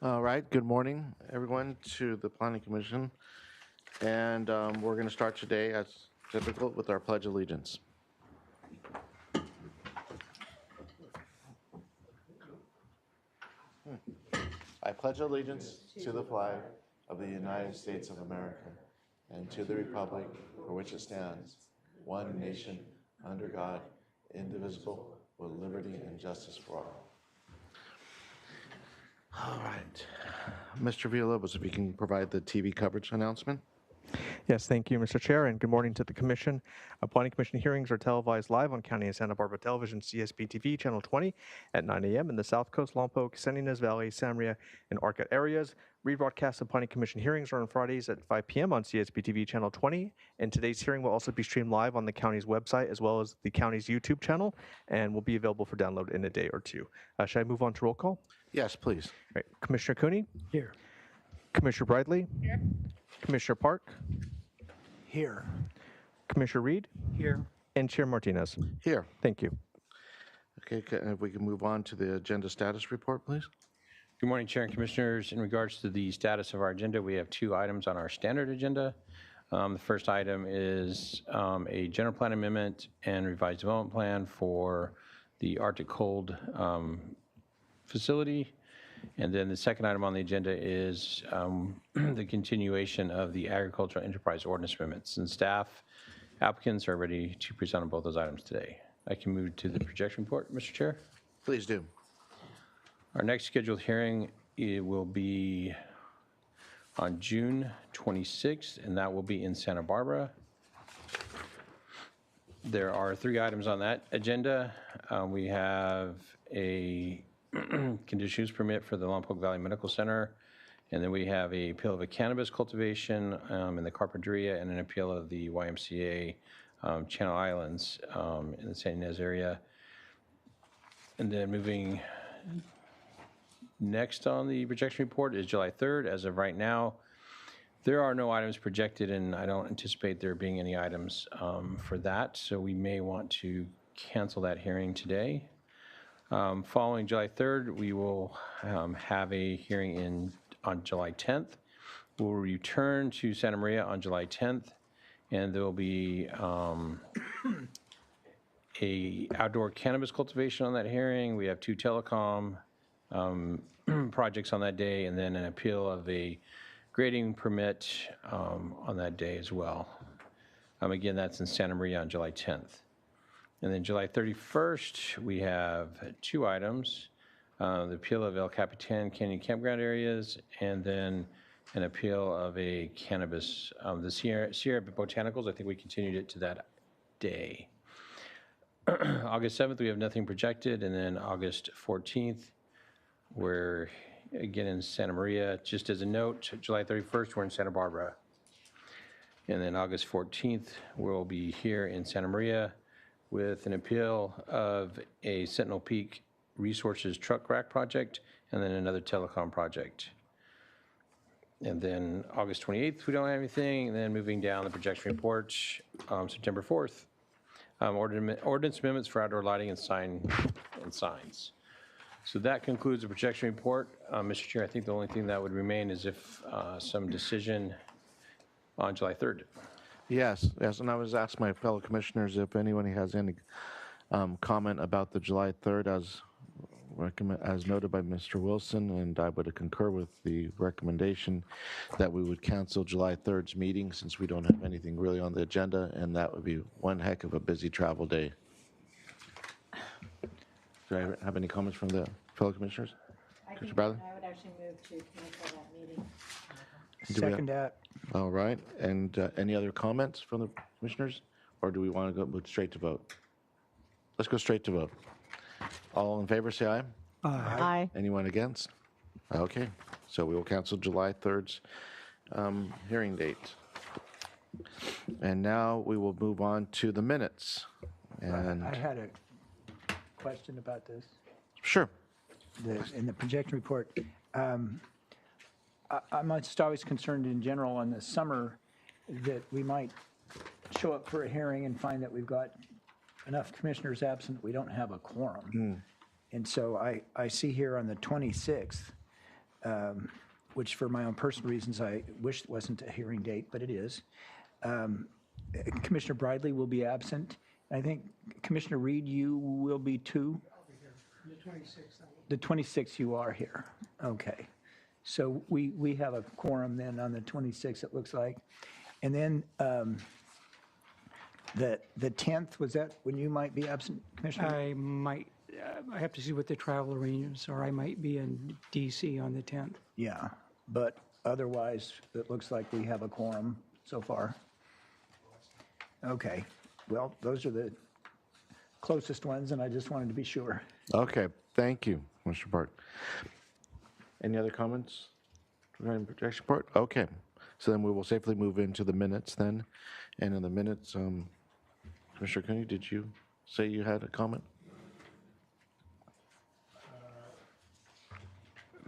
All right, good morning, everyone, to the Planning Commission. And we're going to start today, as typical, with our Pledge of Allegiance. I pledge allegiance to the flag of the United States of America and to the republic for which it stands, one nation, under God, indivisible, with liberty and justice for all. All right. Mr. Villalobos, if you can provide the TV coverage announcement. Yes, thank you, Mr. Chair, and good morning to the Commission. Planning Commission hearings are televised live on County and Santa Barbara Television, CSB TV, Channel 20 at 9 a.m. in the South Coast, Lompoc, San Ynez Valley, Santa Maria, and Arcot areas. Rebroadcasts of Planning Commission hearings are on Fridays at 5 p.m. on CSB TV, Channel 20, and today's hearing will also be streamed live on the county's website as well as the county's YouTube channel, and will be available for download in a day or two. Should I move on to roll call? Yes, please. All right. Commissioner Cooney? Here. Commissioner Bridley? Here. Commissioner Park? Here. Commissioner Reed? Here. And Chair Martinez. Here. Thank you. Okay, if we can move on to the agenda status report, please. Good morning, Chair and Commissioners. In regards to the status of our agenda, we have two items on our standard agenda. The first item is a general plan amendment and revised development plan for the Arctic Cold facility. And then the second item on the agenda is the continuation of the agricultural enterprise ordinance amendments. And staff applicants are ready to present on both those items today. I can move to the projection report, Mr. Chair. Please do. Our next scheduled hearing, it will be on June 26th, and that will be in Santa Barbara. There are three items on that agenda. We have a conditional use permit for the Lompoc Valley Medical Center, and then we have a appeal of a cannabis cultivation in the Carpinteria, and an appeal of the YMCA Channel Islands in the San Ynez area. And then moving next on the projection report is July 3rd. As of right now, there are no items projected, and I don't anticipate there being any items for that, so we may want to cancel that hearing today. Following July 3rd, we will have a hearing on July 10th. We'll return to Santa Maria on July 10th, and there will be a outdoor cannabis cultivation on that hearing. We have two telecom projects on that day, and then an appeal of a grading permit on that day as well. Again, that's in Santa Maria on July 10th. And then July 31st, we have two items, the appeal of El Capitan Canyon Campground areas, and then an appeal of a cannabis, the Sierra Botanicals. I think we continued it to that day. August 7th, we have nothing projected, and then August 14th, we're again in Santa Maria. Just as a note, July 31st, we're in Santa Barbara. And then August 14th, we'll be here in Santa Maria with an appeal of a Sentinel Peak Resources truck rack project, and then another telecom project. And then August 28th, we don't have anything. And then moving down the projection report, September 4th, ordinance amendments for outdoor lighting and signs. So that concludes the projection report. Mr. Chair, I think the only thing that would remain is if some decision on July 3rd. Yes, and I was asked my fellow commissioners if anyone has any comment about the July 3rd as noted by Mr. Wilson, and I would concur with the recommendation that we would cancel July 3rd's meeting since we don't have anything really on the agenda, and that would be one heck of a busy travel day. Do I have any comments from the fellow commissioners? Commissioner Bradley? I would actually move to cancel that meeting. Second that. All right, and any other comments from the commissioners, or do we want to go straight to vote? Let's go straight to vote. All in favor, say aye. Aye. Anyone against? Okay, so we will cancel July 3rd's hearing date. And now we will move on to the minutes. And I had a question about this. sure. In the projection report. I'm just always concerned in general in the summer that we might show up for a hearing and find that we've got enough commissioners absent, we don't have a quorum. And so I see here on the 26th, which for my own personal reasons, I wish it wasn't a hearing date, but it is. Commissioner Bridley will be absent. I think Commissioner Reed, you will be too? The 26th you are here. Okay. So we have a quorum then on the 26th, it looks like. And then the 10th, was that when you might be absent, Commissioner? I might, I have to see what the travel arrangements are. I might be in DC on the 10th. Yeah, but otherwise, it looks like we have a quorum so far. Okay, well, those are the closest ones, and I just wanted to be sure. Okay, thank you, Mr. Bart. Any other comments regarding projection part? Okay, so then we will safely move into the minutes then. And in the minutes, Commissioner Cooney, did you say you had a comment?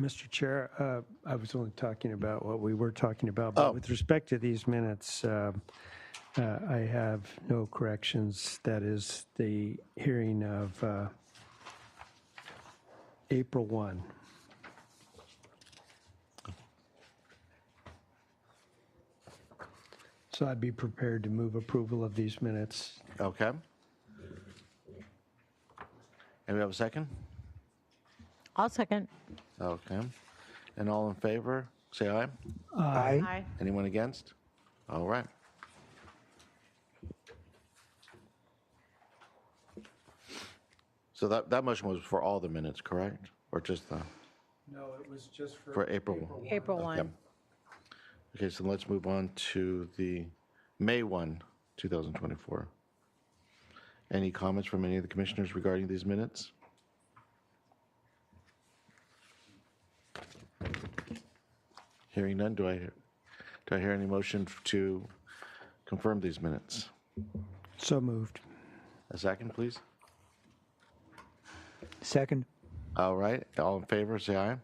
Mr. Chair, I was only talking about what we were talking about, but with respect to these minutes, I have no corrections. That is the hearing of April 1. So I'd be prepared to move approval of these minutes. Okay. And we have a second? I'll second. Okay. And all in favor, say aye. Aye. Aye. Anyone against? All right. So that motion was for all the minutes, correct? Or just the, No, it was just for April? April 1. Okay, so let's move on to the May 1, 2024. Any comments from any of the commissioners regarding these minutes? Hearing none, do I hear any motion to confirm these minutes? so moved. A second, please. Second? All right, all in favor, say aye.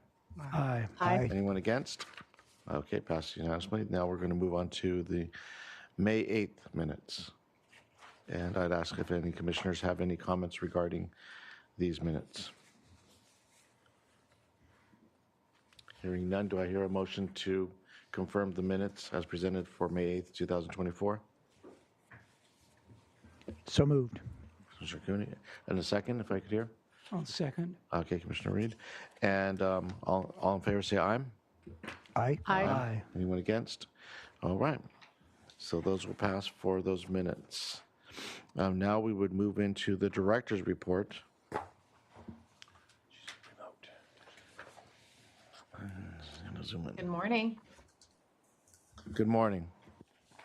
Aye. Aye. Anyone against? Okay, passed unanimously. Now we're going to move on to the May 8th minutes. And I'd ask if any commissioners have any comments regarding these minutes. Hearing none, do I hear a motion to confirm the minutes as presented for May 8th, 2024? So moved. Commissioner Cooney, and a second, if I could hear? I'll second. Okay, Commissioner Reed. And all in favor, say aye. Aye. Aye. Aye. Anyone against? All right. So those will pass for those minutes. Now we would move into the director's report. Zoom in. Good morning. Good morning.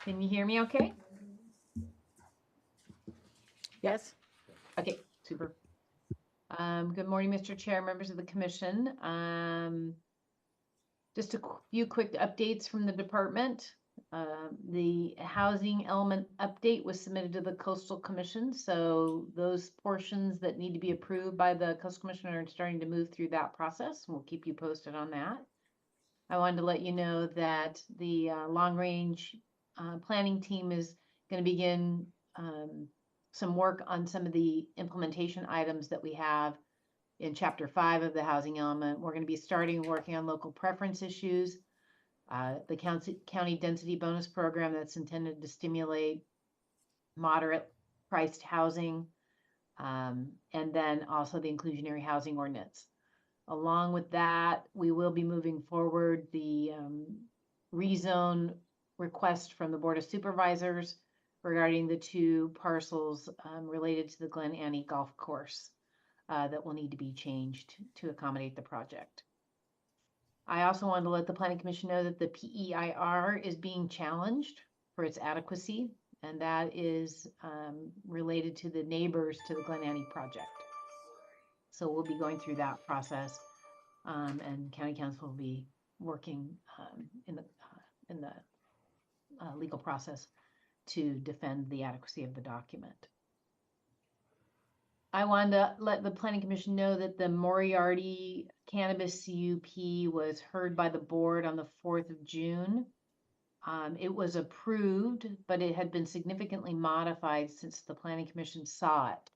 Can you hear me okay? Yes? Okay, super. Good morning, Mr. Chair, members of the commission. Just a few quick updates from the department. The housing element update was submitted to the Coastal Commission, so those portions that need to be approved by the Coastal Commission are starting to move through that process. We'll keep you posted on that. I wanted to let you know that the long-range planning team is going to begin some work on some of the implementation items that we have in Chapter 5 of the housing element. We're going to be starting working on local preference issues, the county density bonus program that's intended to stimulate moderate priced housing, and then also the inclusionary housing ordinance. Along with that, we will be moving forward the rezone request from the Board of Supervisors regarding the 2 parcels related to the Glen Annie Golf Course that will need to be changed to accommodate the project. I also wanted to let the Planning Commission know that the PEIR is being challenged for its adequacy, and that is related to the neighbors to the Glen Annie project. So we'll be going through that process, and County Council will be working in the legal process to defend the adequacy of the document. I wanted to let the Planning Commission know that the Moriarty Cannabis CUP was heard by the board on the 4th of June. It was approved, but it had been significantly modified since the Planning Commission saw it.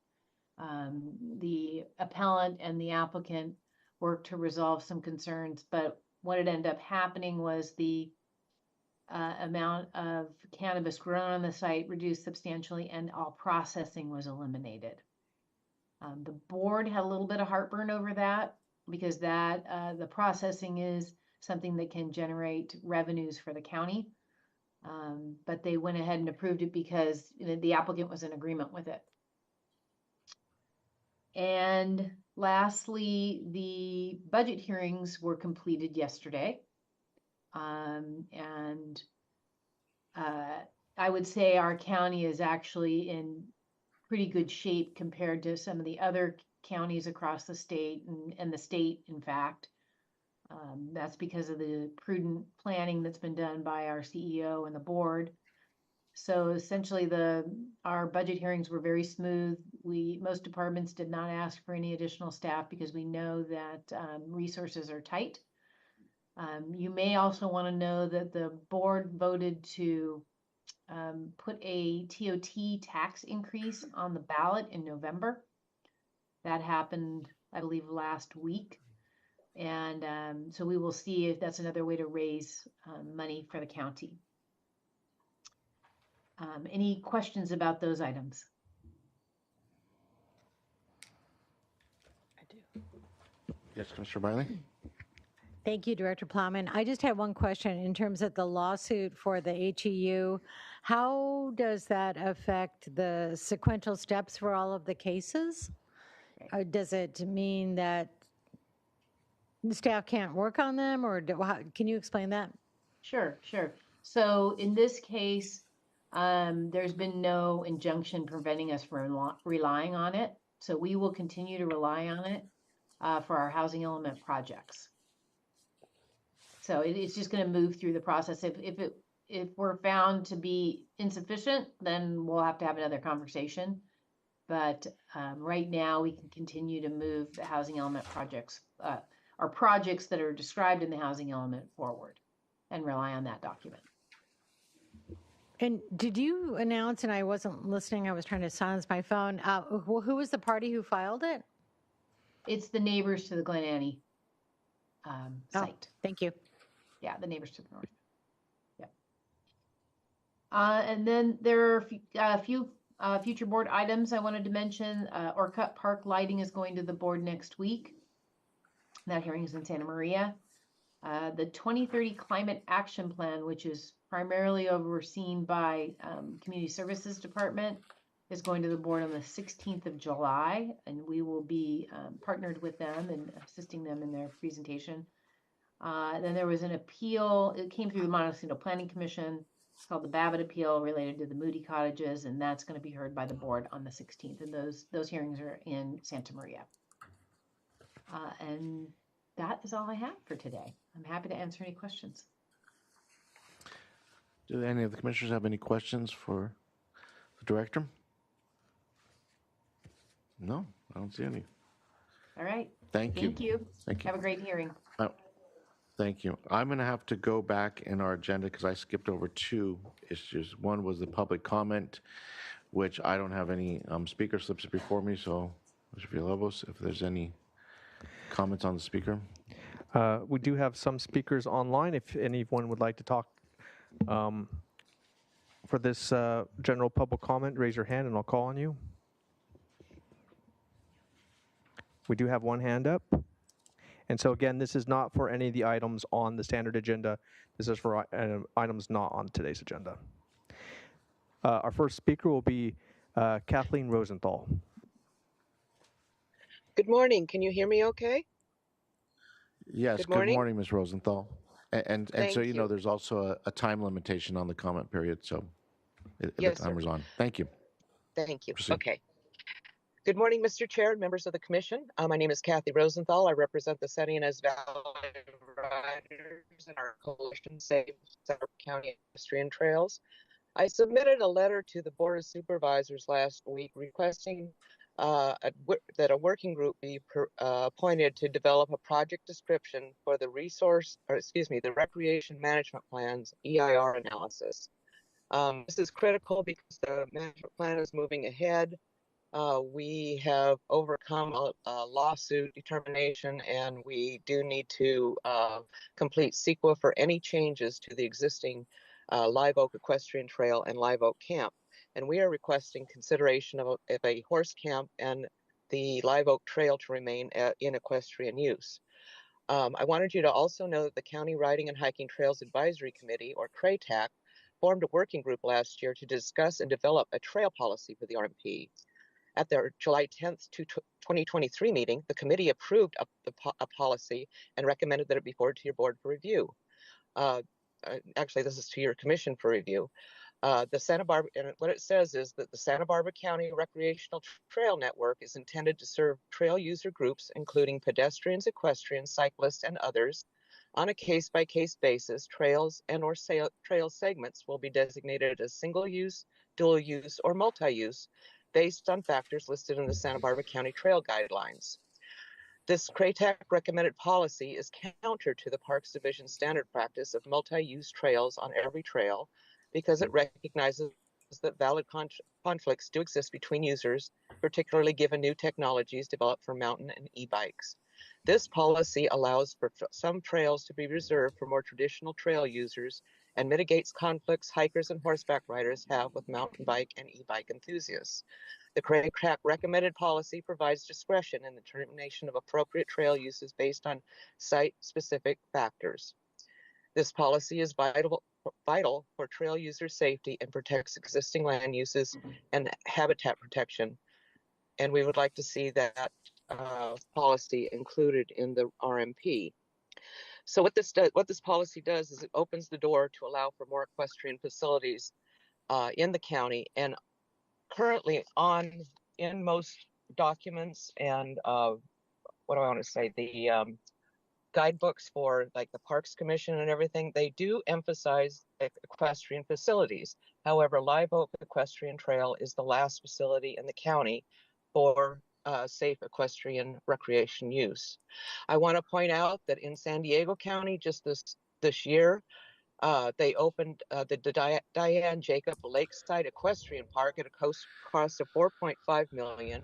The appellant and the applicant worked to resolve some concerns, but what had ended up happening was the amount of cannabis grown on the site reduced substantially and all processing was eliminated. The board had a little bit of heartburn over that because the processing is something that can generate revenues for the county. But they went ahead and approved it because the applicant was in agreement with it. And lastly, the budget hearings were completed yesterday. I would say our county is actually in pretty good shape compared to some of the other counties across the state and the state, in fact. That's because of the prudent planning that's been done by our CEO and the board. So essentially our budget hearings were very smooth. Most departments did not ask for any additional staff because we know that resources are tight. You may also want to know that the board voted to put a TOT tax increase on the ballot in November. That happened, I believe, last week. And so we will see if that's another way to raise money for the county. Any questions about those items? I do. Yes, Commissioner Biley? Thank you, Director Plowman. I just have one question in terms of the lawsuit for the HEU. How does that affect the sequential steps for all of the cases? Or does it mean that the staff can't work on them, or can you explain that? Sure. So in this case, there's been no injunction preventing us from relying on it. So we will continue to rely on it for our housing element projects. So it's just going to move through the process. If we're found to be insufficient, then we'll have to have another conversation. But right now, we can continue to move the housing element projects, or projects that are described in the housing element forward, and rely on that document. And did you announce, and I wasn't listening, I was trying to silence my phone, who was the party who filed it? It's the neighbors to the Glen Annie site. Thank you. Yeah, the neighbors to the north. Yeah. And then there are a few future board items I wanted to mention. Orcutt Park lighting is going to the board next week. That hearing is in Santa Maria. The 2030 Climate Action Plan, which is primarily overseen by Community Services Department, is going to the board on the 16th of July, and we will be partnered with them and assisting them in their presentation. Then there was an appeal. It came through the Montecito Planning Commission. It's called the Babbitt Appeal related to the Moody Cottages, and that's going to be heard by the board on the 16th. And those hearings are in Santa Maria. And that is all I have for today. I'm happy to answer any questions. Do any of the commissioners have any questions for the director? No, I don't see any. All right. Thank you. Thank you. Thank you. Have a great hearing. Thank you. I'm going to have to go back in our agenda because I skipped over two issues. One was the public comment, which I don't have any speaker slips before me. So, Mr. Villalobos, if there's any comments on the speaker. We do have some speakers online. If anyone would like to talk for this general public comment, raise your hand and I'll call on you. We do have one hand up. And so again, this is not for any of the items on the standard agenda. This is for items not on today's agenda. Our first speaker will be Kathleen Rosenthal. Good morning. Can you hear me okay? Yes, Good good morning. morning, Ms. Rosenthal. And Thank so, you know, you. there's also a time limitation on the comment period, so the Yes, sir. timer's on. Thank you. Thank you. Proceed. Okay. Good morning, Mr. Chair and members of the commission. My name is Kathy Rosenthal. I represent the San Ynez Valley Riders and our coalition Save Center County Pedestrian Trails. I submitted a letter to the Board of Supervisors last week requesting that a working group be appointed to develop a project description for the the Recreation Management Plan's EIR analysis. This is critical because the management plan is moving ahead. we have overcome a lawsuit determination, and we do need to complete CEQA for any changes to the existing Live Oak Equestrian Trail and Live Oak Camp. And we are requesting consideration of a horse camp and the Live Oak Trail to remain in equestrian use. I wanted you to also know that the County Riding and Hiking Trails Advisory Committee, or CRATAC, formed a working group last year to discuss and develop a trail policy for the RMP. At their July 10th, 2023 meeting, the committee approved a policy and recommended that it be forwarded to your board for review. Actually, this is to your commission for review. The Santa Barbara, and what it says is that the Santa Barbara County Recreational Trail Network is intended to serve trail user groups, including pedestrians, equestrians, cyclists, and others. On a case-by-case basis, trails and or trail segments will be designated as single-use, dual-use, or multi-use based on factors listed in the Santa Barbara County Trail Guidelines. This CRATAC recommended policy is counter to the Parks Division standard practice of multi-use trails on every trail, because it recognizes that valid conflicts do exist between users, particularly given new technologies developed for mountain and e-bikes. This policy allows for some trails to be reserved for more traditional trail users and mitigates conflicts hikers and horseback riders have with mountain bike and e-bike enthusiasts. The CRATAC recommended policy provides discretion in the determination of appropriate trail uses based on site-specific factors. This policy is vital for trail user safety and protects existing land uses and habitat protection. And we would like to see that policy included in the RMP. So what this policy does is it opens the door to allow for more equestrian facilities in the county. And currently in most documents and what do I want to say, the guidebooks for like the Parks Commission and everything, they do emphasize equestrian facilities. However, Live Oak Equestrian Trail is the last facility in the county for safe equestrian recreation use. I want to point out that in San Diego County, just this year, they opened the Diane Jacob Lakeside Equestrian Park at a cost of $4.5 million.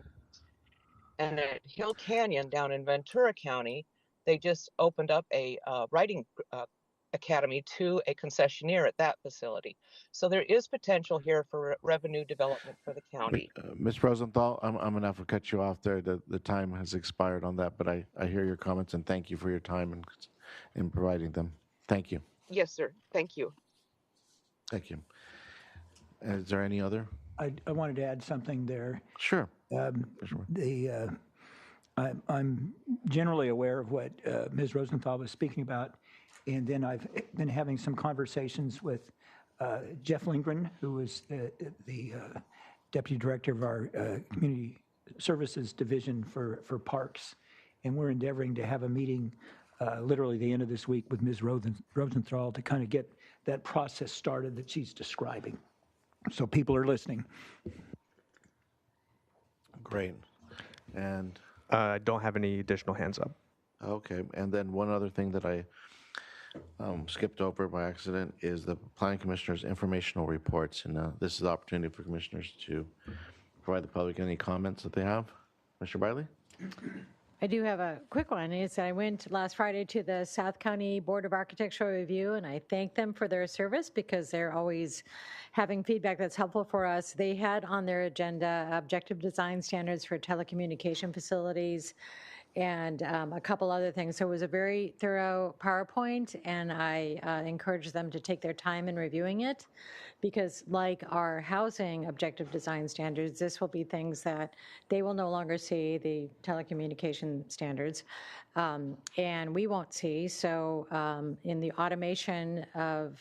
And at Hill Canyon down in Ventura County, they just opened up a riding academy to a concessionaire at that facility. So there is potential here for revenue development for the county. Ms. Rosenthal, I'm going to have to cut you off there. The time has expired on that, but I hear your comments and thank you for your time in providing them. Thank you. Yes, sir. Thank you. Thank you. Is there any other? I wanted to add something there. Sure. I'm generally aware of what Ms. Rosenthal was speaking about, and then I've been having some conversations with Jeff Lindgren, who is the Deputy Director of our Community Services Division for Parks, and we're endeavoring to have a meeting literally the end of this week with Ms. Rosenthal to kind of get that process started that she's describing. So people are listening. Great. And I don't have any additional hands up. okay, and then one other thing that I skipped over by accident is the Planning Commissioner's informational reports, and this is the opportunity for commissioners to provide the public any comments that they have. Mr. Biley? I do have a quick one. I went last Friday to the South County Board of Architectural Review, and I thank them for their service because they're always having feedback that's helpful for us. They had on their agenda objective design standards for telecommunication facilities and a couple other things. So it was a very thorough PowerPoint, and I encourage them to take their time in reviewing it because like our housing objective design standards, this will be things that they will no longer see, the telecommunication standards, and we won't see. So in the automation of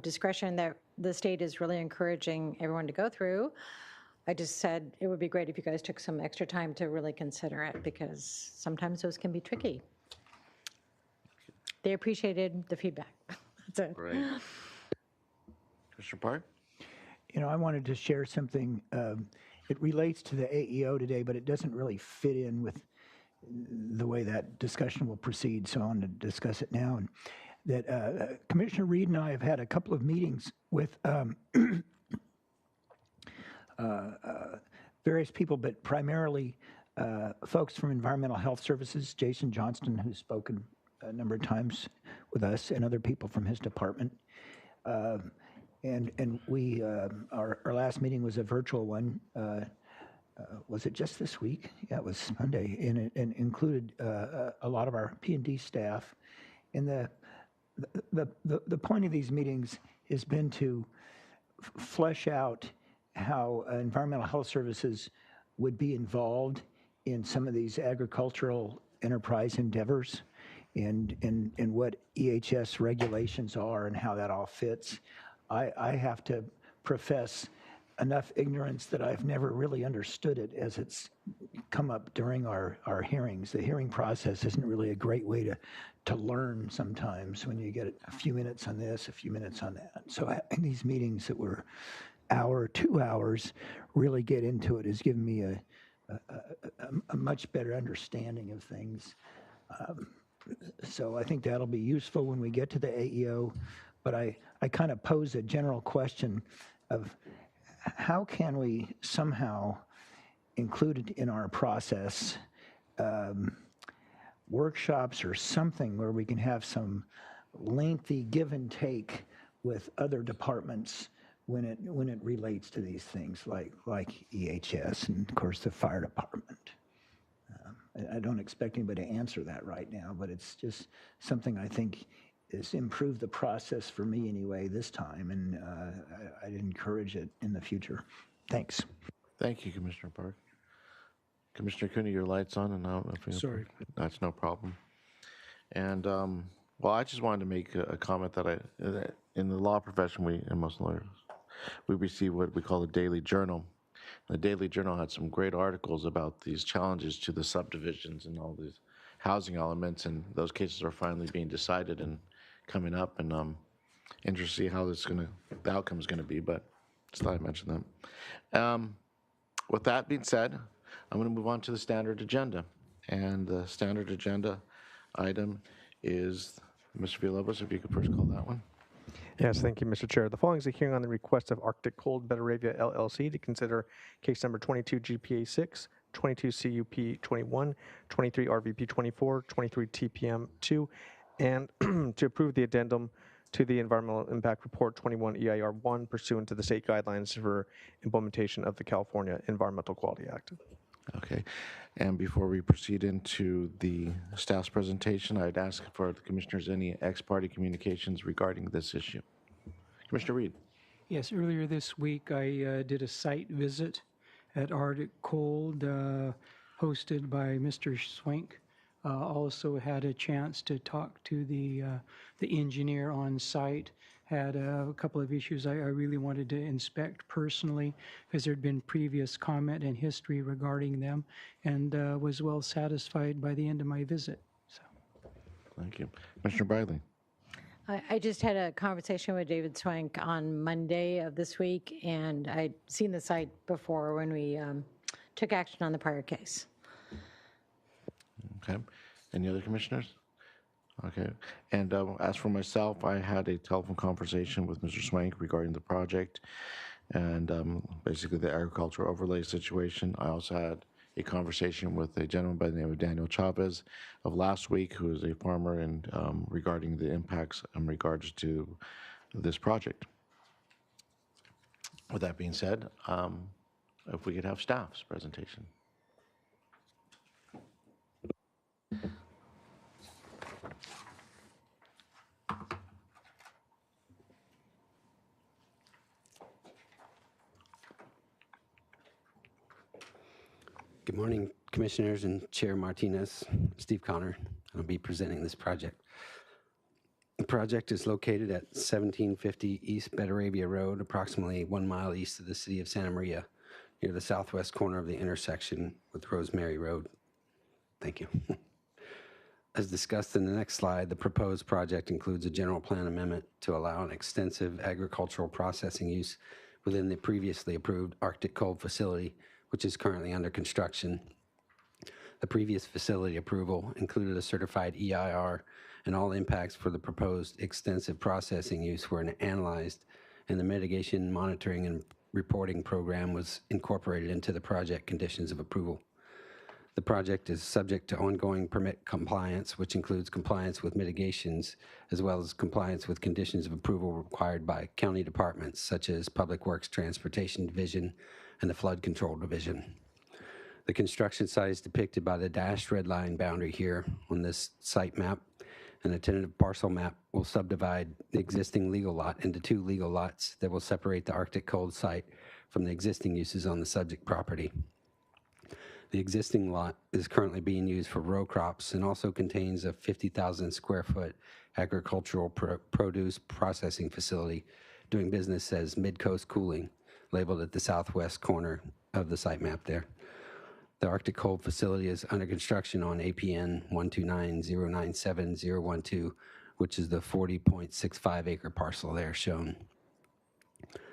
discretion that the state is really encouraging everyone to go through, I just said it would be great if you guys took some extra time to really consider it because sometimes those can be tricky. They appreciated the feedback. That's it. Great. Mr. Park? You know, I wanted to share something. It relates to the AEO today, but it doesn't really fit in with the way that discussion will proceed, so I want to discuss it now. And that Commissioner Reed and I have had a couple of meetings with various people, but primarily folks from Environmental Health Services, Jason Johnston, who's spoken a number of times with us, and other people from his department. And we, our last meeting was a virtual one. Was it just this week? Yeah, it was Monday, and it included a lot of our P&D staff. And the point of these meetings has been to flesh out how Environmental Health Services would be involved in some of these agricultural enterprise endeavors, and what EHS regulations are and how that all fits. I have to profess enough ignorance that I've never really understood it as it's come up during our hearings. The hearing process isn't really a great way to learn sometimes when you get a few minutes on this, a few minutes on that. So in these meetings that were hour, 2 hours, really get into it has given me a much better understanding of things. So I think that'll be useful when we get to the AEO. But I kind of pose a general question of how can we somehow include it in our process, workshops or something where we can have some lengthy give and take with other departments when it relates to these things like EHS and of course the fire department. I don't expect anybody to answer that right now, but it's just something I think has improved the process for me anyway this time, and I'd encourage it in the future. Thanks. Thank you, Commissioner Park. Commissioner Cooney, your light's on, and I don't know if you... Sorry. That's no problem. And, well, I just wanted to make a comment that in the law profession, and most lawyers, we receive what we call the Daily Journal. The Daily Journal had some great articles about these challenges to the subdivisions and all these housing elements, and those cases are finally being decided and coming up, and interested to see how the outcome is going to be, but just thought I'd mention that. With that being said, I'm going to move on to the standard agenda, and the standard agenda item is, Mr. Villalobos, if you could first call that one. Yes, thank you, Mr. Chair. The following is a hearing on the request of Arctic Cold Betaravia LLC to consider case number 22 GPA 6, 22 CUP 21, 23 RVP 24, 23 TPM 2, and to approve the addendum to the Environmental Impact Report 21 EIR 1 pursuant to the state guidelines for implementation of the California Environmental Quality Act. Okay, and before we proceed into the staff's presentation, I'd ask for the commissioners any ex-parte communications regarding this issue. Commissioner Reed. Yes, earlier this week, I did a site visit at Arctic Cold, hosted by Mr. Swank. Also had a chance to talk to the engineer on site. Had a couple of issues I really wanted to inspect personally because there had been previous comment and history regarding them, and was well satisfied by the end of my visit. So, Thank you. Commissioner Briley. I just had a conversation with David Swank on Monday of this week, and I'd seen the site before when we took action on the prior case. Okay. Any other commissioners? Okay. And as for myself, I had a telephone conversation with Mr. Swank regarding the project and basically the agricultural overlay situation. I also had a conversation with a gentleman by the name of Daniel Chavez of last week, who is a farmer, and regarding the impacts in regards to this project. With that being said, if we could have staff's presentation. Good morning, Commissioners and Chair Martinez. Steve Connor. I'll be presenting this project. The project is located at 1750 East Betaravia Road, approximately 1 mile east of the city of Santa Maria, near the southwest corner of the intersection with Rosemary Road. Thank you. As discussed in the next slide, the proposed project includes a general plan amendment to allow an extensive agricultural processing use within the previously approved Arctic Cold facility, which is currently under construction. The previous facility approval included a certified EIR, and all impacts for the proposed extensive processing use were analyzed, and the mitigation, monitoring, and reporting program was incorporated into the project conditions of approval. The project is subject to ongoing permit compliance, which includes compliance with mitigations, as well as compliance with conditions of approval required by county departments, such as Public Works Transportation Division and the Flood Control Division. The construction site is depicted by the dashed red line boundary here on this site map, and a tentative parcel map will subdivide the existing legal lot into 2 legal lots that will separate the Arctic Cold site from the existing uses on the subject property. The existing lot is currently being used for row crops and also contains a 50,000 square foot agricultural produce processing facility doing business as Midcoast Cooling, labeled at the southwest corner of the site map there. The Arctic Cold facility is under construction on APN 129097012, which is the 40.65 acre parcel there shown.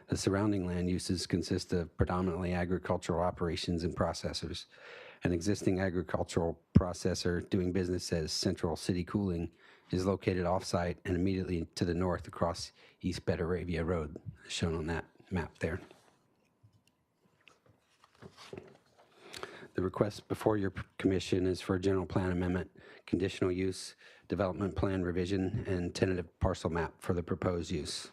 The surrounding land uses consist of predominantly agricultural operations and processors. An existing agricultural processor doing business as Central City Cooling is located off-site and immediately to the north across East Betaravia Road, shown on that map there. The request before your commission is for a general plan amendment, conditional use, development plan revision, and tentative parcel map for the proposed use.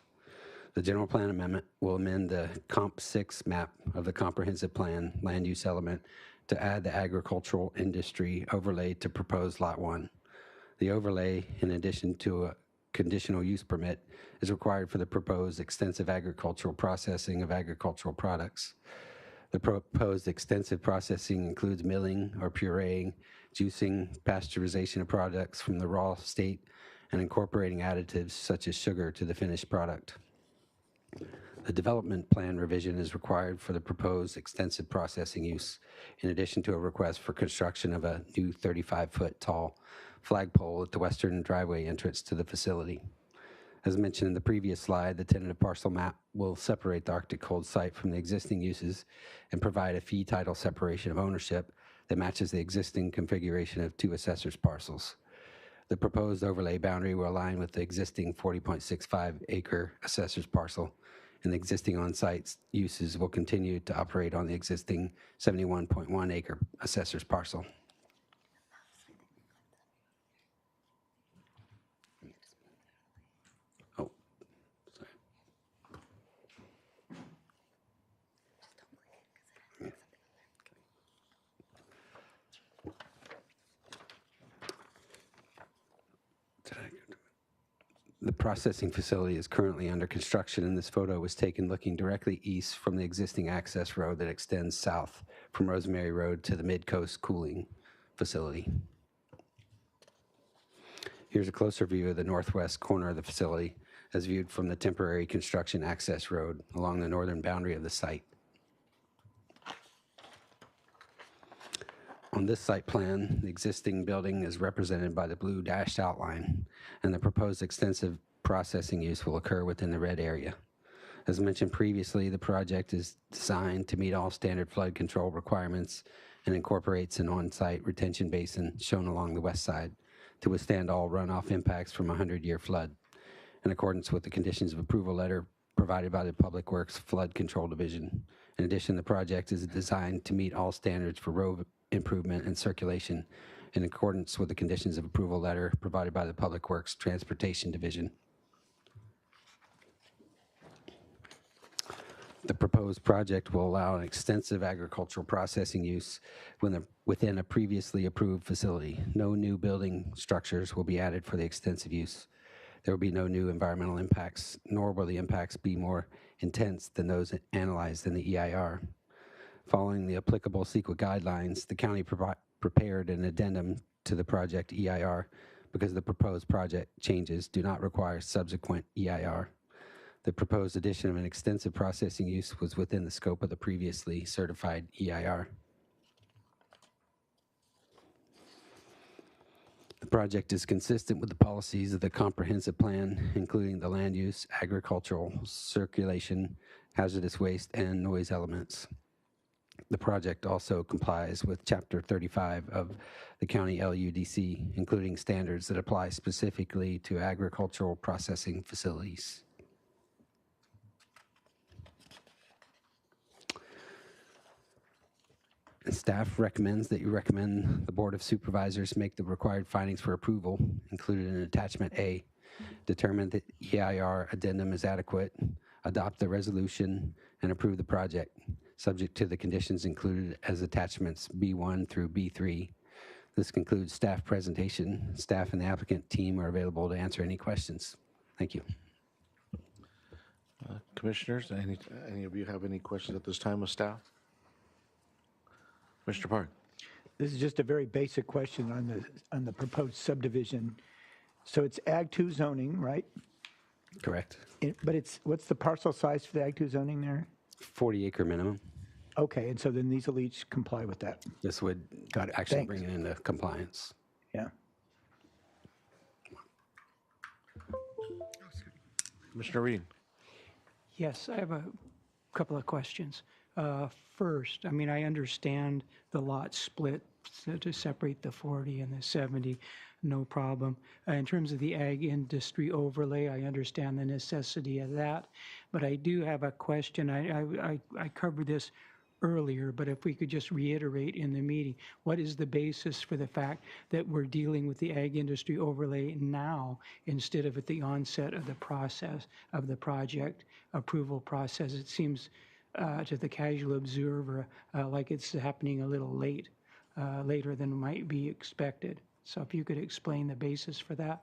The general plan amendment will amend the Comp 6 map of the comprehensive plan land use element to add the agricultural industry overlay to proposed Lot 1. The overlay, in addition to a conditional use permit, is required for the proposed extensive agricultural processing of agricultural products. The proposed extensive processing includes milling or pureeing, juicing, pasteurization of products from the raw state, and incorporating additives such as sugar to the finished product. The development plan revision is required for the proposed extensive processing use, in addition to a request for construction of a new 35-foot tall flagpole at the western driveway entrance to the facility. As mentioned in the previous slide, the tentative parcel map will separate the Arctic Cold site from the existing uses and provide a fee title separation of ownership that matches the existing configuration of 2 assessors parcels. The proposed overlay boundary will align with the existing 40.65 acre assessors parcel, and the existing on-site uses will continue to operate on the existing 71.1 acre assessors parcel. Oh, sorry. The processing facility is currently under construction, and this photo was taken looking directly east from the existing access road that extends south from Rosemary Road to the Midcoast Cooling facility. Here's a closer view of the northwest corner of the facility as viewed from the temporary construction access road along the northern boundary of the site. On this site plan, the existing building is represented by the blue dashed outline, and the proposed extensive processing use will occur within the red area. As mentioned previously, the project is designed to meet all standard flood control requirements and incorporates an on-site retention basin shown along the west side to withstand all runoff impacts from a 100-year flood, in accordance with the conditions of approval letter provided by the Public Works Flood Control Division. In addition, the project is designed to meet all standards for road improvement and circulation in accordance with the conditions of approval letter provided by the Public Works Transportation Division. The proposed project will allow an extensive agricultural processing use within a previously approved facility. No new building structures will be added for the extensive use. There will be no new environmental impacts, nor will the impacts be more intense than those analyzed in the EIR. Following the applicable CEQA guidelines, the county prepared an addendum to the project EIR because the proposed project changes do not require subsequent EIR. The proposed addition of an extensive processing use was within the scope of the previously certified EIR. The project is consistent with the policies of the comprehensive plan, including the land use, agricultural, circulation, hazardous waste, and noise elements. The project also complies with Chapter 35 of the County LUDC, including standards that apply specifically to agricultural processing facilities. Staff recommends that you recommend the Board of Supervisors make the required findings for approval included in Attachment A, determine that EIR addendum is adequate, adopt the resolution, and approve the project, subject to the conditions included as attachments B1 through B3. This concludes staff presentation. Staff and the applicant team are available to answer any questions. Thank you. Commissioners, any of you have any questions at this time of staff? Mr. Park. This is just a very basic question on the proposed subdivision. So it's Ag 2 zoning, right? Correct. But what's the parcel size for the Ag 2 zoning there? 40-acre minimum. Okay, and so then these will each comply with that. This would Got it. actually Thanks. bring it into compliance. Yeah. Commissioner Reed. Yes, I have a couple of questions. First, I mean, I understand the lot split to separate the 40 and the 70, no problem. In terms of the ag industry overlay, I understand the necessity of that, but I do have a question. I covered this earlier, but if we could just reiterate in the meeting, what is the basis for the fact that we're dealing with the ag industry overlay now instead of at the onset of the process of the project approval process? It seems to the casual observer like it's happening a little later than might be expected. So if you could explain the basis for that.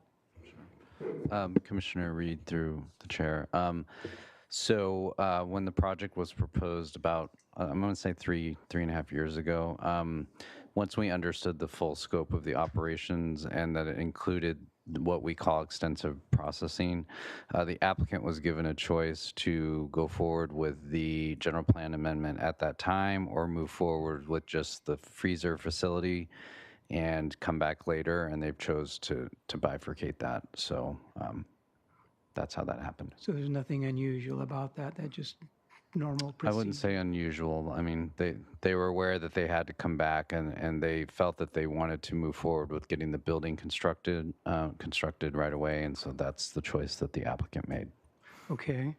Commissioner Reed through the chair. So when the project was proposed about, I'm going to say three and a half years ago, once we understood the full scope of the operations and that it included what we call extensive processing, the applicant was given a choice to go forward with the general plan amendment at that time or move forward with just the freezer facility and come back later, and they've chose to bifurcate that. So that's how that happened. So there's nothing unusual about that. That just normal procedure. I wouldn't say unusual. I mean, they were aware that they had to come back, and they felt that they wanted to move forward with getting the building constructed right away, and so that's the choice that the applicant made. Okay.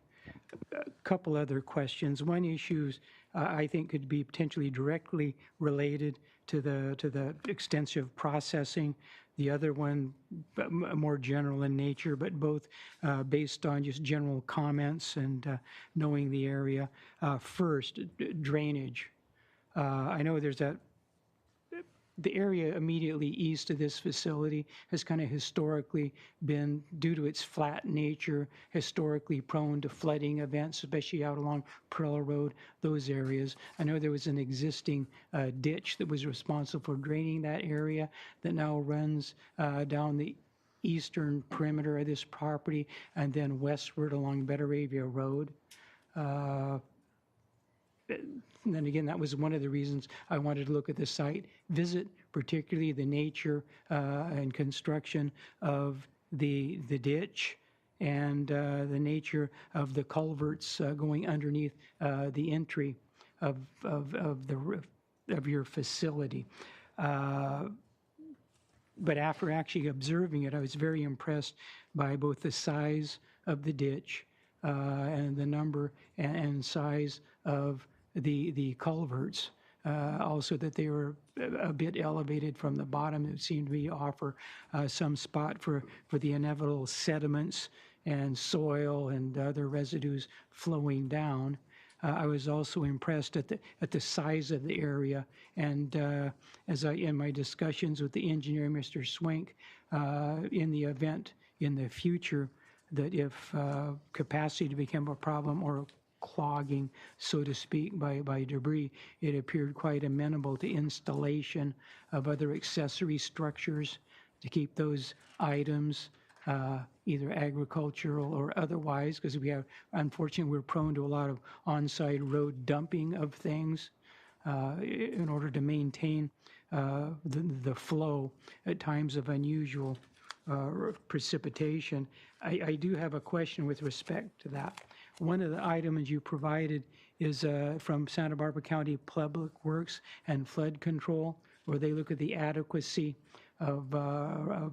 A couple other questions. One issue I think could be potentially directly related to the extensive processing. The other one, more general in nature, but both based on just general comments and knowing the area. First, drainage. I know there's the area immediately east of this facility has kind of historically been, due to its flat nature, historically prone to flooding events, especially out along Pearl Road, those areas. I know there was an existing ditch that was responsible for draining that area that now runs down the eastern perimeter of this property and then westward along Betaravia Road. And then again, that was one of the reasons I wanted to look at the site visit, particularly the nature and construction of the ditch and the nature of the culverts going underneath the entry of your facility. But after actually observing it, I was very impressed by both the size of the ditch and the number and size of the culverts, also that they were a bit elevated from the bottom. It seemed to me to offer some spot for the inevitable sediments and soil and other residues flowing down. I was also impressed at the size of the area, and in my discussions with the engineer, Mr. Swank, in the event in the future that if capacity became a problem or clogging, so to speak, by debris, it appeared quite amenable to installation of other accessory structures to keep those items either agricultural or otherwise, because unfortunately, we're prone to a lot of on-site road dumping of things in order to maintain the flow at times of unusual precipitation. I do have a question with respect to that. One of the items you provided is from Santa Barbara County Public Works and Flood Control, where they look at the adequacy of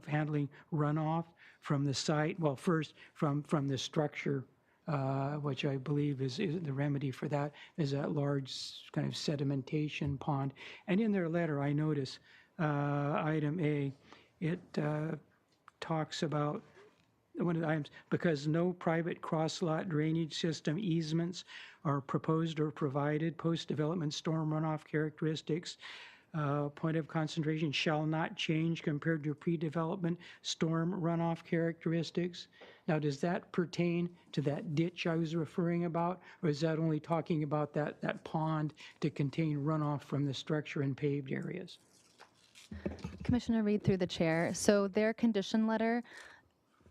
handling runoff from the site. Well, first from the structure which I believe is the remedy for that, is that large kind of sedimentation pond. And in their letter, I notice item A, it talks about one of the items, because no private cross-lot drainage system easements are proposed or provided, post-development storm runoff characteristics, point of concentration shall not change compared to pre-development storm runoff characteristics. Now, does that pertain to that ditch I was referring about, or is that only talking about that pond to contain runoff from the structure in paved areas? Commissioner Reed, through the chair. So their condition letter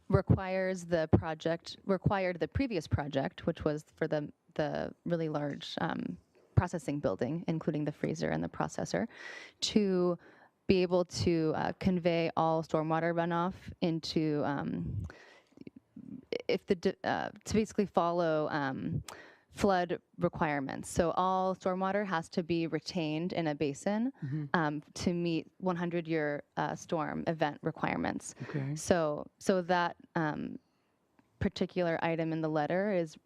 required the previous project, which was for the really large processing building, including the freezer and the processor, to be able to convey all stormwater runoff into, to basically follow flood requirements. So all stormwater has to be retained in a basin to meet 100-year storm event requirements. Okay. So that particular item in the letter is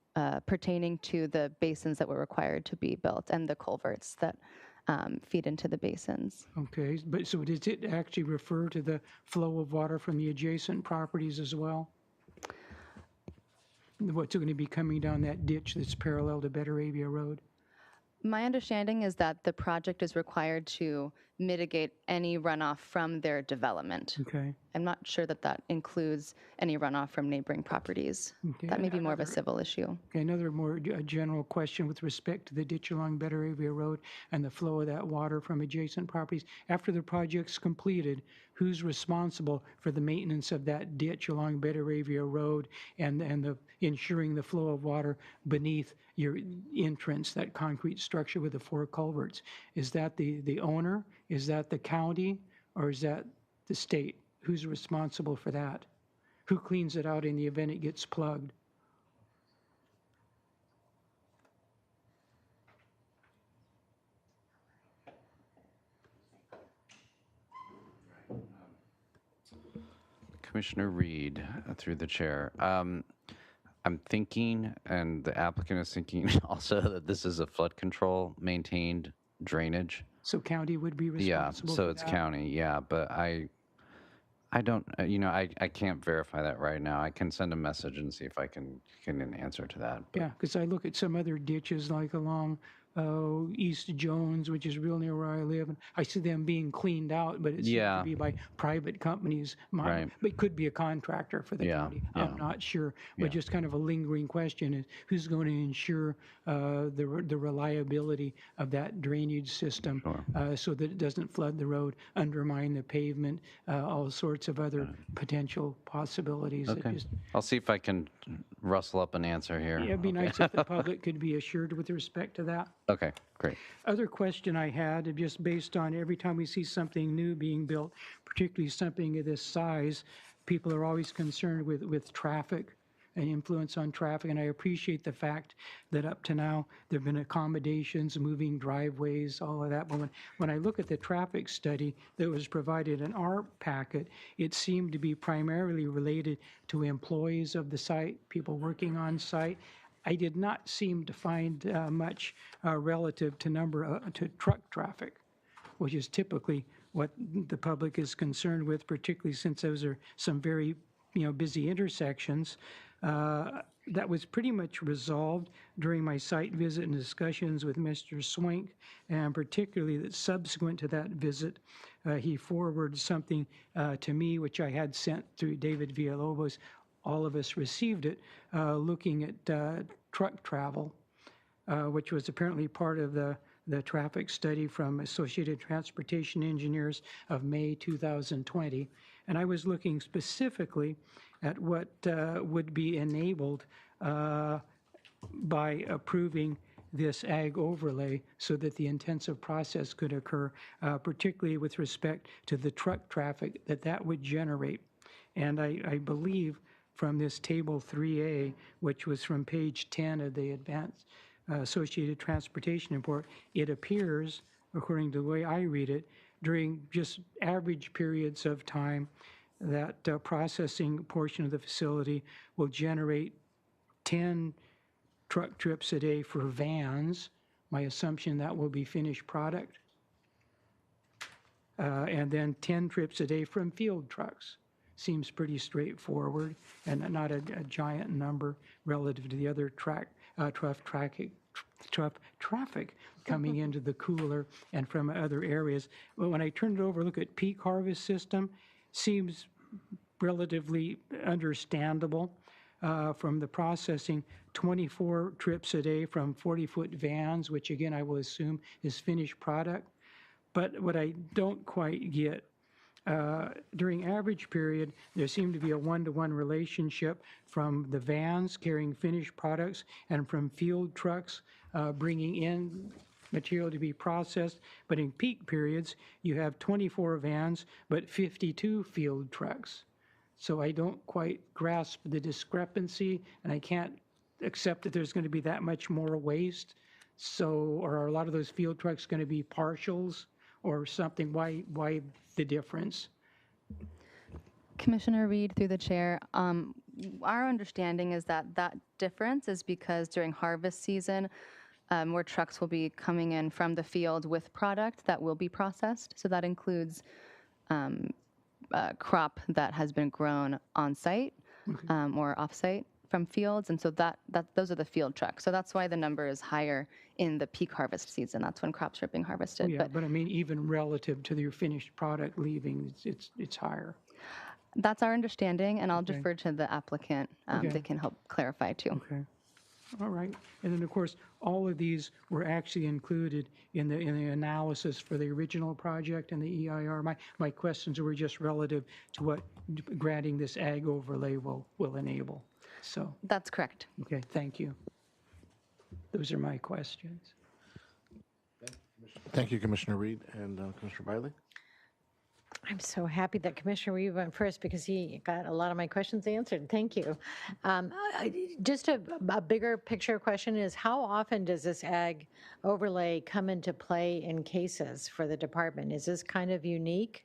pertaining to the basins that were required to be built and the culverts that feed into the basins. Okay, but so does it actually refer to the flow of water from the adjacent properties as well? What's going to be coming down that ditch that's parallel to Betaravia Road? My understanding is that the project is required to mitigate any runoff from their development. Okay. I'm not sure that that includes any runoff from neighboring properties. Okay. That may be more of a civil issue. Okay, another more general question with respect to the ditch along Betaravia Road and the flow of that water from adjacent properties. After the project's completed, who's responsible for the maintenance of that ditch along Betaravia Road and the ensuring the flow of water beneath your entrance, that concrete structure with the 4 culverts? Is that the owner? Is that the county? Or is that the state? Who's responsible for that? Who cleans it out in the event it gets plugged? Commissioner Reed, through the chair. I'm thinking, and the applicant is thinking also, that this is a flood control maintained drainage. So county would be responsible Yeah, so for it's that? county, yeah, but I don't, I can't verify that right now. I can send a message and see if I can get an answer to that. Yeah, because I look at some other ditches like along East Jones, which is real near where I live, and I see them being cleaned out, but it seems Yeah. to be by private companies. Right. But it could be a contractor for the Yeah, county. yeah. I'm not sure. But Yeah. just kind of a lingering question is who's going to ensure the reliability of that drainage system so that it doesn't flood the road, undermine the pavement, all sorts of other potential possibilities. It Okay, just- I'll see if I can rustle up an answer here. yeah, it'd be Okay. nice if the public could be assured with respect to that. Okay, great. Other question I had, just based on every time we see something new being built, particularly something of this size, people are always concerned with traffic and influence on traffic. And I appreciate the fact that up to now, there have been accommodations, moving driveways, all of that. But when I look at the traffic study that was provided in our packet, it seemed to be primarily related to employees of the site, people working on site. I did not seem to find much relative to to truck traffic, which is typically what the public is concerned with, particularly since those are some very busy intersections. That was pretty much resolved during my site visit and discussions with Mr. Swink, and particularly that subsequent to that visit, he forwarded something to me, which I had sent through David Villalobos. All of us received it, looking at truck travel, which was apparently part of the traffic study from Associated Transportation Engineers of May 2020. And I was looking specifically at what would be enabled by approving this ag overlay so that the intensive process could occur, particularly with respect to the truck traffic that would generate. And I believe from this table 3A, which was from page 10 of the Advanced Associated Transportation Report, it appears, according to the way I read it, during just average periods of time, that processing portion of the facility will generate 10 truck trips a day for vans. My assumption that will be finished product. And then 10 trips a day from field trucks. Seems pretty straightforward and not a giant number relative to the other traffic coming into the cooler and from other areas. But when I turn it over, look at peak harvest system, seems relatively understandable. From the processing, 24 trips a day from 40-foot vans, which again I will assume is finished product. But what I don't quite get, during average period, there seemed to be a one-to-one relationship from the vans carrying finished products and from field trucks bringing in material to be processed. But in peak periods, you have 24 vans, but 52 field trucks. So I don't quite grasp the discrepancy, and I can't accept that there's going to be that much more waste. So, or are a lot of those field trucks going to be partials or something? Why the difference? Commissioner Reed, through the chair, our understanding is that that difference is because during harvest season, where trucks will be coming in from the field with product that will be processed. So that includes crop that has been grown on site or off site from fields. And so those are the field trucks. So that's why the number is higher in the peak harvest season. That's when crops are being harvested. Oh, yeah, but I mean, even relative to your finished product leaving, it's higher. That's our understanding, and I'll defer to the applicant. Okay. They can help clarify too. Okay. All right. And then, of course, all of these were actually included in the analysis for the original project and the EIR. My questions were just relative to what granting this ag overlay will enable. So. That's correct. Okay, thank you. Those are my questions. Thank you, Commissioner Reed and Commissioner Biley. I'm so happy that Commissioner Reed went first because he got a lot of my questions answered. Thank you. Just a bigger picture question is, how often does this ag overlay come into play in cases for the department? Is this kind of unique?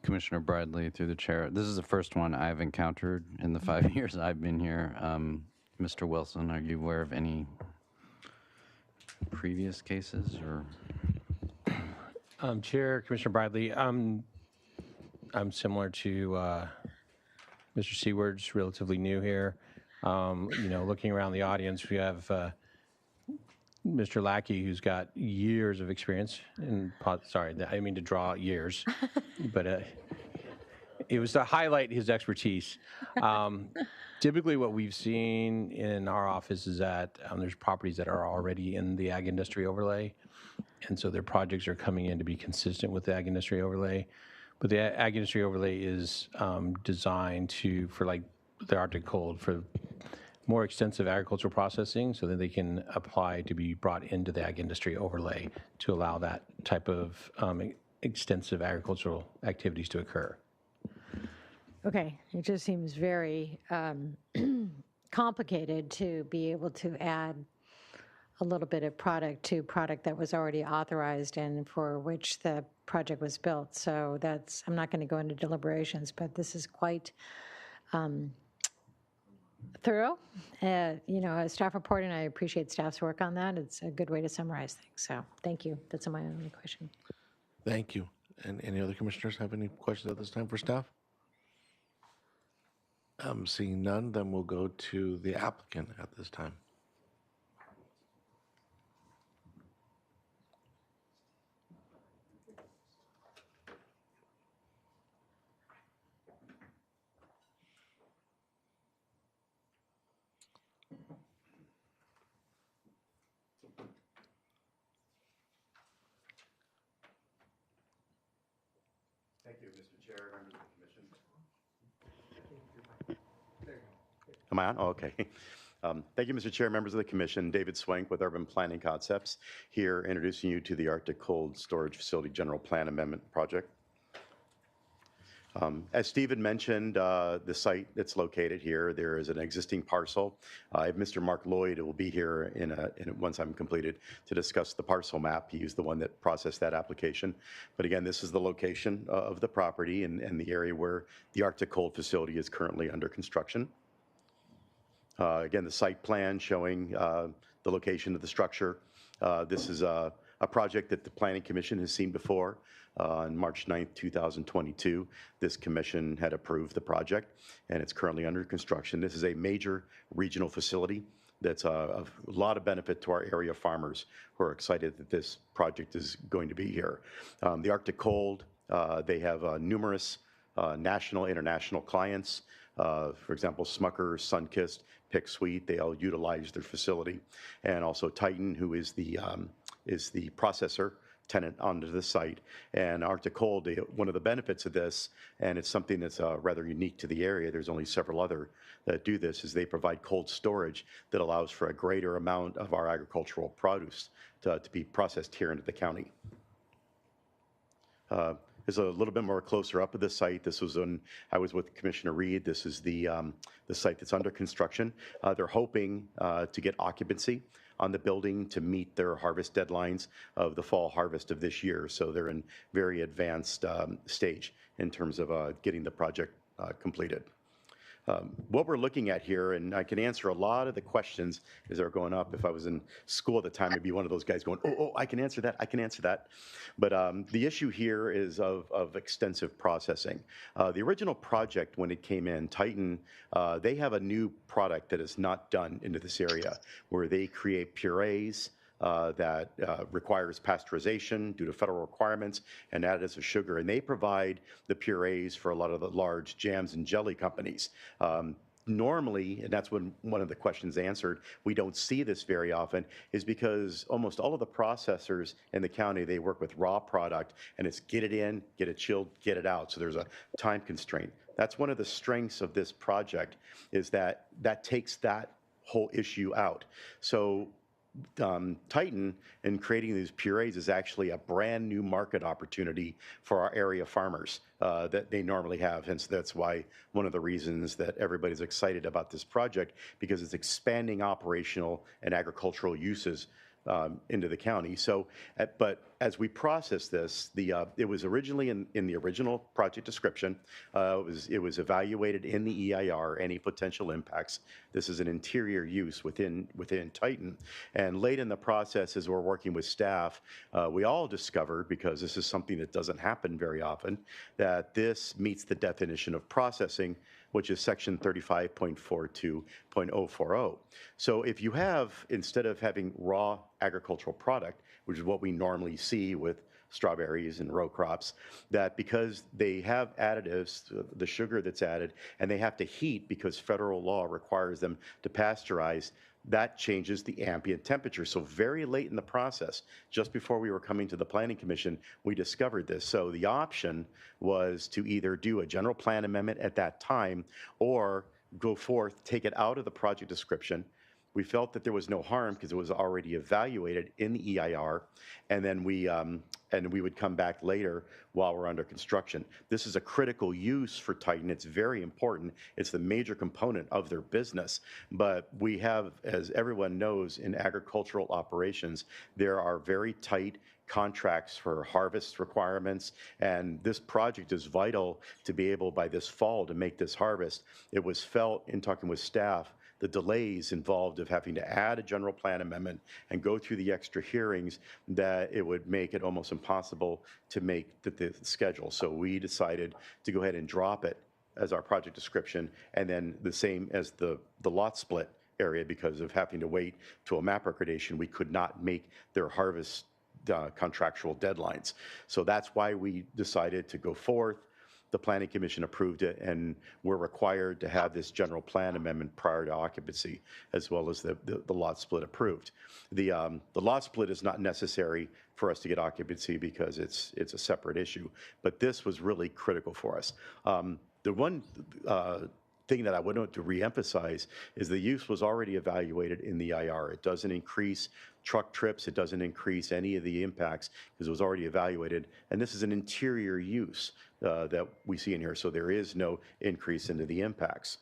Commissioner Bradley, through the chair, this is the first one I've encountered in the 5 years I've been here. Mr. Wilson, are you aware of any previous cases or? Chair, Commissioner Bradley, I'm similar to Mr. Seward's, relatively new here. Looking around the audience, we have Mr. Lackey, who's got years of experience in sorry, I didn't mean to draw years, but it was to highlight his expertise. Typically what we've seen in our office is that there's properties that are already in the ag industry overlay, and so their projects are coming in to be consistent with the ag industry overlay. But the ag industry overlay is designed for like the Arctic cold, for more extensive agricultural processing, so that they can apply to be brought into the ag industry overlay to allow that type of extensive agricultural activities to occur. Okay, it just seems very complicated to be able to add a little bit of product to product that was already authorized and for which the project was built. So I'm not going to go into deliberations, but this is quite thorough. A staff report, and I appreciate staff's work on that. It's a good way to summarize things. So thank you. That's my only question. Thank you. And any other commissioners have any questions at this time for staff? Seeing none, then we'll go to the applicant at this time. Thank you, Mr. Chair, members of the commission. Am I on? Oh, okay. Thank you, Mr. Chair, members of the commission. David Swank with Urban Planning Concepts, here introducing you to the Arctic Cold Storage Facility General Plan Amendment Project. As Stephen mentioned, the site that's located here, there is an existing parcel. Mr. Mark Lloyd will be here once I'm completed to discuss the parcel map. He's the one that processed that application. But again, this is the location of the property and the area where the Arctic Cold facility is currently under construction. Again, the site plan showing the location of the structure. This is a project that the Planning Commission has seen before. On March 9th, 2022, this commission had approved the project, and it's currently under construction. This is a major regional facility that's of a lot of benefit to our area farmers who are excited that this project is going to be here. The Arctic Cold, they have numerous national, international clients. For example, Smucker, Sunkist, Pick Sweet, they all utilize their facility. And also Titan, who is the processor tenant onto the site. And Arctic Cold, one of the benefits of this, and it's something that's rather unique to the area, there's only several other that do this, is they provide cold storage that allows for a greater amount of our agricultural produce to be processed here into the county. Is a little bit more closer up of the site. This was when I was with Commissioner Reed. This is the site that's under construction. They're hoping to get occupancy on the building to meet their harvest deadlines of the fall harvest of this year. So they're in very advanced stage in terms of getting the project completed. What we're looking at here, and I can answer a lot of the questions as they're going up. If I was in school at the time, I'd be one of those guys going, oh, I can answer that, I can answer that. But the issue here is of extensive processing. The original project, when it came in, Titan, they have a new product that is not done into this area, where they create purees, that requires pasteurization due to federal requirements and additives of sugar. And they provide the purees for a lot of the large jams and jelly companies. Normally, and that's when one of the questions answered, we don't see this very often, is because almost all of the processors in the county, they work with raw product, and it's get it in, get it chilled, get it out. So there's a time constraint. That's one of the strengths of this project, is that takes that whole issue out. So Titan, in creating these purees, is actually a brand new market opportunity for our area farmers that they normally have. Hence, that's why one of the reasons that everybody's excited about this project, because it's expanding operational and agricultural uses into the county. So, but as we process this, it was originally in the original project description. It was evaluated in the EIR, any potential impacts. This is an interior use within Titan. And late in the process, as we're working with staff, we all discovered, because this is something that doesn't happen very often, that this meets the definition of processing, which is section 35.42.040. So if you have, instead of having raw agricultural product, which is what we normally see with strawberries and row crops, that because they have additives, the sugar that's added, and they have to heat because federal law requires them to pasteurize, that changes the ambient temperature. So very late in the process, just before we were coming to the Planning Commission, we discovered this. So the option was to either do a general plan amendment at that time, or go forth, take it out of the project description. We felt that there was no harm because it was already evaluated in the EIR, and then we would come back later while we're under construction. This is a critical use for Titan. It's very important. It's the major component of their business. But we have, as everyone knows, in agricultural operations, there are very tight contracts for harvest requirements, and this project is vital to be able, by this fall, to make this harvest. It was felt in talking with staff, the delays involved of having to add a general plan amendment and go through the extra hearings, that it would make it almost impossible to make the schedule. So we decided to go ahead and drop it as our project description, and then the same as the lot split area, because of having to wait to a map recordation, we could not make their harvest contractual deadlines. So that's why we decided to go forth. The Planning Commission approved it, and we're required to have this general plan amendment prior to occupancy, as well as the lot split approved. The lot split is not necessary for us to get occupancy because it's a separate issue, but this was really critical for us. The one thing that I would want to reemphasize is the use was already evaluated in the IR. It doesn't increase truck trips. It doesn't increase any of the impacts because it was already evaluated. And this is an interior use that we see in here. So there is no increase into the impacts.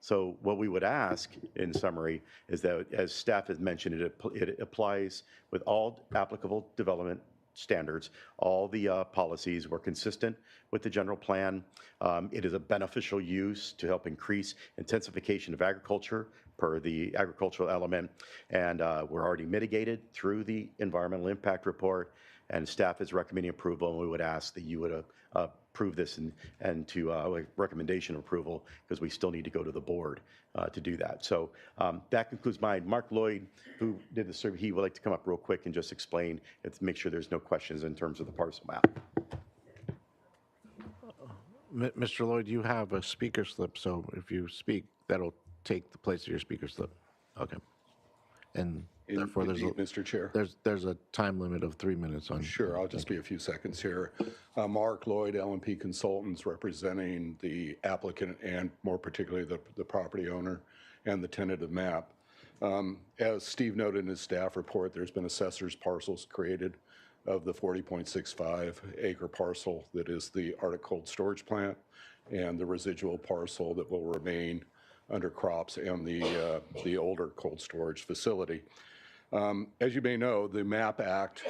So what we would ask, in summary, is that, as staff has mentioned, it applies with all applicable development standards. All the policies were consistent with the general plan. It is a beneficial use to help increase intensification of agriculture per the agricultural element, and we're already mitigated through the environmental impact report, and staff is recommending approval, and we would ask that you would approve this and to recommendation approval, because we still need to go to the board to do that. So that concludes mine. Mark Lloyd, who did the survey, he would like to come up real quick and just explain, and to make sure there's no questions in terms of the parcel map. Mr. Lloyd, you have a speaker slip, so if you speak, that'll take the place of your speaker slip. Okay. And therefore, Mr. Chair. There's a time limit of 3 minutes on. Sure, I'll just be a few seconds here. Mark Lloyd, L&P Consultants, representing the applicant and more particularly the property owner and the tentative map. As Steve noted in his staff report, there's been assessor's parcels created of the 40.65 acre parcel that is the Arctic Cold Storage Plant, and the residual parcel that will remain under crops and the older cold storage facility. As you may know, the MAP Act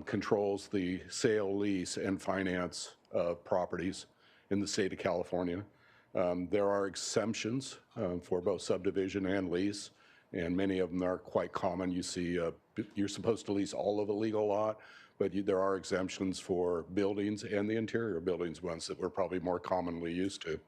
controls the sale, lease, and finance of properties in the state of California. There are exemptions for both subdivision and lease, and many of them are quite common. You see, you're supposed to lease all of a legal lot, but there are exemptions for buildings and the interior buildings, ones that we're probably more commonly used to.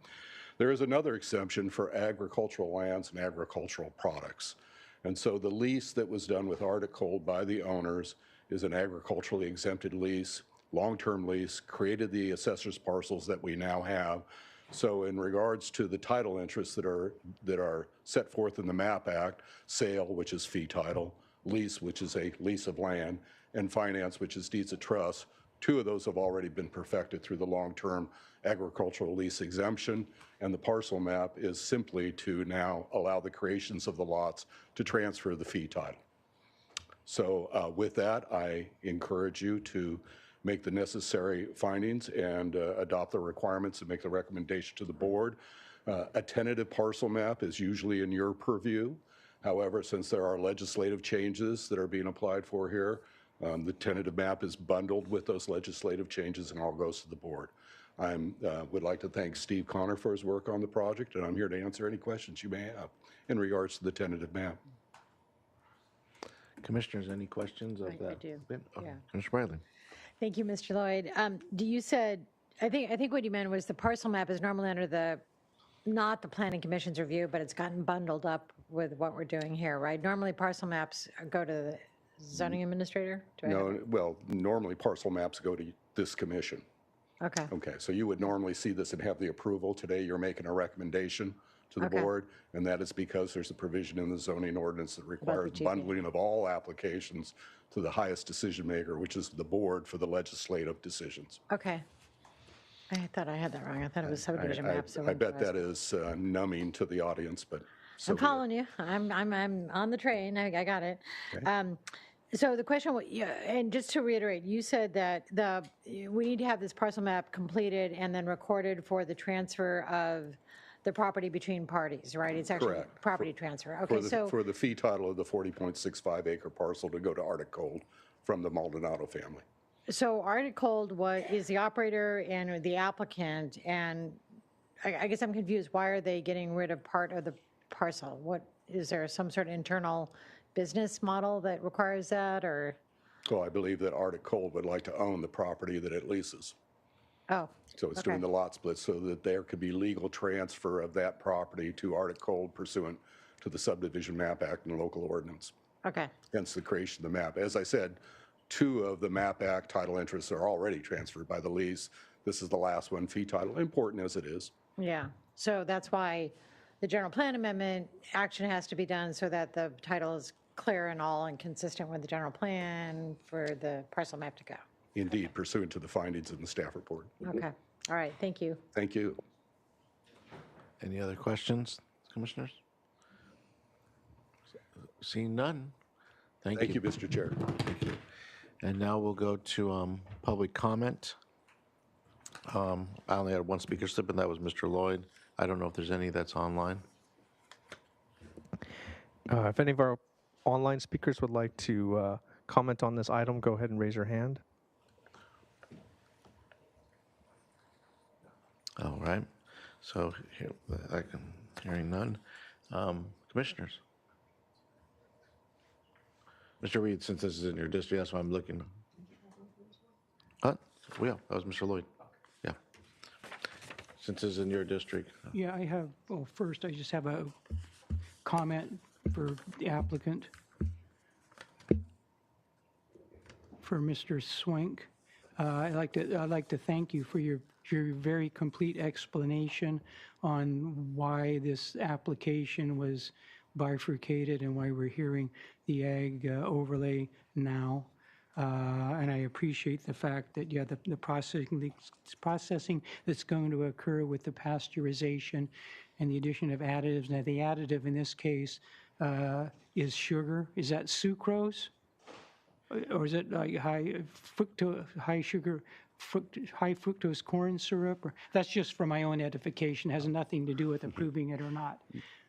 There is another exemption for agricultural lands and agricultural products. And so the lease that was done with Arctic Cold by the owners is an agriculturally exempted lease, long-term lease, created the assessor's parcels that we now have. So in regards to the title interests that are set forth in the MAP Act, sale, which is fee title, lease, which is a lease of land, and finance, which is deeds of trust, two of those have already been perfected through the long-term agricultural lease exemption, and the parcel map is simply to now allow the creations of the lots to transfer the fee title. So with that, I encourage you to make the necessary findings and adopt the requirements and make the recommendation to the board. A tentative parcel map is usually in your purview. However, since there are legislative changes that are being applied for here, the tentative map is bundled with those legislative changes and all goes to the board. I would like to thank Steve Connor for his work on the project, and I'm here to answer any questions you may have in regards to the tentative map. Commissioners, any questions of that? I do. Yeah. Commissioner Bradley. Thank you, Mr. Lloyd. You said, I think what you meant was the parcel map is normally under not the Planning Commission's review, but it's gotten bundled up with what we're doing here, right? Normally parcel maps go to the zoning administrator? No, well, normally parcel maps go to this commission. Okay. Okay, so you would normally see this and have the approval. Today, you're making a recommendation to the board, and that is because there's a provision in the zoning ordinance that requires bundling of all applications to the highest decision maker, which is the board for the legislative decisions. Okay. I thought I had that wrong. I thought it was subdivision maps. I bet that is numbing to the audience, but. I'm following you. I'm on the train. I got it. Okay. So the question, and just to reiterate, you said that we need to have this parcel map completed and then recorded for the transfer of the property between parties, right? It's actually correct. Property transfer. Okay, for the fee title of the 40.65 acre parcel to go to Arctic Cold from the Maldonado family. So Arctic Cold is the operator and the applicant, and I guess I'm confused. Why are they getting rid of part of the parcel? What is there some sort of internal business model that requires that, or? Well, I believe that Arctic Cold would like to own the property that it leases. Oh. So it's doing the lot split so that there could be legal transfer of that property to Arctic Cold pursuant to the Subdivision Map Act and local ordinance. Okay. Hence the creation of the map. As I said, 2 of the MAP Act title interests are already transferred by the lease. This is the last one, fee title, important as it is. Yeah. So that's why the general plan amendment action has to be done so that the title is clear and all and consistent with the general plan for the parcel map to go. Indeed, pursuant to the findings in the staff report. Okay. All right. Thank you. Thank you. Any other questions, commissioners? Seeing none. Thank you. Thank you, Mr. Chair. Thank you. And now we'll go to public comment. I only had one speaker slip, and that was Mr. Lloyd. I don't know if there's any that's online. If any of our online speakers would like to comment on this item, go ahead and raise your hand. All right. So here, hearing none. Commissioners. Mr. Reed, since this is in your district, that's why I'm looking. What? Well, yeah, that was Mr. Lloyd. Yeah. Since this is in your district. Yeah, I have, well, first, I just have a comment for the applicant, for Mr. Swank. I'd like to thank you for your very complete explanation on why this application was bifurcated and why we're hearing the ag overlay now. And I appreciate the fact that, yeah, the processing that's going to occur with the pasteurization and the addition of additives. Now, the additive in this case is sugar. Is that sucrose? Or is it like high fructose corn syrup? Or, that's just for my own edification, has nothing to do with approving it or not.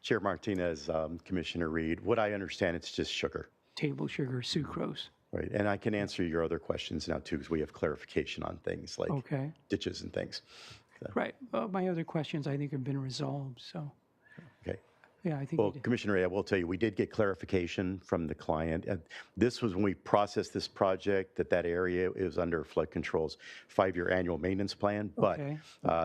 Chair Martinez, Commissioner Reed, what I understand, it's just sugar. Table sugar, sucrose. Right, and I can answer your other questions now too, because we have clarification on things like Okay. ditches and things. So, Right. Well, my other questions I think have been resolved, so, okay. yeah, I think Well, we did. Commissioner Ray, I will tell you, we did get clarification from the client. And this was when we processed this project, that area is under flood control's 5-year annual maintenance plan. But Okay.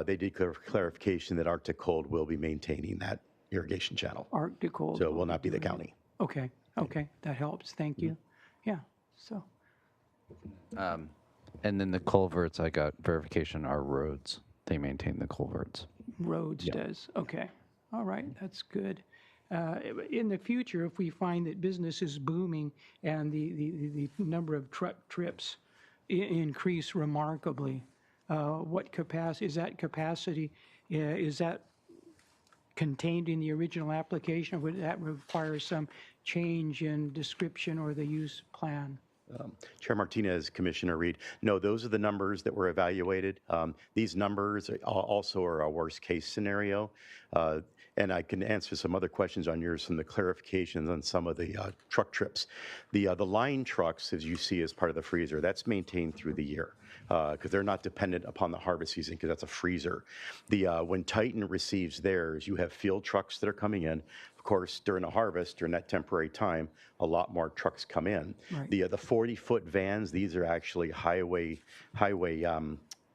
they did clarification that Arctic Cold will be maintaining that irrigation channel. Arctic Cold. So it will not be the county. Okay, okay, that helps, thank you. Yeah, so, And then the culverts, I got verification are roads. They maintain the culverts. roads does, okay. All right, that's good. In the future, if we find that business is booming and the number of truck trips increase remarkably, what capacity, is that contained in the original application, or would that require some change in description or the use plan? Chair Martinez, Commissioner Reed, no, those are the numbers that were evaluated. These numbers also are a worst case scenario. And I can answer some other questions on yours from the clarifications on some of the truck trips. The line trucks, as you see as part of the freezer, that's maintained through the year because they're not dependent upon the harvest season because that's a freezer. When Titan receives theirs, you have field trucks that are coming in. Of course, during the harvest, during that temporary time, a lot more trucks come in. Right. The 40-foot vans, these are actually highway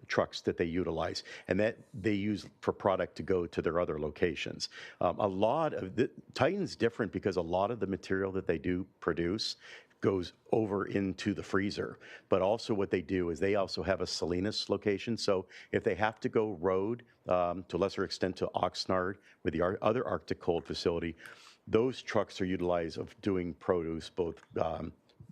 trucks that they utilize, and that they use for product to go to their other locations. A lot of Titan's different because a lot of the material that they do produce goes over into the freezer. But also what they do is they also have a Salinas location. So if they have to go road, to a lesser extent to Oxnard with the other Arctic Cold facility, those trucks are utilized of doing produce, both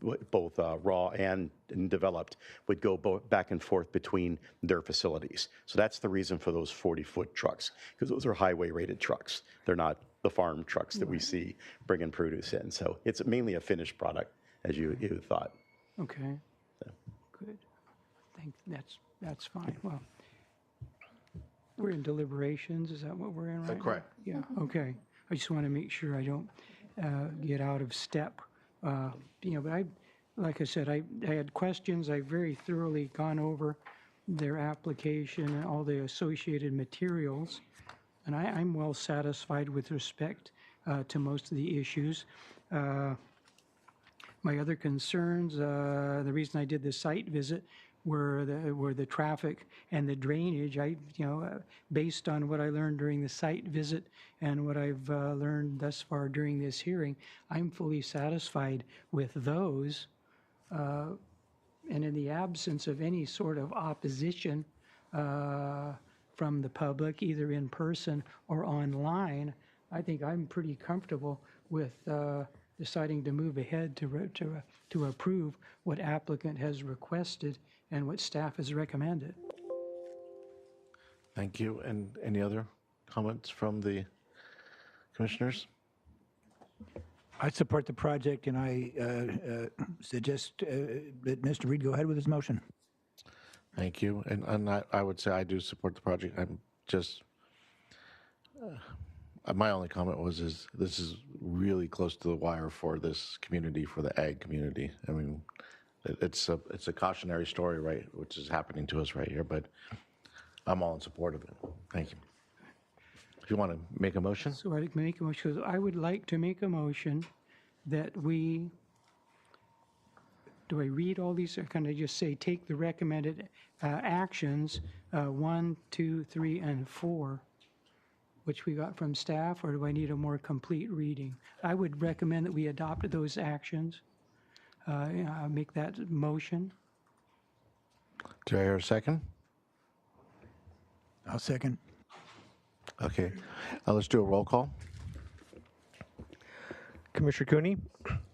raw and developed, would go back and forth between their facilities. So that's the reason for those 40-foot trucks, because those are highway-rated trucks. They're not the farm trucks that we see bringing produce in. So it's mainly a finished product, as you thought. Okay, good. That's fine. Well, we're in deliberations, is that what we're in right now? Correct. Yeah, okay. I just want to make sure I don't get out of step. But like I said, I had questions. I've very thoroughly gone over their application and all the associated materials, and I'm well satisfied with respect to most of the issues. My other concerns, the reason I did the site visit were the traffic and the drainage. Based on what I learned during the site visit and what I've learned thus far during this hearing, I'm fully satisfied with those. And in the absence of any sort of opposition from the public, either in person or online, I think I'm pretty comfortable with deciding to move ahead to approve what applicant has requested and what staff has recommended. Thank you. And any other comments from the commissioners? I support the project, and I suggest that Mr. Reed go ahead with his motion. Thank you. And I would say I do support the project. I'm just, my only comment was this is really close to the wire for this community, for the ag community. I mean, it's a cautionary story, right, which is happening to us right here, but I'm all in support of it. Thank you. If you want to make a motion? So I'd make a motion, I would like to make a motion that we, do I read all these, or can I just say, take the recommended actions, 1, 2, 3, and 4, which we got from staff, or do I need a more complete reading? I would recommend that we adopt those actions. I'll make that motion. Do I hear a second? I'll second. Okay. Let's do a roll call. Commissioner Cooney,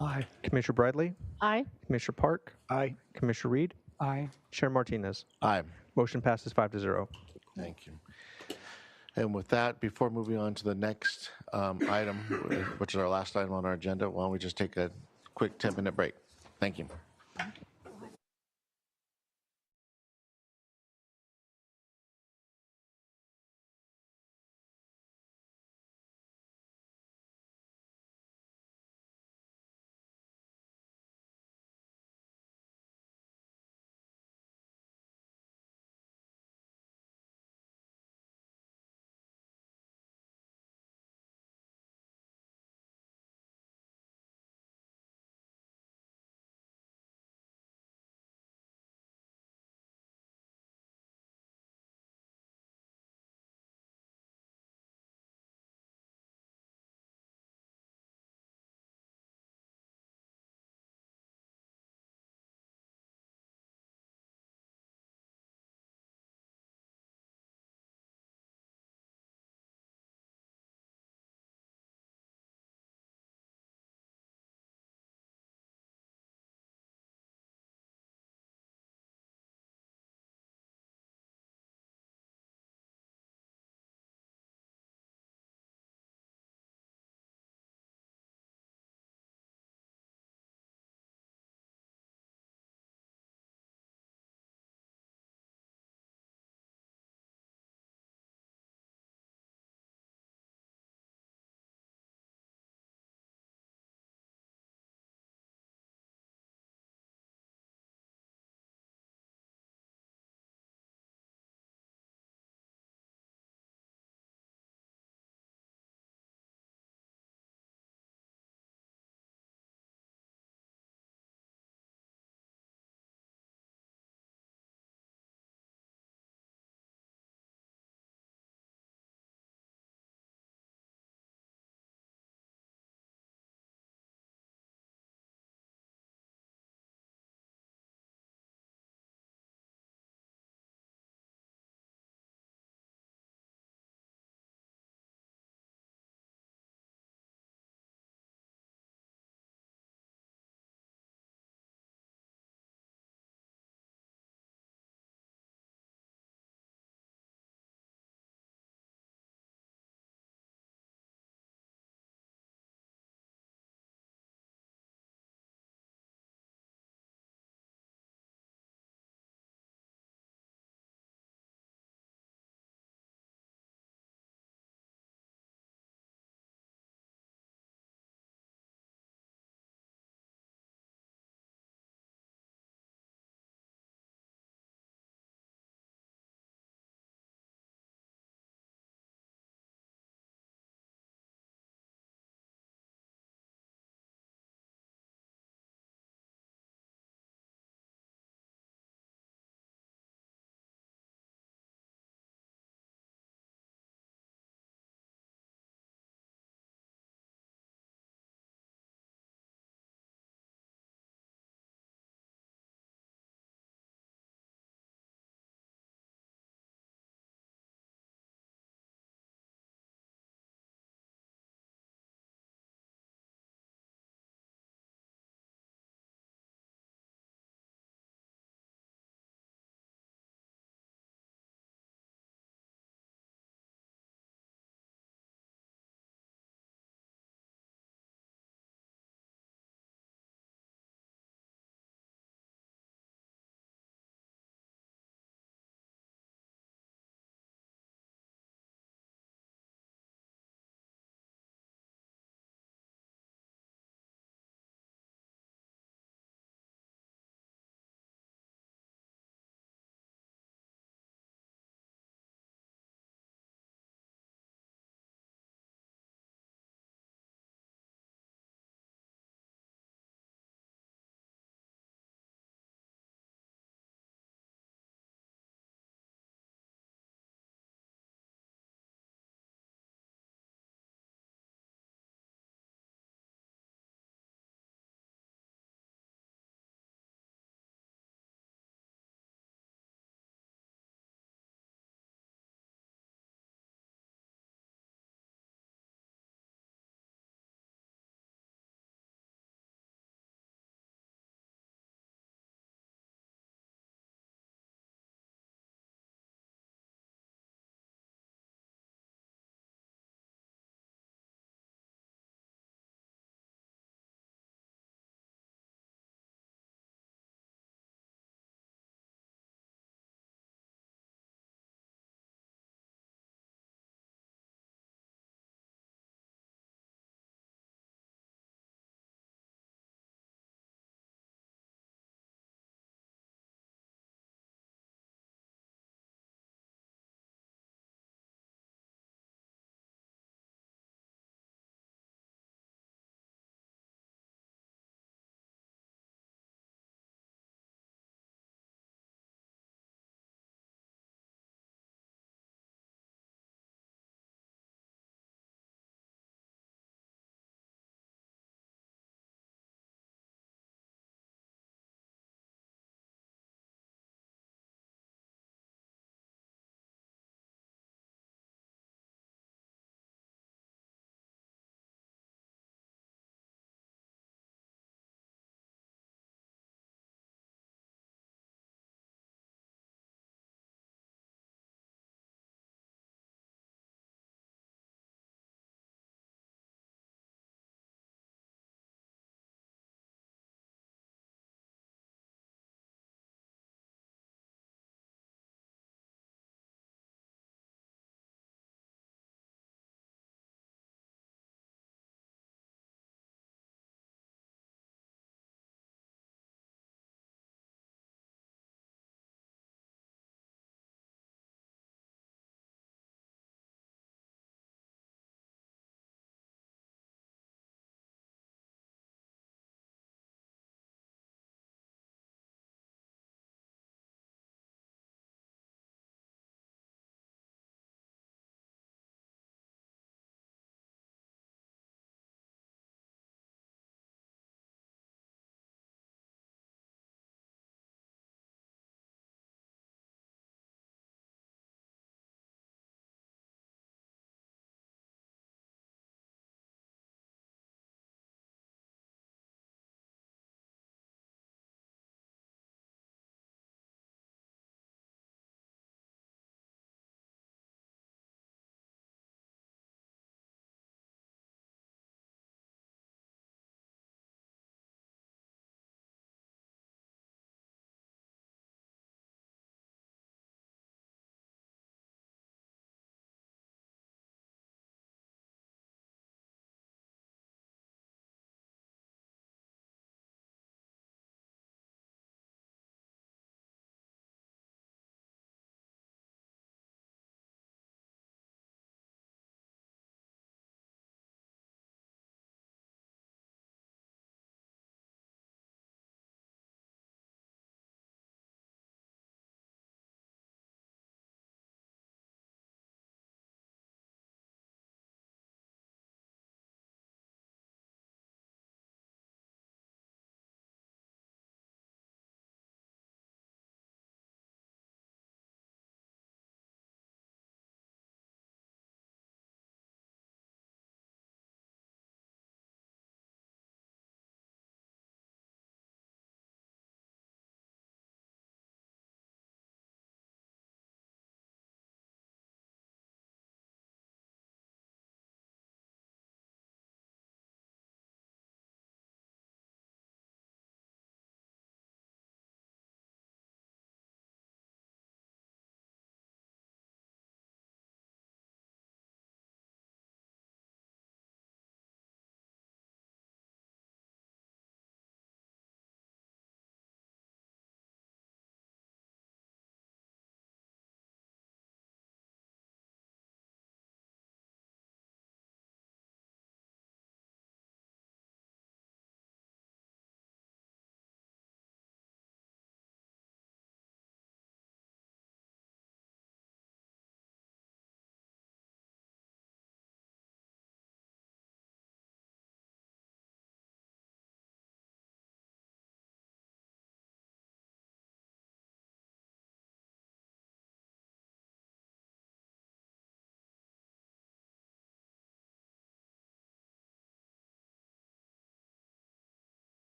Aye. Commissioner Bradley, Aye. Commissioner Park, Aye. Commissioner Reed, Aye. Chair Martinez. Aye. Motion passes 5-0. Thank you. And with that, before moving on to the next item, which is our last item on our agenda, why don't we just take a quick 10-minute break? Thank you.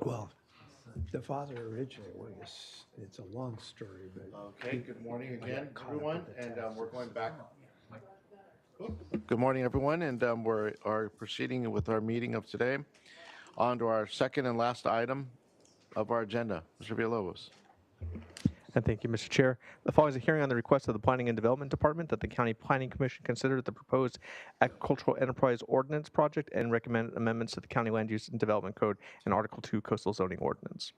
Well, the father originally was, it's a long story, but. Okay, good morning again, everyone, and we're going back. Good morning, everyone, and we are proceeding with our meeting of today. On to our second and last item of our agenda. Mr. Villalobos. And thank you, Mr. Chair. The following is a hearing on the request of the Planning and Development Department that the County Planning Commission consider the proposed agricultural enterprise ordinance project and recommend amendments to the County Land Use and Development Code and Article 2 Coastal Zoning Ordinance.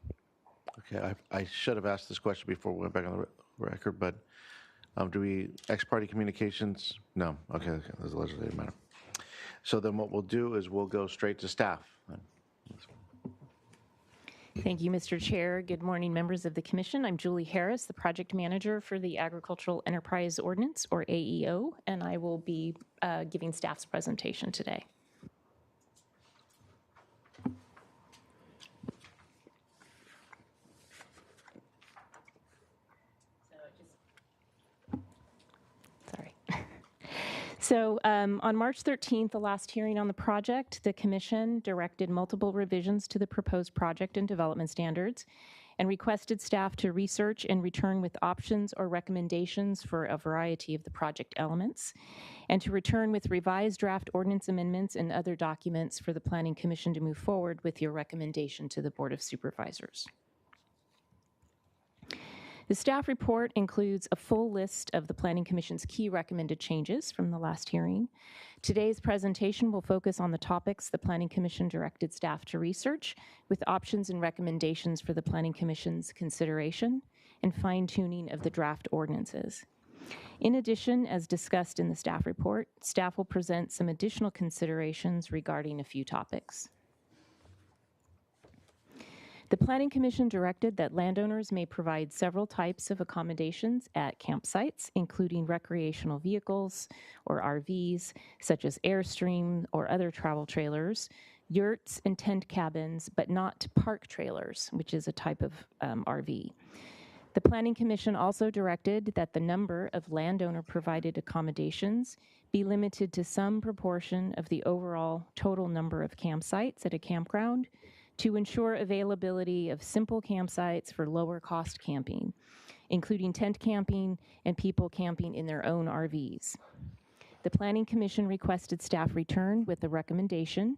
Okay, I should have asked this question before we went back on the record, but do we, ex-party communications? No, okay, that's a legislative matter. So then what we'll do is we'll go straight to staff. Thank you, Mr. Chair. Good morning, members of the Commission. I'm Julie Harris, the Project Manager for the Agricultural Enterprise Ordinance, or AEO, and I will be giving staff's presentation today. So on March 13th, the last hearing on the project, the Commission directed multiple revisions to the proposed project and development standards and requested staff to research and return with options or recommendations for a variety of the project elements, and to return with revised draft ordinance amendments and other documents for the Planning Commission to move forward with your recommendation to the Board of Supervisors. The staff report includes a full list of the Planning Commission's key recommended changes from the last hearing. Today's presentation will focus on the topics the Planning Commission directed staff to research, with options and recommendations for the Planning Commission's consideration and fine-tuning of the draft ordinances. In addition, as discussed in the staff report, staff will present some additional considerations regarding a few topics. The Planning Commission directed that landowners may provide several types of accommodations at campsites, including recreational vehicles or RVs, such as Airstream or other travel trailers, yurts and tent cabins, but not park trailers, which is a type of RV. The Planning Commission also directed that the number of landowner-provided accommodations be limited to some proportion of the overall total number of campsites at a campground, to ensure availability of simple campsites for lower cost camping, including tent camping and people camping in their own RVs. The Planning Commission requested staff return with a recommendation.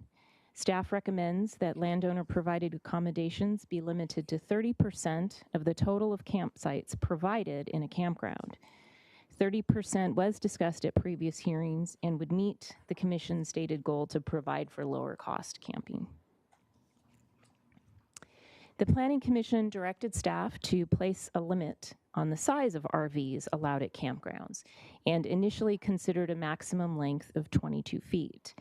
Staff recommends that landowner provided accommodations be limited to 30% of the total of campsites provided in a campground. 30% was discussed at previous hearings and would meet the Commission's stated goal to provide for lower cost camping. The Planning Commission directed staff to place a limit on the size of RVs allowed at campgrounds and initially considered a maximum length of 22 feet.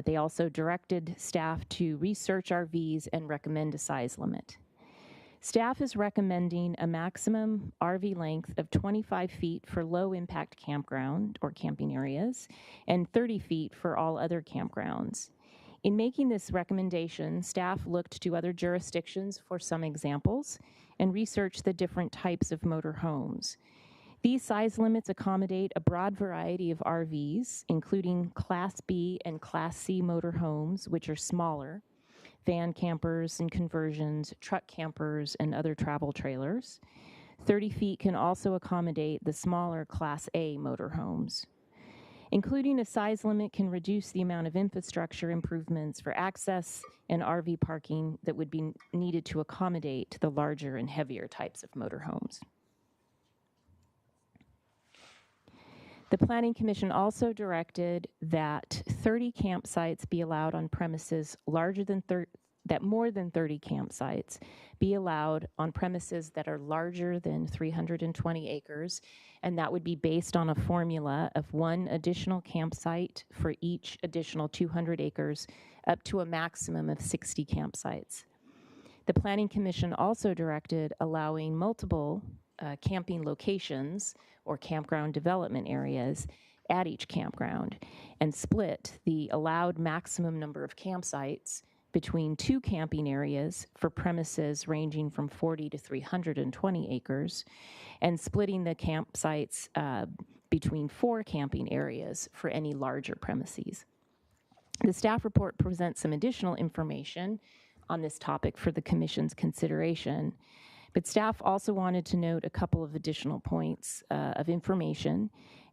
They also directed staff to research RVs and recommend a size limit. Staff is recommending a maximum RV length of 25 feet for low impact campground or camping areas and 30 feet for all other campgrounds. In making this recommendation, staff looked to other jurisdictions for some examples and researched the different types of motor homes. These size limits accommodate a broad variety of RVs, including Class B and Class C motor homes, which are smaller, van campers and conversions, truck campers, and other travel trailers. 30 feet can also accommodate the smaller Class A motor homes. Including a size limit can reduce the amount of infrastructure improvements for access and RV parking that would be needed to accommodate the larger and heavier types of motorhomes. The Planning Commission also directed that 30 campsites be allowed on premises that more than 30 campsites be allowed on premises that are larger than 320 acres, and that would be based on a formula of one additional campsite for each additional 200 acres, up to a maximum of 60 campsites. The Planning Commission also directed allowing multiple camping locations or campground development areas at each campground and split the allowed maximum number of campsites between two camping areas for premises ranging from 40 to 320 acres, and splitting the campsites between 4 camping areas for any larger premises. The staff report presents some additional information on this topic for the Commission's consideration. But staff also wanted to note a couple of additional points of information,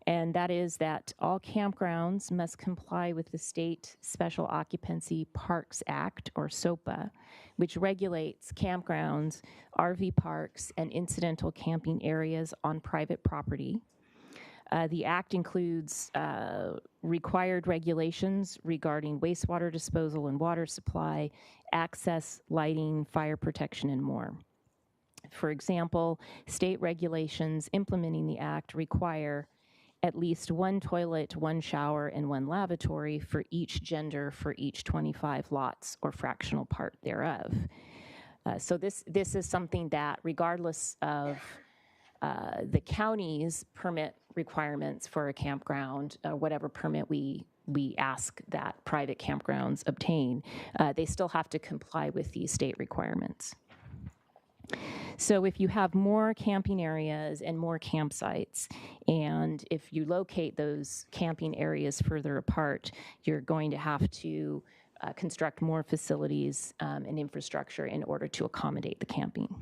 and that is that all campgrounds must comply with the State Special Occupancy Parks Act, or SOPA, which regulates campgrounds, RV parks, and incidental camping areas on private property. The Act includes required regulations regarding wastewater disposal and water supply, access, lighting, fire protection, and more. For example, state regulations implementing the Act require at least one toilet, one shower, and one lavatory for each gender for each 25 lots or fractional part thereof. So this is something that, regardless of the county's permit requirements for a campground, whatever permit we ask that private campgrounds obtain, they still have to comply with these state requirements. So if you have more camping areas and more campsites, and if you locate those camping areas further apart, you're going to have to construct more facilities and infrastructure in order to accommodate the camping.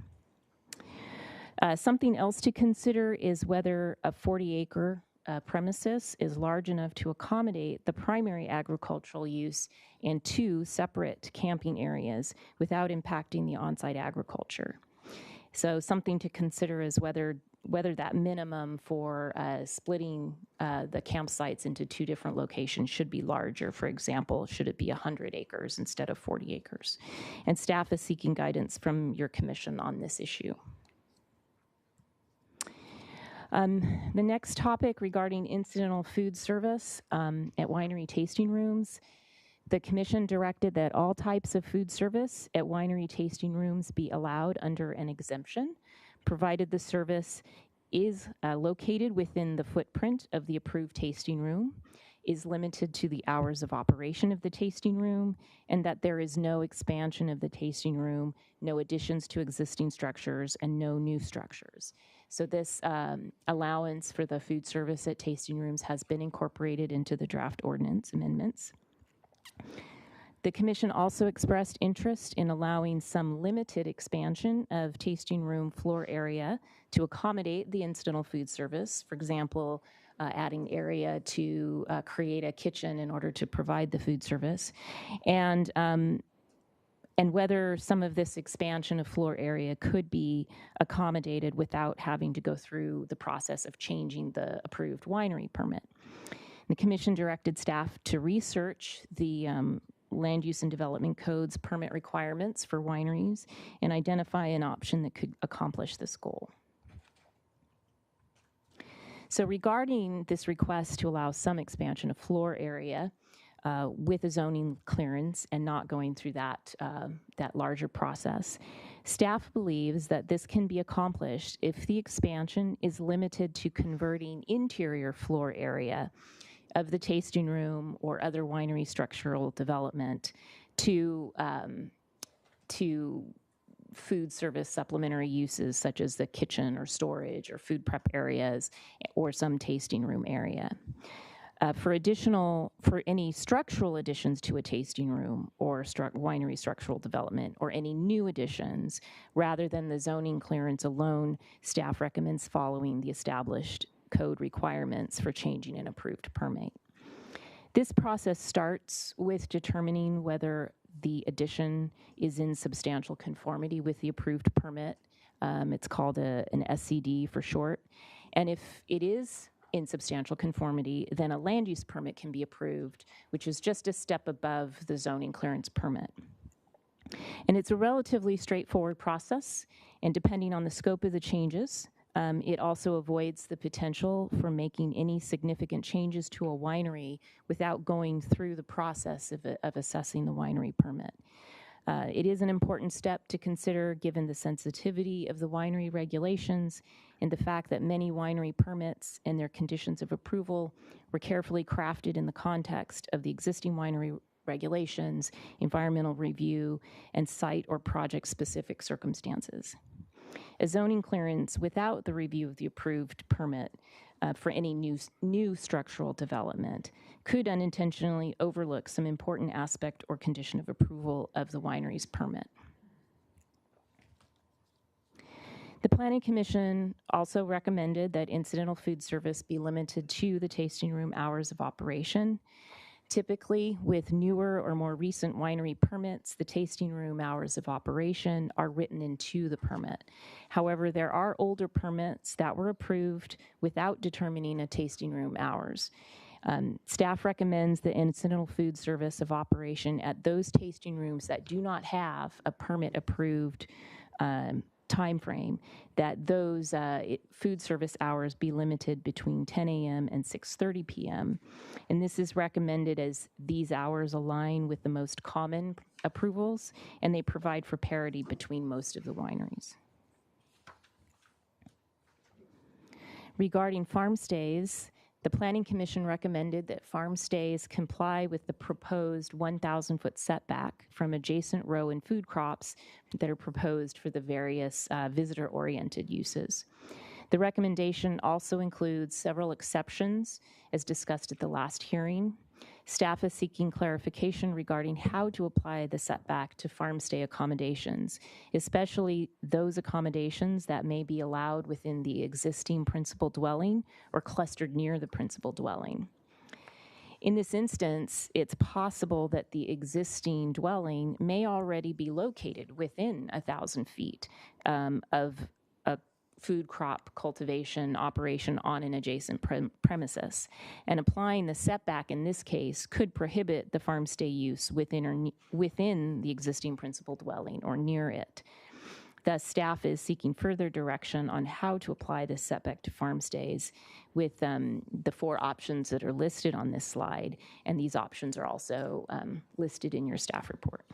Something else to consider is whether a 40-acre premises is large enough to accommodate the primary agricultural use and 2 separate camping areas without impacting the on-site agriculture. So something to consider is whether that minimum for splitting the campsites into 2 different locations should be larger. For example, should it be 100 acres instead of 40 acres? And staff is seeking guidance from your commission on this issue. The next topic regarding incidental food service at winery tasting rooms. The Commission directed that all types of food service at winery tasting rooms be allowed under an exemption, provided the service is located within the footprint of the approved tasting room, is limited to the hours of operation of the tasting room, and that there is no expansion of the tasting room, no additions to existing structures, and no new structures. So this allowance for the food service at tasting rooms has been incorporated into the draft ordinance amendments. The Commission also expressed interest in allowing some limited expansion of tasting room floor area to accommodate the incidental food service. For example, adding area to create a kitchen in order to provide the food service, and whether some of this expansion of floor area could be accommodated without having to go through the process of changing the approved winery permit. The Commission directed staff to research the Land Use and Development Code's permit requirements for wineries and identify an option that could accomplish this goal. So regarding this request to allow some expansion of floor area with a zoning clearance and not going through that larger process, staff believes that this can be accomplished if the expansion is limited to converting interior floor area of the tasting room or other winery structural development to food service supplementary uses such as the kitchen or storage or food prep areas or some tasting room area. For any structural additions to a tasting room or winery structural development or any new additions, rather than the zoning clearance alone, staff recommends following the established code requirements for changing an approved permit. This process starts with determining whether the addition is in substantial conformity with the approved permit. It's called an SCD for short. And if it is in substantial conformity, then a land use permit can be approved, which is just a step above the zoning clearance permit. And it's a relatively straightforward process, and depending on the scope of the changes, it also avoids the potential for making any significant changes to a winery without going through the process of assessing the winery permit. It is an important step to consider given the sensitivity of the winery regulations and the fact that many winery permits and their conditions of approval were carefully crafted in the context of the existing winery regulations, environmental review, and site or project-specific circumstances. A zoning clearance without the review of the approved permit for any new structural development could unintentionally overlook some important aspect or condition of approval of the winery's permit. The Planning Commission also recommended that incidental food service be limited to the tasting room hours of operation. Typically, with newer or more recent winery permits, the tasting room hours of operation are written into the permit. However, there are older permits that were approved without determining a tasting room hours. Staff recommends the incidental food service of operation at those tasting rooms that do not have a permit approved time frame, that those food service hours be limited between 10 a.m. and 6:30 p.m. And this is recommended as these hours align with the most common approvals, and they provide for parity between most of the wineries. Regarding farm stays, the Planning Commission recommended that farm stays comply with the proposed 1,000-foot setback from adjacent row and food crops that are proposed for the various visitor-oriented uses. The recommendation also includes several exceptions, as discussed at the last hearing. Staff is seeking clarification regarding how to apply the setback to farm stay accommodations, especially those accommodations that may be allowed within the existing principal dwelling or clustered near the principal dwelling. In this instance, it's possible that the existing dwelling may already be located within 1,000 feet of a food crop cultivation operation on an adjacent premises. And applying the setback in this case could prohibit the farm stay use within the existing principal dwelling or near it. Thus, staff is seeking further direction on how to apply this setback to farm stays with the 4 options that are listed on this slide, and these options are also listed in your staff report.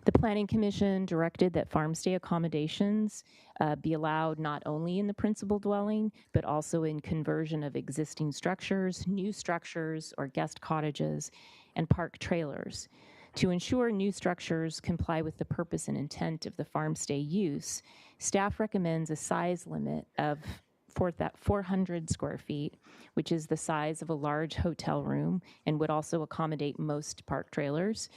The Planning Commission directed that farm stay accommodations be allowed not only in the principal dwelling, but also in conversion of existing structures, new structures, or guest cottages, and park trailers. To ensure new structures comply with the purpose and intent of the farm stay use, staff recommends a size limit of 400 square feet, which is the size of a large hotel room and would also accommodate most park trailers.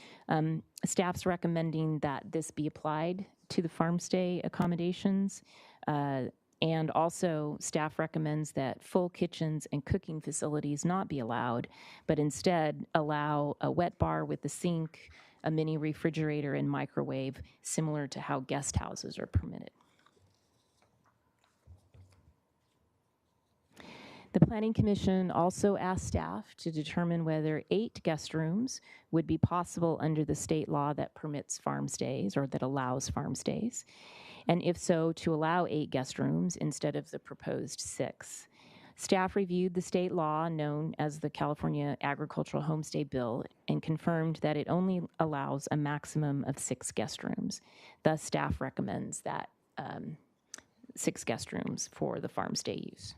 Staff's recommending that this be applied to the farm stay accommodations. And also, staff recommends that full kitchens and cooking facilities not be allowed, but instead allow a wet bar with a sink, a mini refrigerator, and microwave, similar to how guest houses are permitted. The Planning Commission also asked staff to determine whether 8 guest rooms would be possible under the state law that permits farm stays or that allows farm stays, and if so, to allow 8 guest rooms instead of the proposed 6. Staff reviewed the state law known as the California Agricultural Homestay Bill and confirmed that it only allows a maximum of 6 guest rooms. Thus, staff recommends that 6 guest rooms for the farm stay use.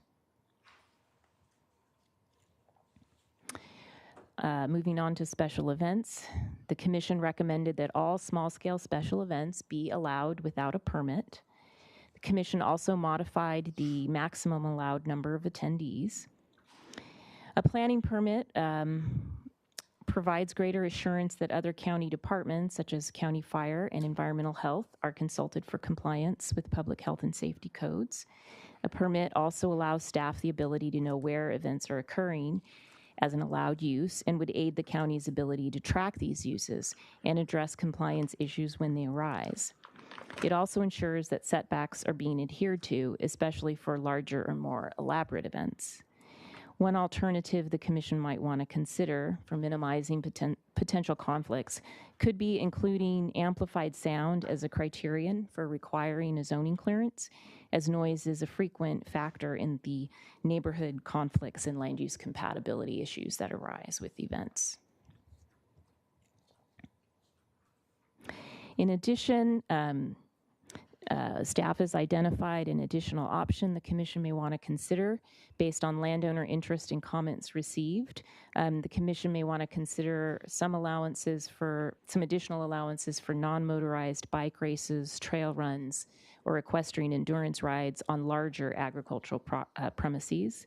Moving on to special events, the Commission recommended that all small-scale special events be allowed without a permit. The Commission also modified the maximum allowed number of attendees. A planning permit provides greater assurance that other county departments, such as county fire and environmental health, are consulted for compliance with public health and safety codes. A permit also allows staff the ability to know where events are occurring as an allowed use and would aid the county's ability to track these uses and address compliance issues when they arise. It also ensures that setbacks are being adhered to, especially for larger or more elaborate events. One alternative the Commission might want to consider for minimizing potential conflicts could be including amplified sound as a criterion for requiring a zoning clearance, as noise is a frequent factor in the neighborhood conflicts and land use compatibility issues that arise with events. In addition, staff has identified an additional option the Commission may want to consider based on landowner interest and comments received. The Commission may want to consider some additional allowances for non-motorized bike races, trail runs, or equestrian endurance rides on larger agricultural premises.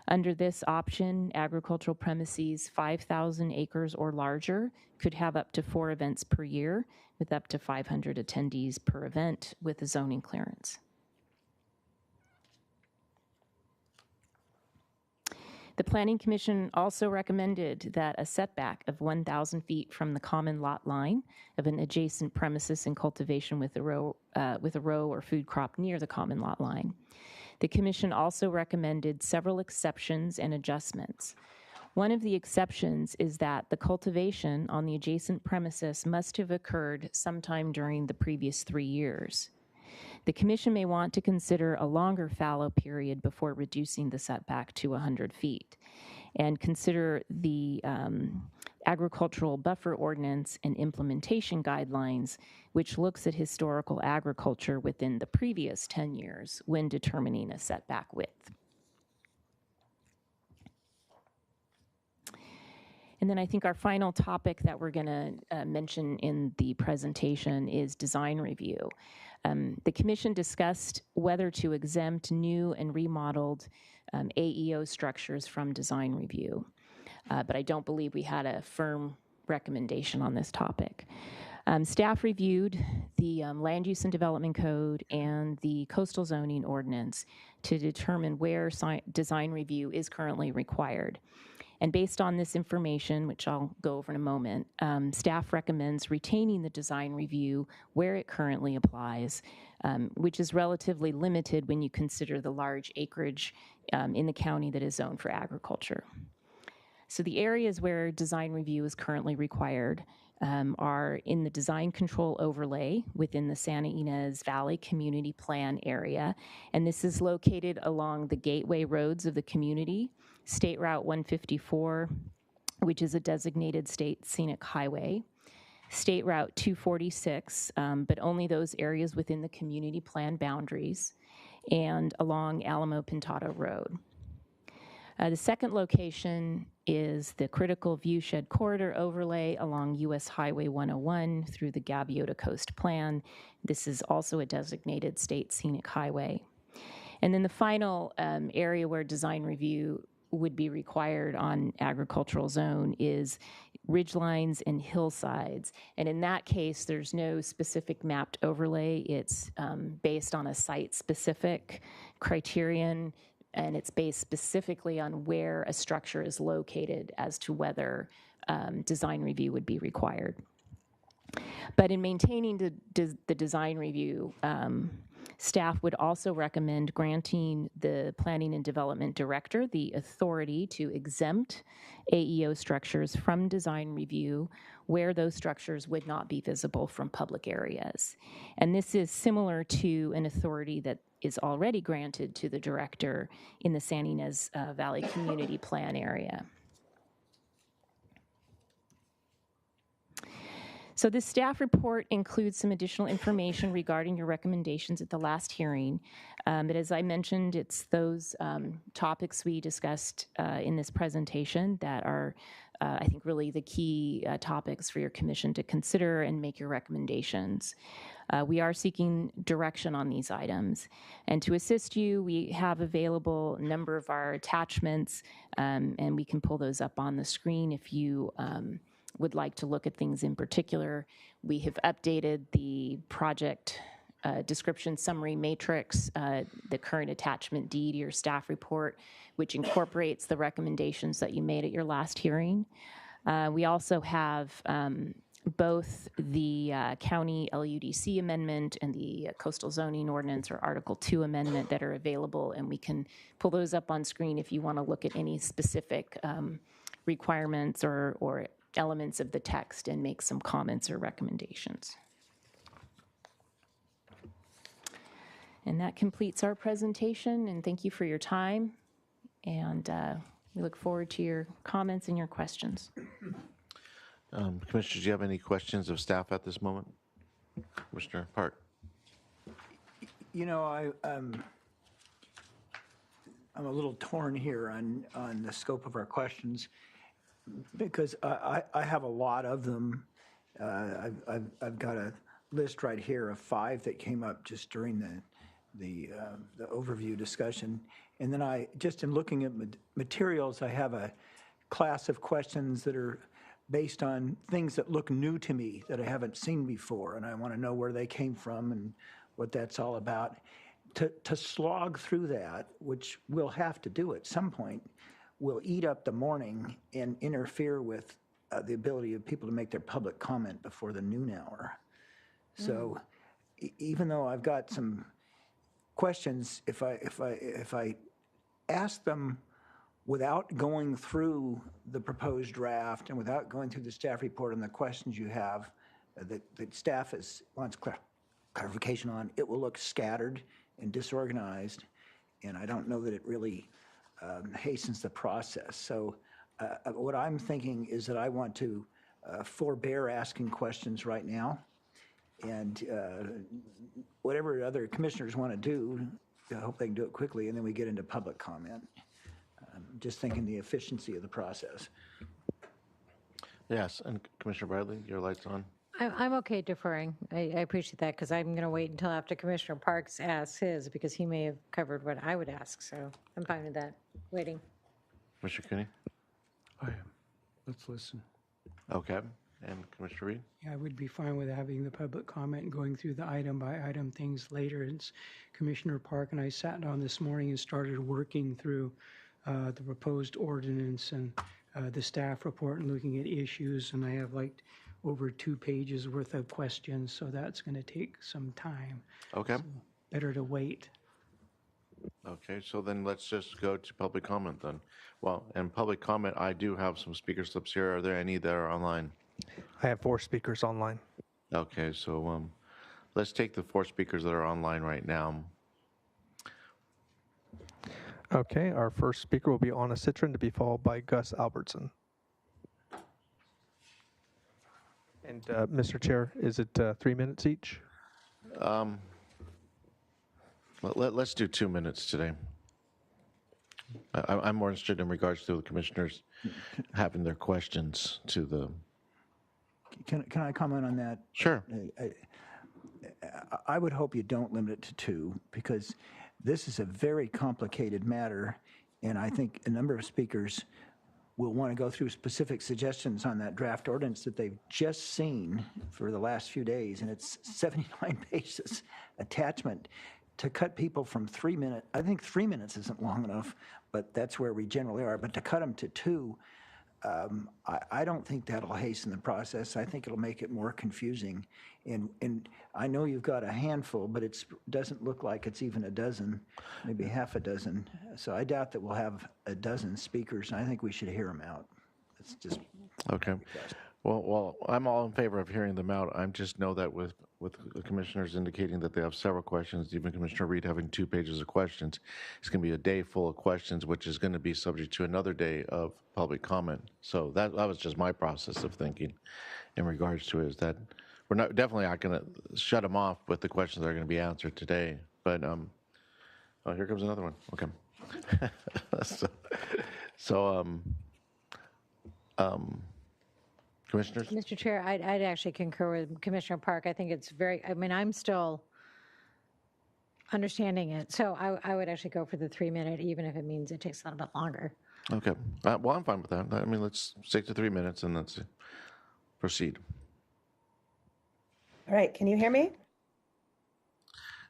Under this option, agricultural premises 5,000 acres or larger could have up to 4 events per year with up to 500 attendees per event with a zoning clearance. The Planning Commission also recommended that a setback of 1,000 feet from the common lot line of an adjacent premises in cultivation with a row or food crop near the common lot line. The Commission also recommended several exceptions and adjustments. One of the exceptions is that the cultivation on the adjacent premises must have occurred sometime during the previous 3 years. The Commission may want to consider a longer fallow period before reducing the setback to 100 feet, and consider the agricultural buffer ordinance and implementation guidelines, which looks at historical agriculture within the previous 10 years when determining a setback width. And then I think our final topic that we're going to mention in the presentation is design review. The Commission discussed whether to exempt new and remodeled AEO structures from design review, but I don't believe we had a firm recommendation on this topic. Staff reviewed the Land Use and Development Code and the Coastal Zoning Ordinance to determine where design review is currently required. And based on this information, which I'll go over in a moment, staff recommends retaining the design review where it currently applies, which is relatively limited when you consider the large acreage in the county that is zoned for agriculture. So the areas where design review is currently required are in the design control overlay within the Santa Ynez Valley Community Plan area, and this is located along the gateway roads of the community, State Route 154, which is a designated state scenic highway, State Route 246, but only those areas within the community plan boundaries, and along Alamo Pintado Road. The second location is the critical viewshed corridor overlay along US Highway 101 through the Gaviota Coast Plan. This is also a designated state scenic highway. And then the final area where design review would be required on agricultural zone is ridgelines and hillsides. And in that case, there's no specific mapped overlay. It's based on a site-specific criterion, and it's based specifically on where a structure is located as to whether design review would be required. But in maintaining the design review, staff would also recommend granting the Planning and Development Director the authority to exempt AEO structures from design review where those structures would not be visible from public areas. And this is similar to an authority that is already granted to the director in the Santa Ynez Valley Community Plan area. So this staff report includes some additional information regarding your recommendations at the last hearing. But as I mentioned, it's those topics we discussed in this presentation that are, I think, really the key topics for your commission to consider and make your recommendations. We are seeking direction on these items. And to assist you, we have available a number of our attachments, and we can pull those up on the screen if you would like to look at things in particular. We have updated the project description summary matrix, the current attachment D to your staff report, which incorporates the recommendations that you made at your last hearing. We also have both the county LUDC amendment and the coastal zoning ordinance or Article 2 amendment that are available, and we can pull those up on screen if you want to look at any specific requirements or elements of the text and make some comments or recommendations. And that completes our presentation, and thank you for your time. And we look forward to your comments and your questions. Commissioners, do you have any questions of staff at this moment? Commissioner Park. You know, I'm a little torn here on the scope of our questions, because I have a lot of them. I've got a list right here of 5 that came up just during the overview discussion. And then I, just in looking at materials, I have a class of questions that are based on things that look new to me that I haven't seen before, and I want to know where they came from and what that's all about. To slog through that, which we'll have to do at some point, will eat up the morning and interfere with the ability of people to make their public comment before the noon hour. So even though I've got some questions, if I ask them without going through the proposed draft and without going through the staff report and the questions you have that staff wants clarification on, it will look scattered and disorganized, and I don't know that it really hastens the process. So what I'm thinking is that I want to forbear asking questions right now, and whatever other commissioners want to do, I hope they can do it quickly, and then we get into public comment. Just thinking the efficiency of the process. Yes, and Commissioner Bradley, your light's on. I'm okay deferring. I appreciate that because I'm going to wait until after Commissioner Parks asks his because he may have covered what I would ask. So I'm fine with that. Waiting. Commissioner Cooney? I am. Let's listen. Okay. And Commissioner Reed? Yeah, I would be fine with having the public comment and going through the item by item things later. It's Commissioner Park and I sat down this morning and started working through the proposed ordinance and the staff report and looking at issues, and I have like over 2 pages worth of questions, so that's going to take some time. Okay. So better to wait. Okay, so then let's just go to public comment then. Well, and public comment, I do have some speaker slips here. Are there any that are online? I have 4 speakers online. Okay, so let's take the 4 speakers that are online right now. Okay, our first speaker will be Anna Citron, to be followed by Gus Albertson. And Mr. Chair, is it 3 minutes each? Let's do 2 minutes today. I'm more interested in regards to the commissioners having their questions to the... Can I comment on that? Sure. I would hope you don't limit it to 2 because this is a very complicated matter, and I think a number of speakers will want to go through specific suggestions on that draft ordinance that they've just seen for the last few days, and it's 79 pages attachment. To cut people from 3 minutes, I think 3 minutes isn't long enough, but that's where we generally are. But to cut them to 2, I don't think that'll hasten the process. I think it'll make it more confusing. And I know you've got a handful, but it doesn't look like it's even a dozen, maybe half a dozen. So I doubt that we'll have a dozen speakers, and I think we should hear them out. It's just okay. Well, I'm all in favor of hearing them out. I just know that with the commissioners indicating that they have several questions, even Commissioner Reed having 2 pages of questions, it's going to be a day full of questions, which is going to be subject to another day of public comment. So that was just my process of thinking in regards to it, is that we're definitely not going to shut them off with the questions that are going to be answered today. But oh, here comes another one. Okay. Commissioners? Mr. Chair, I'd actually concur with Commissioner Park. I think it's I'm still understanding it. So I would actually go for the 3 minute, even if it means it takes a little bit longer. Okay. Well, I'm fine with that. I mean, let's stick to 3 minutes and let's proceed. All right. Can you hear me?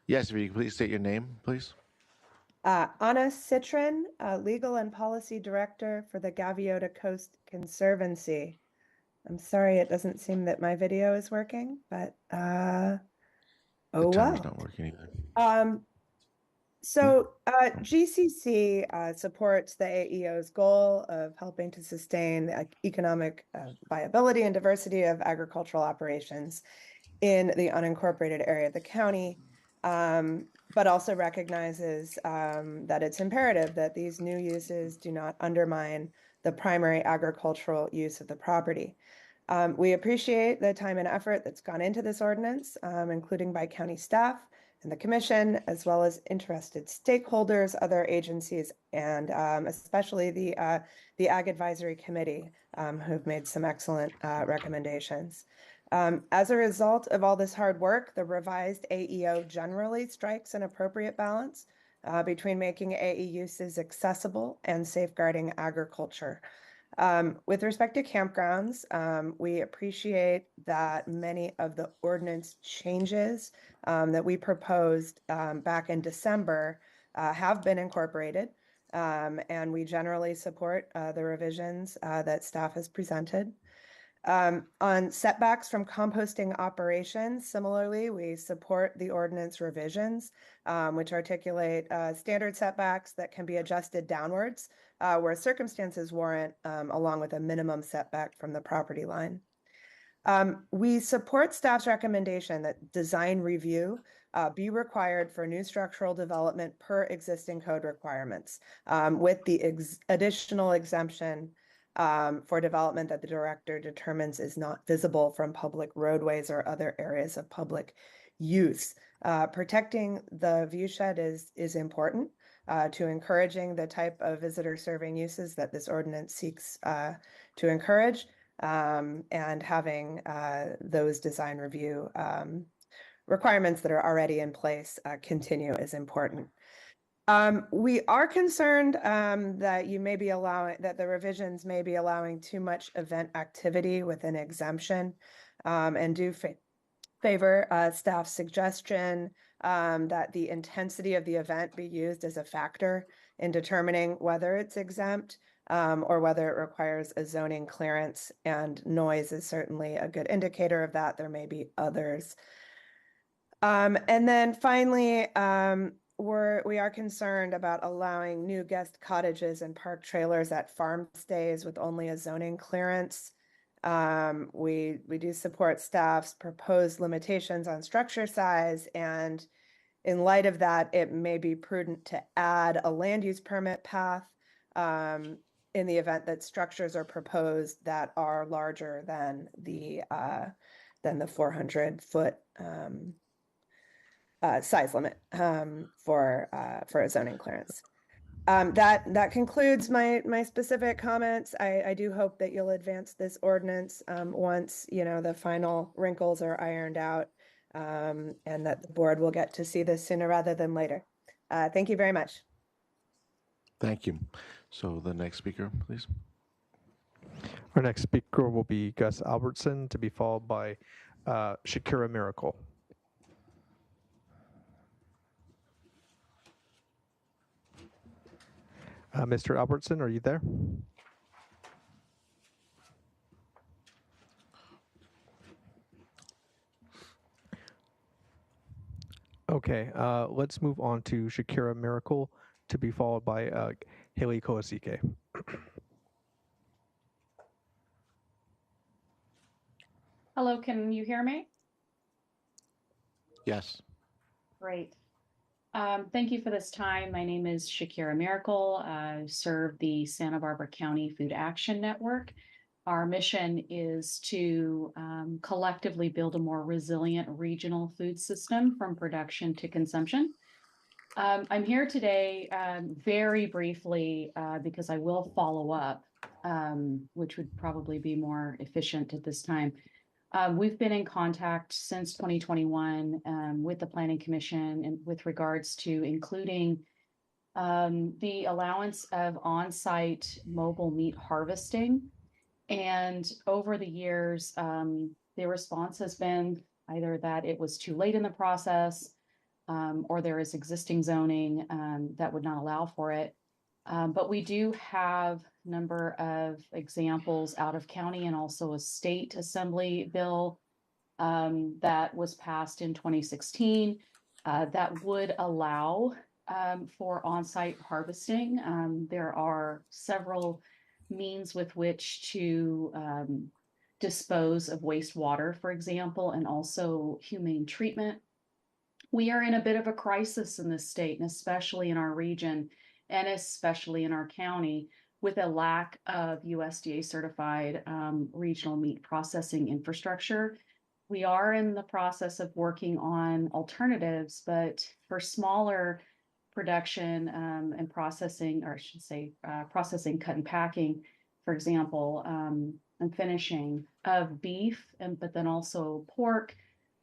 Yes, if you could please state your name, please. Anna Citron, Legal and Policy Director for the Gaviota Coast Conservancy. I'm sorry, it doesn't seem that my video is working, but oh timer's not working either. So GCC supports the AEO's goal of helping to sustain the economic viability and diversity of agricultural operations in the unincorporated area of the county, but also recognizes that it's imperative that these new uses do not undermine the primary agricultural use of the property. We appreciate the time and effort that's gone into this ordinance, including by county staff and the commission, as well as interested stakeholders, other agencies, and especially the Ag Advisory Committee, who've made some excellent recommendations. As a result of all this hard work, the revised AEO generally strikes an appropriate balance between making AE uses accessible and safeguarding agriculture. With respect to campgrounds, we appreciate that many of the ordinance changes that we proposed back in December have been incorporated, and we generally support the revisions that staff has presented. On setbacks from composting operations, similarly, we support the ordinance revisions, which articulate standard setbacks that can be adjusted downwards where circumstances warrant, along with a minimum setback from the property line. We support staff's recommendation that design review be required for new structural development per existing code requirements, with the additional exemption for development that the director determines is not visible from public roadways or other areas of public use. Protecting the viewshed is important to encouraging the type of visitor serving uses that this ordinance seeks to encourage, and having those design review requirements that are already in place continue is important. We are concerned that the revisions may be allowing too much event activity with an exemption, and do favor staff's suggestion that the intensity of the event be used as a factor in determining whether it's exempt or whether it requires a zoning clearance, and noise is certainly a good indicator of that. There may be others. And then finally, we are concerned about allowing new guest cottages and park trailers at farm stays with only a zoning clearance. We do support staff's proposed limitations on structure size, and in light of that, it may be prudent to add a land use permit path in the event that structures are proposed that are larger than the 400-foot size limit for a zoning clearance. That concludes my specific comments. I do hope that you'll advance this ordinance once the final wrinkles are ironed out, and that the board will get to see this sooner rather than later. Thank you very much. Thank you. So the next speaker, please. Our next speaker will be Gus Albertson, to be followed by Shakira Miracle. Mr. Albertson, are you there? Okay, let's move on to Shakira Miracle, to be followed by Haley Koasike. Hello, can you hear me? Yes. Great. Thank you for this time. My name is Shakira Miracle. I serve the Santa Barbara County Food Action Network. Our mission is to collectively build a more resilient regional food system from production to consumption. I'm here today very briefly because I will follow up, which would probably be more efficient at this time. We've been in contact since 2021 with the Planning Commission and with regards to including the allowance of on-site mobile meat harvesting. And over the years, the response has been either that it was too late in the process, or there is existing zoning that would not allow for it. But we do have a number of examples out of county and also a state assembly bill that was passed in 2016 that would allow for on-site harvesting. There are several means with which to dispose of wastewater, for example, and also humane treatment. We are in a bit of a crisis in this state, and especially in our region, and especially in our county, with a lack of USDA certified regional meat processing infrastructure. We are in the process of working on alternatives, but for smaller production and processing, or I should say processing, cut and packing, for example, and finishing of beef, but then also pork,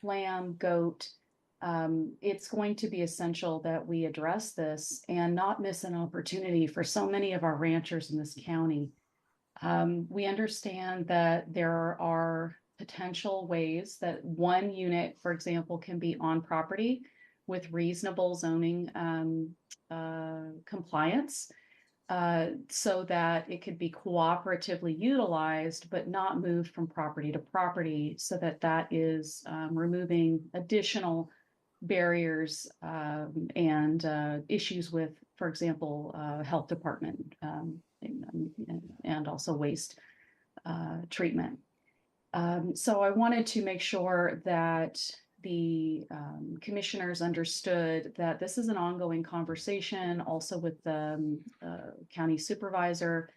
lamb, goat. It's going to be essential that we address this and not miss an opportunity for so many of our ranchers in this county. We understand that there are potential ways that one unit, for example, can be on property with reasonable zoning compliance, so that it could be cooperatively utilized, but not moved from property to property, so that that is removing additional barriers and issues with, for example, health department and also waste treatment. So I wanted to make sure that the commissioners understood that this is an ongoing conversation, also with the county supervisor,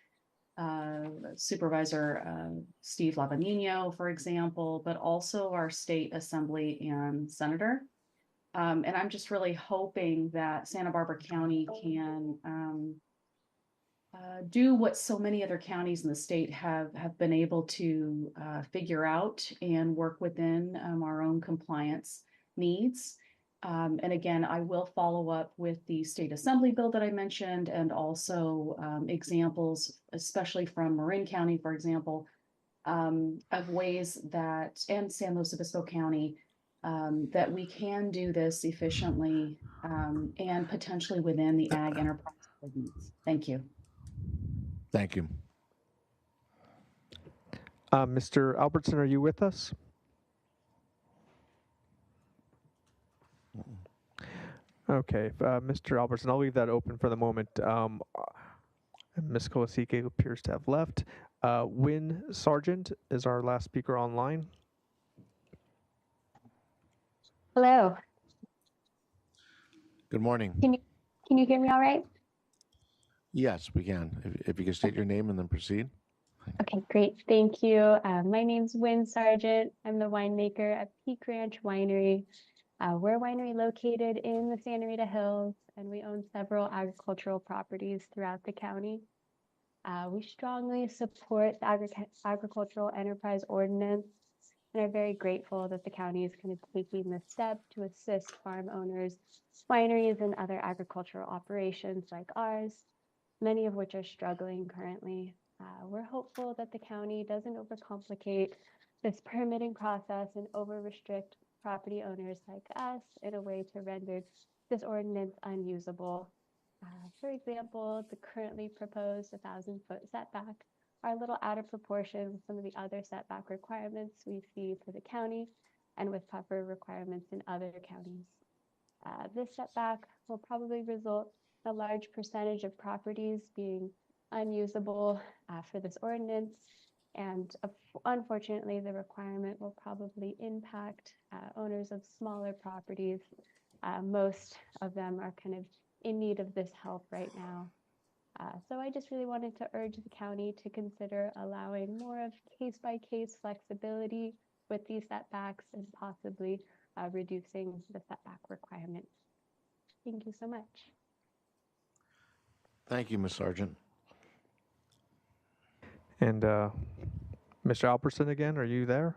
Steve Lavanino, for example, but also our state assembly and senator. And I'm just really hoping that Santa Barbara County can do what so many other counties in the state have been able to figure out and work within our own compliance needs. And again, I will follow up with the state assembly bill that I mentioned, and also examples, especially from Marin County, for example, of ways that, and San Luis Obispo County, that we can do this efficiently and potentially within the ag enterprise ordinance. Thank you. Thank you. Mr. Albertson, are you with us? Okay, Mr. Albertson, I'll leave that open for the moment. Ms. Kolasike appears to have left. Wynn Sargent is our last speaker online. Hello. Good morning. Can you hear me all right? Yes, we can. If you can state your name and then proceed. Okay, great. Thank you. My name's Wynn Sargent. I'm the winemaker at Peak Ranch Winery. We're a winery located in the Santa Rita Hills, and we own several agricultural properties throughout the county. We strongly support the Agricultural Enterprise Ordinance and are very grateful that the county is kind of taking this step to assist farm owners, wineries, and other agricultural operations like ours, many of which are struggling currently. We're hopeful that the county doesn't overcomplicate this permitting process and over-restrict property owners like us in a way to render this ordinance unusable. For example, the currently proposed 1,000-foot setback are a little out of proportion with some of the other setback requirements we see for the county and with proper requirements in other counties. This setback will probably result in a large percentage of properties being unusable for this ordinance, and unfortunately the requirement will probably impact owners of smaller properties. Most of them are kind of in need of this help right now. So I just really wanted to urge the county to consider allowing more of case-by-case flexibility with these setbacks and possibly reducing the setback requirement. Thank you so much. Thank you, Ms. Sargent. And Mr. Albertson again, are you there?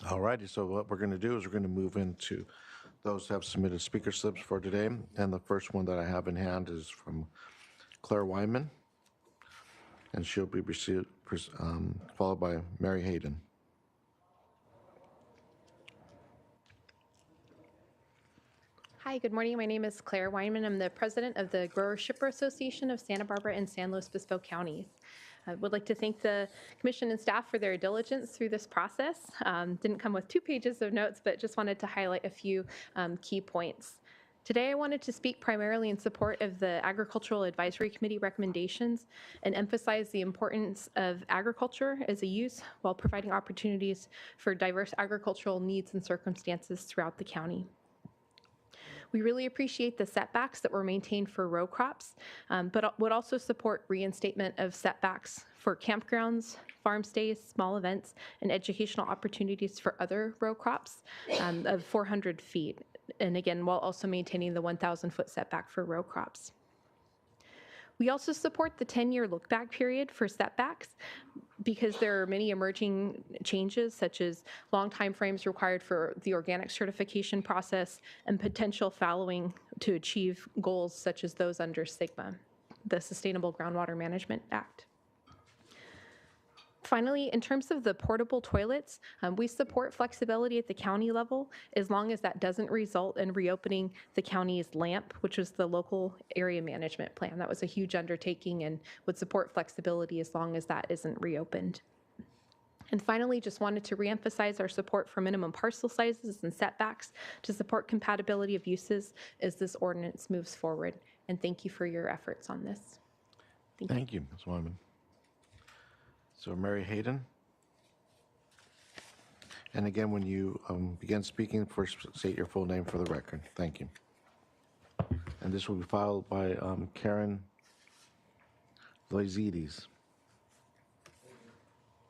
All righty, so what we're going to do is we're going to move into those who have submitted speaker slips for today. And the first one that I have in hand is from Claire Wyman, and she'll be followed by Mary Hayden. Hi, good morning. My name is Claire Weinman. I'm the president of the Grower Shipper Association of Santa Barbara and San Luis Obispo counties. I would like to thank the commission and staff for their diligence through this process. Didn't come with 2 pages of notes, but just wanted to highlight a few key points. Today, I wanted to speak primarily in support of the Agricultural Advisory Committee recommendations and emphasize the importance of agriculture as a use while providing opportunities for diverse agricultural needs and circumstances throughout the county. We really appreciate the setbacks that were maintained for row crops, but would also support reinstatement of setbacks for campgrounds, farm stays, small events, and educational opportunities for other row crops of 400 feet. And again, while also maintaining the 1,000-foot setback for row crops. We also support the 10-year look-back period for setbacks because there are many emerging changes, such as long timeframes required for the organic certification process and potential fallowing to achieve goals such as those under SGMA, the Sustainable Groundwater Management Act. Finally, in terms of the portable toilets, we support flexibility at the county level as long as that doesn't result in reopening the county's LAMP, which was the local area management plan. That was a huge undertaking and would support flexibility as long as that isn't reopened. And finally, just wanted to reemphasize our support for minimum parcel sizes and setbacks to support compatibility of uses as this ordinance moves forward. And thank you for your efforts on this. Thank you, Ms. Wyman. So Mary Hayden. And again, when you begin speaking, first state your full name for the record. Thank you. And this will be filed by Karen Luzides.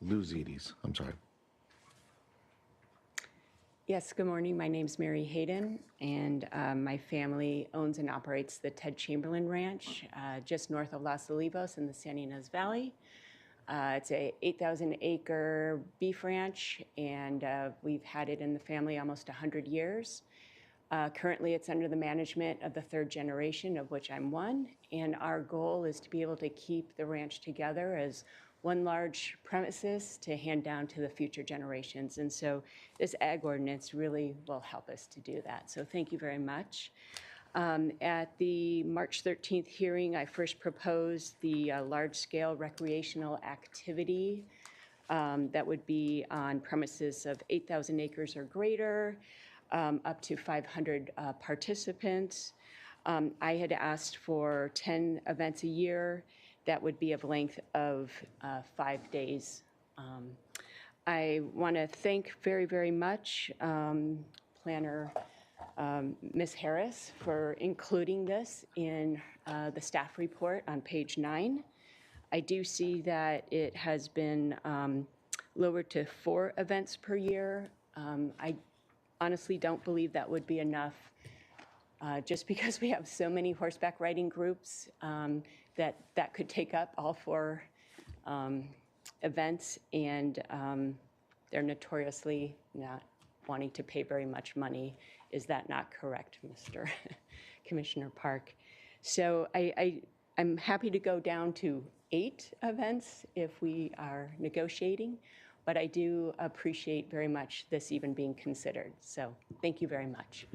I'm sorry. Yes, good morning. My name's Mary Hayden, and my family owns and operates the Ted Chamberlain Ranch just north of Los Olivos in the San Ynez Valley. It's a 8,000-acre beef ranch, and we've had it in the family almost 100 years. Currently, it's under the management of the third generation, of which I'm one, and our goal is to be able to keep the ranch together as one large premises to hand down to the future generations. And so this ag ordinance really will help us to do that. So thank you very much. At the March 13th hearing, I first proposed the large-scale recreational activity that would be on premises of 8,000 acres or greater, up to 500 participants. I had asked for 10 events a year that would be of length of 5 days. I want to thank very, very much Planner Ms. Harris for including this in the staff report on page 9. I do see that it has been lowered to 4 events per year. I honestly don't believe that would be enough just because we have so many horseback riding groups that could take up all 4 events, and they're notoriously not wanting to pay very much money. Is that not correct, Mr. Commissioner Park? So I'm happy to go down to 8 events if we are negotiating, but I do appreciate very much this even being considered. So thank you very much.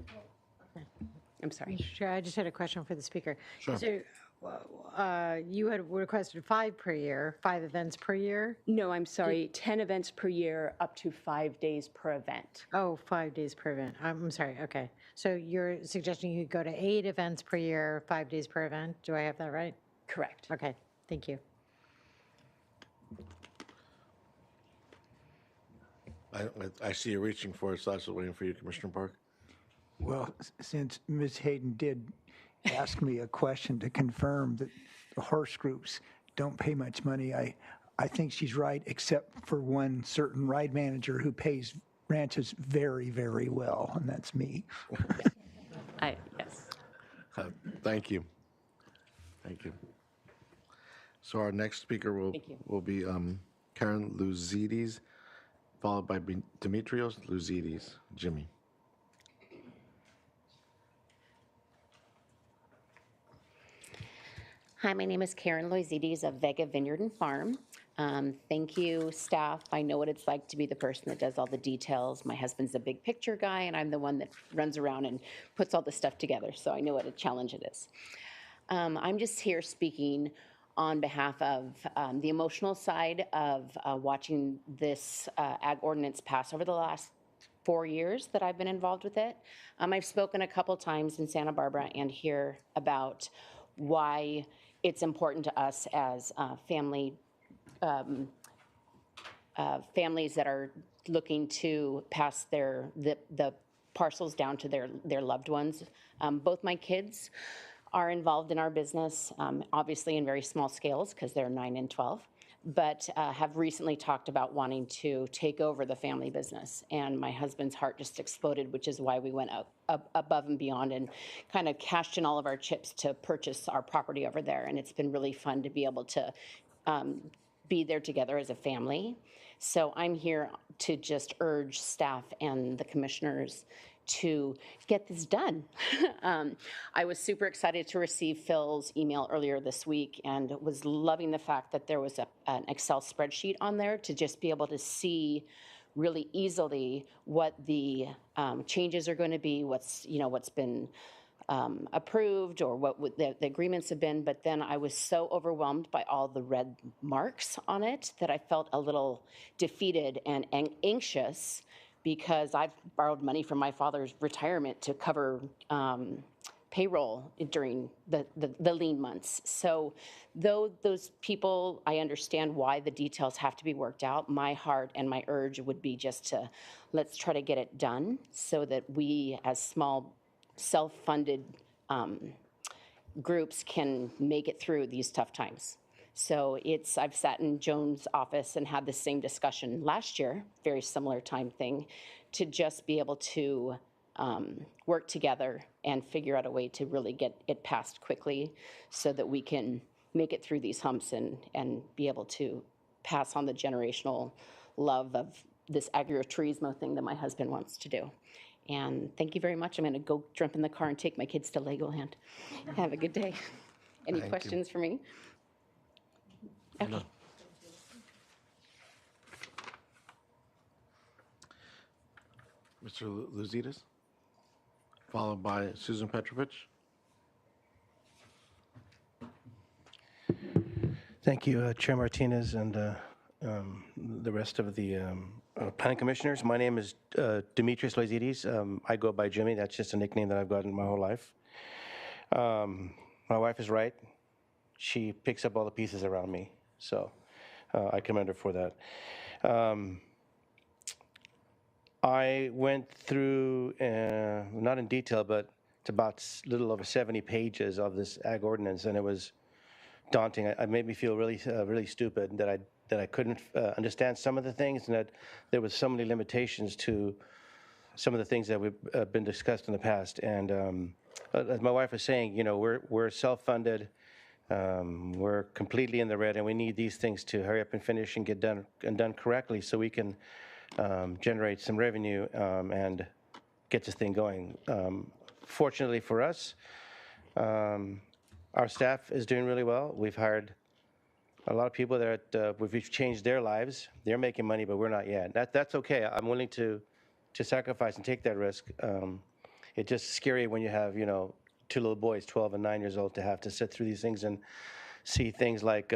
I'm sorry. Mr. Chair, I just had a question for the speaker. Sure. So, you had requested 5 per year, 5 events per year? No, I'm sorry, 10 events per year, up to 5 days per event. Oh, 5 days per event. I'm sorry, okay. So you're suggesting you could go to 8 events per year, 5 days per event? Do I have that right? Correct. Okay, thank you. I see you reaching for it, so I was waiting for you, Commissioner Park. Well, since Ms. Hayden did ask me a question to confirm that the horse groups don't pay much money, I think she's right, except for one certain ride manager who pays ranches very, very well, and that's me. Yes. Thank you. Thank you. So our next speaker will be Karen Luzides, followed by Demetrios Luzides. Jimmy. Hi, my name is Karen Luzides of Vega Vineyard and Farm. Thank you, staff. I know what it's like to be the person that does all the details. My husband's a big picture guy, and I'm the one that runs around and puts all this stuff together, so I know what a challenge it is. I'm just here speaking on behalf of the emotional side of watching this ag ordinance pass over the last 4 years that I've been involved with it. I've spoken a couple times in Santa Barbara and here about why it's important to us as families that are looking to pass the parcels down to their loved ones. Both my kids are involved in our business, obviously in very small scales because they're 9 and 12. but have recently talked about wanting to take over the family business. And my husband's heart just exploded, which is why we went up above and beyond and kind of cashed in all of our chips to purchase our property over there. And it's been really fun to be able to be there together as a family. So I'm here to just urge staff and the commissioners to get this done. I was super excited to receive Phil's email earlier this week and was loving the fact that there was an Excel spreadsheet on there to just be able to see really easily what the changes are going to be, what's been approved or what the agreements have been. But then I was so overwhelmed by all the red marks on it that I felt a little defeated and anxious, because I've borrowed money from my father's retirement to cover payroll during the lean months. So though those people, I understand why the details have to be worked out, my heart and my urge would be just to let's try to get it done so that we as small self-funded groups can make it through these tough times. So I've sat in Joan's office and had the same discussion last year, very similar time thing, to just be able to work together and figure out a way to really get it passed quickly so that we can make it through these humps and be able to pass on the generational love of this agriturismo thing that my husband wants to do. And thank you very much. I'm going to go jump in the car and take my kids to Legoland. Have a good day. Any questions for me? Okay. Mr. Luzides, followed by Susan Petrovich. Thank you, Chair Martinez and the rest of the planning commissioners. My name is Demetrius Loizides. I go by Jimmy. That's just a nickname that I've gotten my whole life. My wife is right. She picks up all the pieces around me. So I commend her for that. I went through, not in detail, but it's about a little over 70 pages of this ag ordinance, and it was daunting. It made me feel really stupid that I couldn't understand some of the things, and that there was so many limitations to some of the things that we've been discussed in the past. And as my wife was saying, we're self-funded. We're completely in the red, and we need these things to hurry up and finish and get done correctly so we can generate some revenue and get this thing going. Fortunately for us, our staff is doing really well. We've hired a lot of people that we've changed their lives. They're making money, but we're not yet. That's okay. I'm willing to sacrifice and take that risk. It's just scary when you have, two little boys, 12 and 9 years old, to have to sit through these things and see things like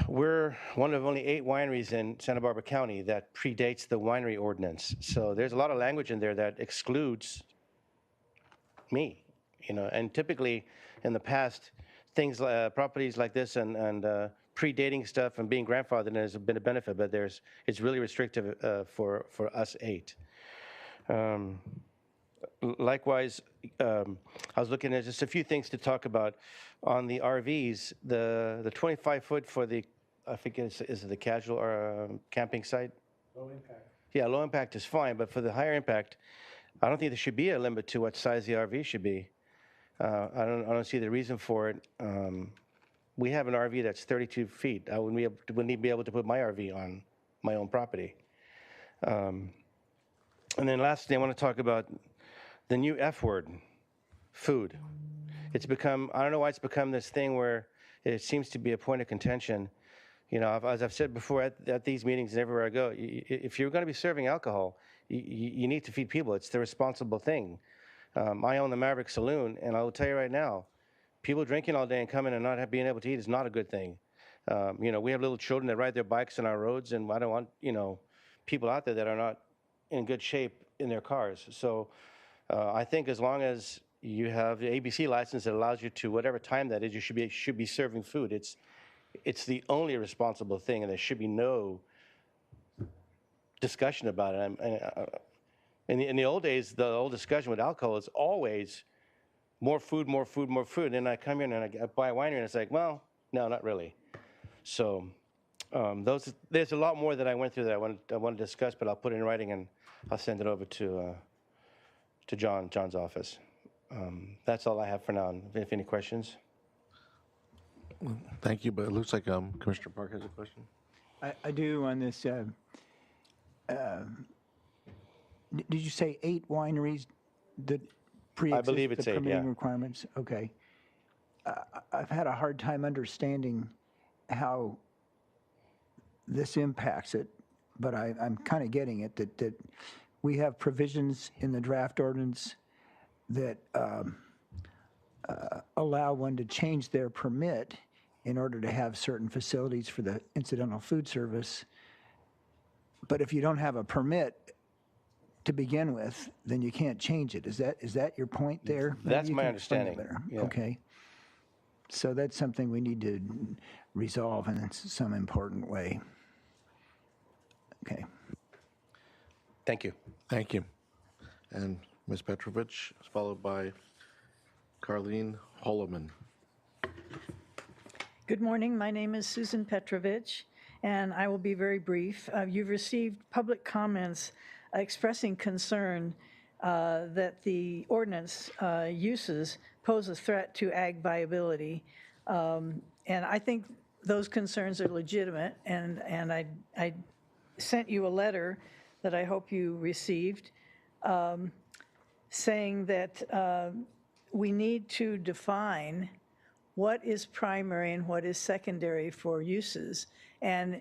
we're one of only 8 wineries in Santa Barbara County that predates the winery ordinance. So there's a lot of language in there that excludes me, and typically in the past, things properties like this and predating stuff and being grandfathered has been a benefit, but it's really restrictive for us 8. Likewise, I was looking at just a few things to talk about on the RVs. The 25-foot for the, I think is it the casual or camping site? Low impact. Yeah, low impact is fine, but for the higher impact, I don't think there should be a limit to what size the RV should be. I don't see the reason for it. We have an RV that's 32 feet. I wouldn't be able to put my RV on my own property. And then lastly, I want to talk about the new F word, food. It's become, I don't know why it's become this thing where it seems to be a point of contention. As I've said before at these meetings and everywhere I go, if you're going to be serving alcohol, you need to feed people. It's the responsible thing. I own the Maverick Saloon, and I will tell you right now, people drinking all day and coming and not being able to eat is not a good thing. We have little children that ride their bikes on our roads, and I don't want, people out there that are not in good shape in their cars. So I think as long as you have the ABC license that allows you to, whatever time that is, you should be serving food. It's the only responsible thing, and there should be no discussion about it. In the old days, the old discussion with alcohol is always more food, more food, more food. And then I come in and I buy a winery, and it's like, well, no, not really. So there's a lot more that I went through that I want to discuss, but I'll put it in writing and I'll send it over to John's office. That's all I have for now. If any questions. Thank you, but it looks like Commissioner Park has a question. I do on this. Did you say 8 wineries that pre-exist believe it's the 8, permitting yeah. requirements? Okay. I've had a hard time understanding how this impacts it, but I'm kind of getting it, that we have provisions in the draft ordinance that allow one to change their permit in order to have certain facilities for the incidental food service. But if you don't have a permit to begin with, then you can't change it. Is that your point there? Maybe That's you my can explain it understanding. better. Yeah. Okay. So that's something we need to resolve in some important way. Okay. Thank you. Thank you. And Ms. Petrovich, followed by Carleen Holloman. Good morning. My name is Susan Petrovich, and I will be very brief. You've received public comments expressing concern that the ordinance uses pose a threat to ag viability. And I think those concerns are legitimate, and I sent you a letter that I hope you received saying that we need to define what is primary and what is secondary for uses, and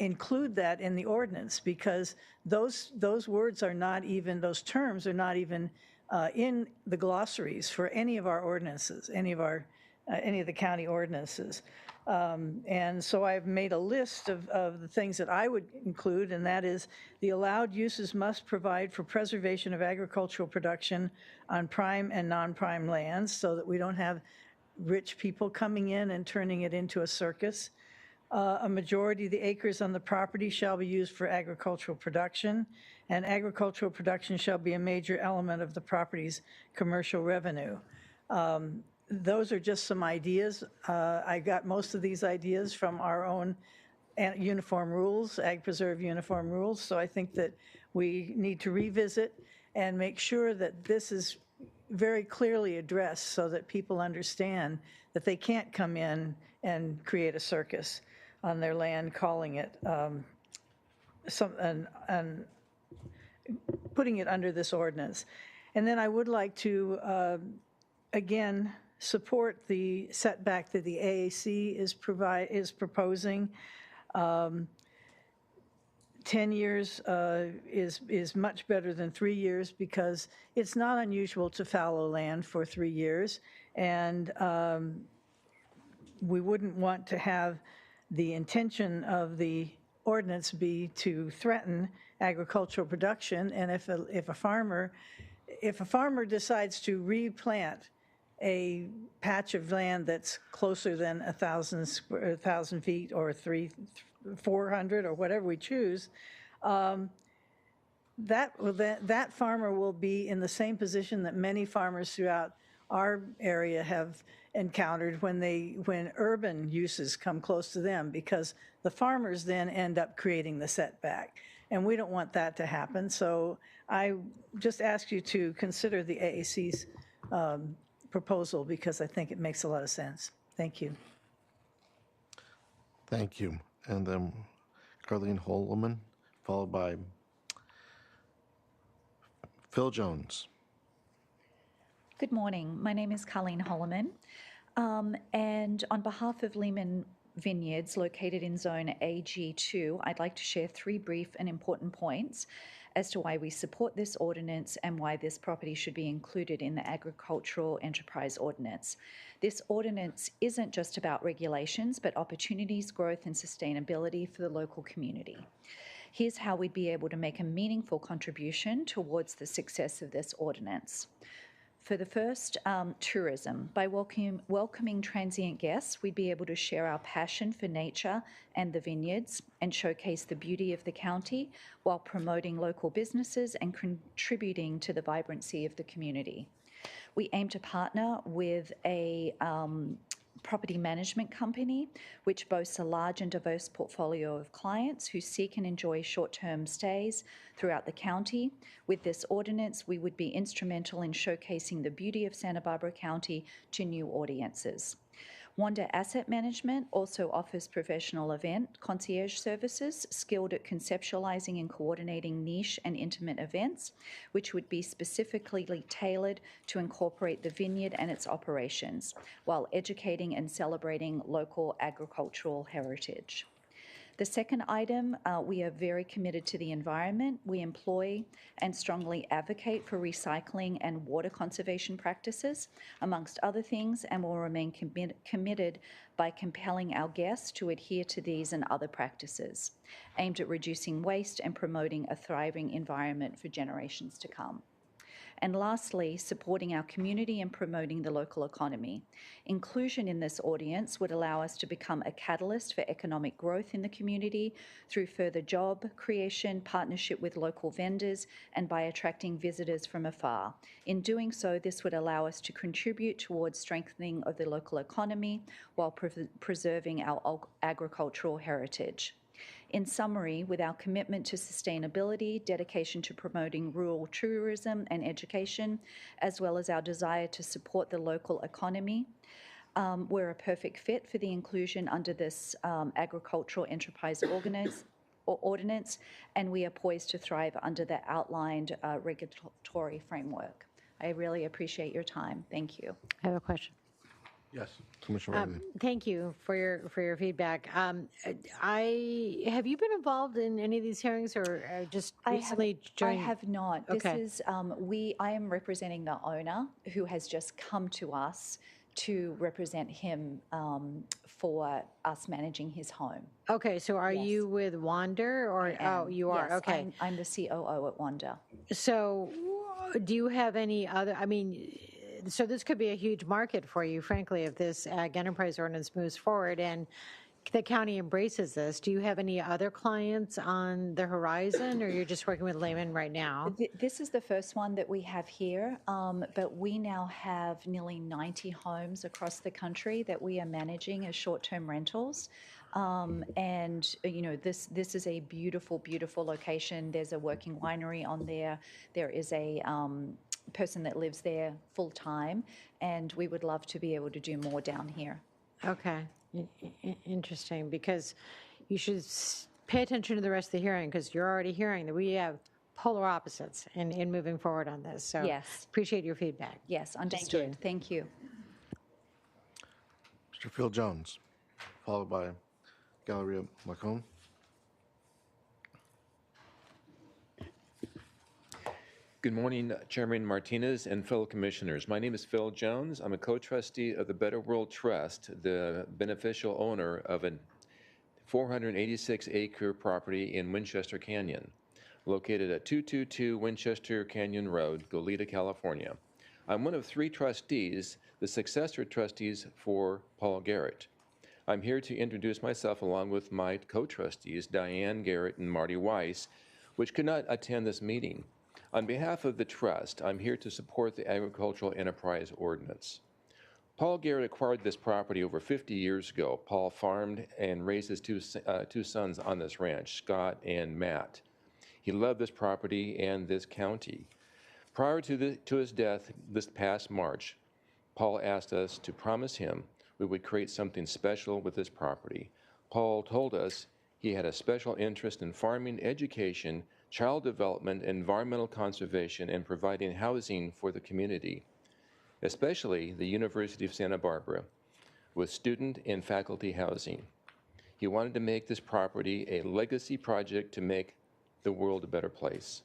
include that in the ordinance, because those words are not even, those terms are not even in the glossaries for any of our ordinances, any of the county ordinances. And so I've made a list of the things that I would include, and that is the allowed uses must provide for preservation of agricultural production on prime and non-prime lands so that we don't have rich people coming in and turning it into a circus. A majority of the acres on the property shall be used for agricultural production, and agricultural production shall be a major element of the property's commercial revenue. Those are just some ideas. I got most of these ideas from our own uniform rules, Ag Preserve uniform rules, so I think that we need to revisit and make sure that this is very clearly addressed so that people understand that they can't come in and create a circus on their land, calling it putting it under this ordinance. And then I would like to, again, support the setback that the AAC is proposing. 10 years is much better than 3 years because it's not unusual to fallow land for 3 years, and we wouldn't want to have the intention of the ordinance be to threaten agricultural production. And if a farmer decides to replant a patch of land that's closer than 1,000 feet or 400 or whatever we choose, that farmer will be in the same position that many farmers throughout our area have encountered when urban uses come close to them, because the farmers then end up creating the setback, and we don't want that to happen. So I just ask you to consider the AAC's proposal, because I think it makes a lot of sense. Thank you. Thank you. And then Carleen Holloman, followed by Phil Jones. Good morning. My name is Carleen Holloman, and on behalf of Lehman Vineyards, located in Zone AG2, I'd like to share 3 brief and important points as to why we support this ordinance and why this property should be included in the Agricultural Enterprise Ordinance. This ordinance isn't just about regulations, but opportunities, growth, and sustainability for the local community. Here's how we'd be able to make a meaningful contribution towards the success of this ordinance. For the first, tourism. By welcoming transient guests, we'd be able to share our passion for nature and the vineyards and showcase the beauty of the county while promoting local businesses and contributing to the vibrancy of the community. We aim to partner with a property management company, which boasts a large and diverse portfolio of clients who seek and enjoy short-term stays throughout the county. With this ordinance, we would be instrumental in showcasing the beauty of Santa Barbara County to new audiences. Wanda Asset Management also offers professional event concierge services skilled at conceptualizing and coordinating niche and intimate events, which would be specifically tailored to incorporate the vineyard and its operations, while educating and celebrating local agricultural heritage. The second item, we are very committed to the environment. We employ and strongly advocate for recycling and water conservation practices, amongst other things, and will remain committed by compelling our guests to adhere to these and other practices, aimed at reducing waste and promoting a thriving environment for generations to come. And lastly, supporting our community and promoting the local economy. Inclusion in this audience would allow us to become a catalyst for economic growth in the community through further job creation, partnership with local vendors, and by attracting visitors from afar. In doing so, this would allow us to contribute towards strengthening of the local economy while preserving our agricultural heritage. In summary, with our commitment to sustainability, dedication to promoting rural tourism and education, as well as our desire to support the local economy, we're a perfect fit for the inclusion under this agricultural enterprise ordinance, and we are poised to thrive under the outlined regulatory framework. I really appreciate your time. Thank you. I have a question. Yes, Commissioner Riley. Thank you for your feedback. Have you been involved in any of these hearings, or just recently joined? I have not. Okay. This is I am representing the owner who has just come to us to represent him for us managing his home. Okay, so are you with Wander, or you are? Yes, Okay, I'm the COO at Wander. So, do you have any other? I mean, so this could be a huge market for you, frankly, if this ag enterprise ordinance moves forward and the county embraces this. Do you have any other clients on the horizon, or you're just working with Lehman right now? This is the first one that we have here, but we now have nearly 90 homes across the country that we are managing as short-term rentals. And you know, this is a beautiful, beautiful location. There's a working winery on there. There is a person that lives there full time, and we would love to be able to do more down here. Okay, interesting, because you should pay attention to the rest of the hearing, because you're already hearing that we have polar opposites in moving forward on this. So yes, appreciate your feedback. Yes, understood. Thank you. Mr. Phil Jones, followed by Galleria Macon. Good morning, Chairman Martinez and fellow commissioners. My name is Phil Jones. I'm a co-trustee of the Better World Trust, the beneficial owner of a 486-acre property in Winchester Canyon, located at 222 Winchester Canyon Road, Goleta, California. I'm one of 3 trustees, the successor trustees for Paul Garrett. I'm here to introduce myself along with my co-trustees, Diane Garrett and Marty Weiss, which could not attend this meeting. On behalf of the trust, I'm here to support the Agricultural Enterprise Ordinance. Paul Garrett acquired this property over 50 years ago. Paul farmed and raised his two sons on this ranch, Scott and Matt. He loved this property and this county. Prior to his death this past March, Paul asked us to promise him we would create something special with this property. Paul told us he had a special interest in farming, education, child development, environmental conservation, and providing housing for the community, especially the University of Santa Barbara, with student and faculty housing. He wanted to make this property a legacy project to make the world a better place.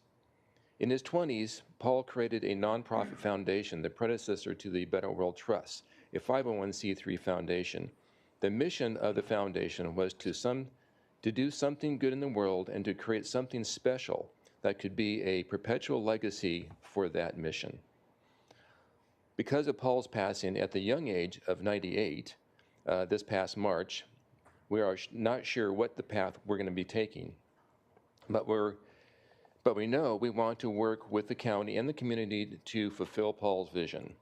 In his 20s, Paul created a nonprofit foundation, the predecessor to the Better World Trust, a 501c3 foundation. The mission of the foundation was to do something good in the world and to create something special that could be a perpetual legacy for that mission. Because of Paul's passing at the young age of 98, this past March, we are not sure what the path we're going to be taking, but we know we want to work with the county and the community to fulfill Paul's vision.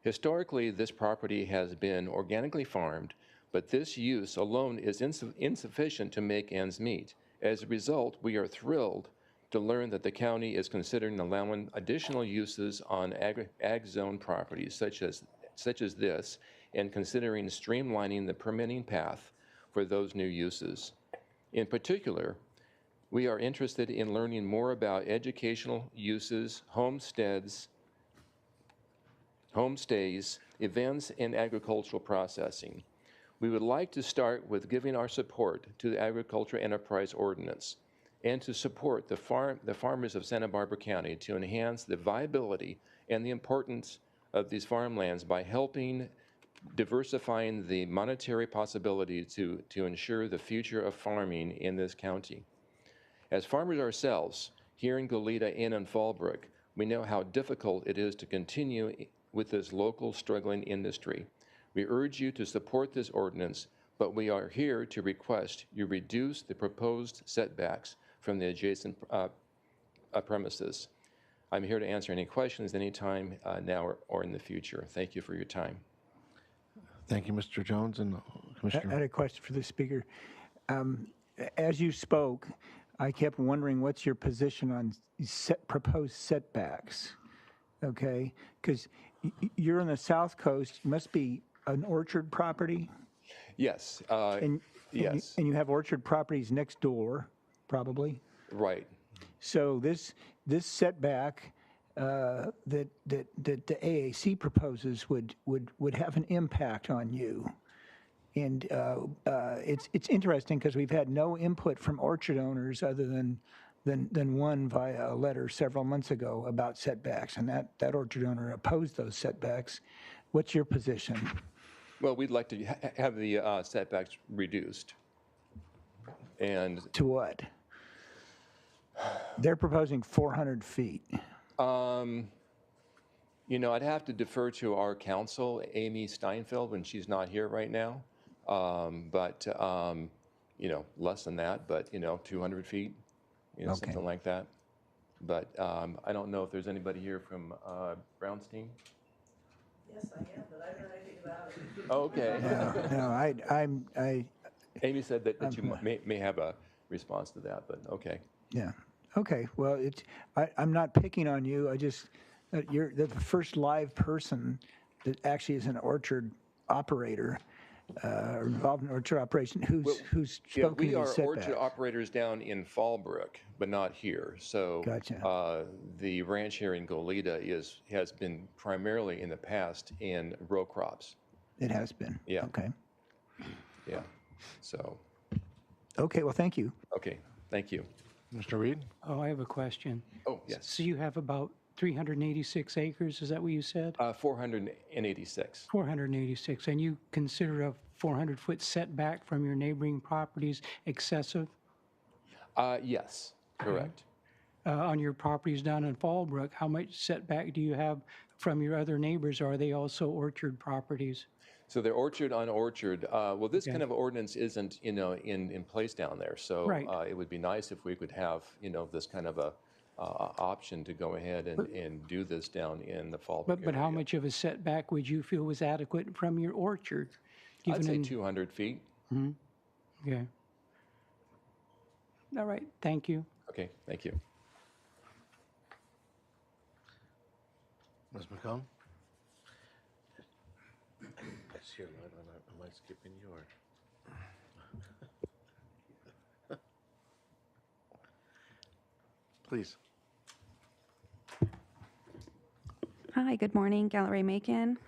Historically, this property has been organically farmed, but this use alone is insufficient to make ends meet. As a result, we are thrilled to learn that the county is considering allowing additional uses on ag zone properties such as this, and considering streamlining the permitting path for those new uses. In particular, we are interested in learning more about educational uses, homesteads, homestays, events, and agricultural processing. We would like to start with giving our support to the Agriculture Enterprise Ordinance and to support the farmers of Santa Barbara County to enhance the viability and the importance of these farmlands by helping diversifying the monetary possibility to ensure the future of farming in this county. As farmers ourselves, here in Goleta and in Fallbrook, we know how difficult it is to continue with this local struggling industry. We urge you to support this ordinance, but we are here to request you reduce the proposed setbacks from the adjacent premises. I'm here to answer any questions anytime now or in the future. Thank you for your time. Thank you, Mr. Jones and I Commissioner. had a question for the speaker. As you spoke, I kept wondering what's your position on proposed setbacks, okay? Because you're on the south coast, must be an orchard property? Yes. Yes. And you have orchard properties next door, probably? Right. So this setback that the AAC proposes would have an impact on you. And it's interesting because we've had no input from orchard owners other than one via a letter several months ago about setbacks, and that orchard owner opposed those setbacks. What's your position? Well, we'd like to have the setbacks reduced. And to what? They're proposing 400 feet. You know, I'd have to defer to our counsel, Amy Steinfeld, when she's not here right now. You know, less than that, but, you know, 200 feet, you know, something like that. But I don't know if there's anybody here from Brownstein. Yes, I am, but I don't know anything about it. Okay. No, Amy said that you may have a response to that, but okay. Yeah. Okay. Well, I'm not picking on you. I just you're the first live person that actually is an orchard operator, involved in orchard operation, who's spoken We to are these setbacks. orchard operators down in Fallbrook, but not here. So Gotcha. The ranch here in Goleta has been primarily in the past in row crops. It has been. Yeah. Okay. Yeah. So. Okay. Well, thank you. Okay. Thank you. Mr. Reed? Oh, I have a question. Oh, yes. So you have about 386 acres, is that what you said? 486. 486, and you consider a 400-foot setback from your neighboring properties excessive? Yes, correct. On your properties down in Fallbrook, how much setback do you have from your other neighbors? Are they also orchard properties? So they're orchard on orchard. Well, this kind of ordinance isn't, you know, in place down there. So Right. It would be nice if we could have, you know, this kind of a option to go ahead and do this down in the Fallbrook But how area. much of a setback would you feel was adequate from your orchard? I'd say 200 feet. Mm-hmm. Okay. All right, thank you. Okay, thank you. Ms. McComb? It's your line. Am I skipping you or? Please. Hi, good morning, Gallery Macon.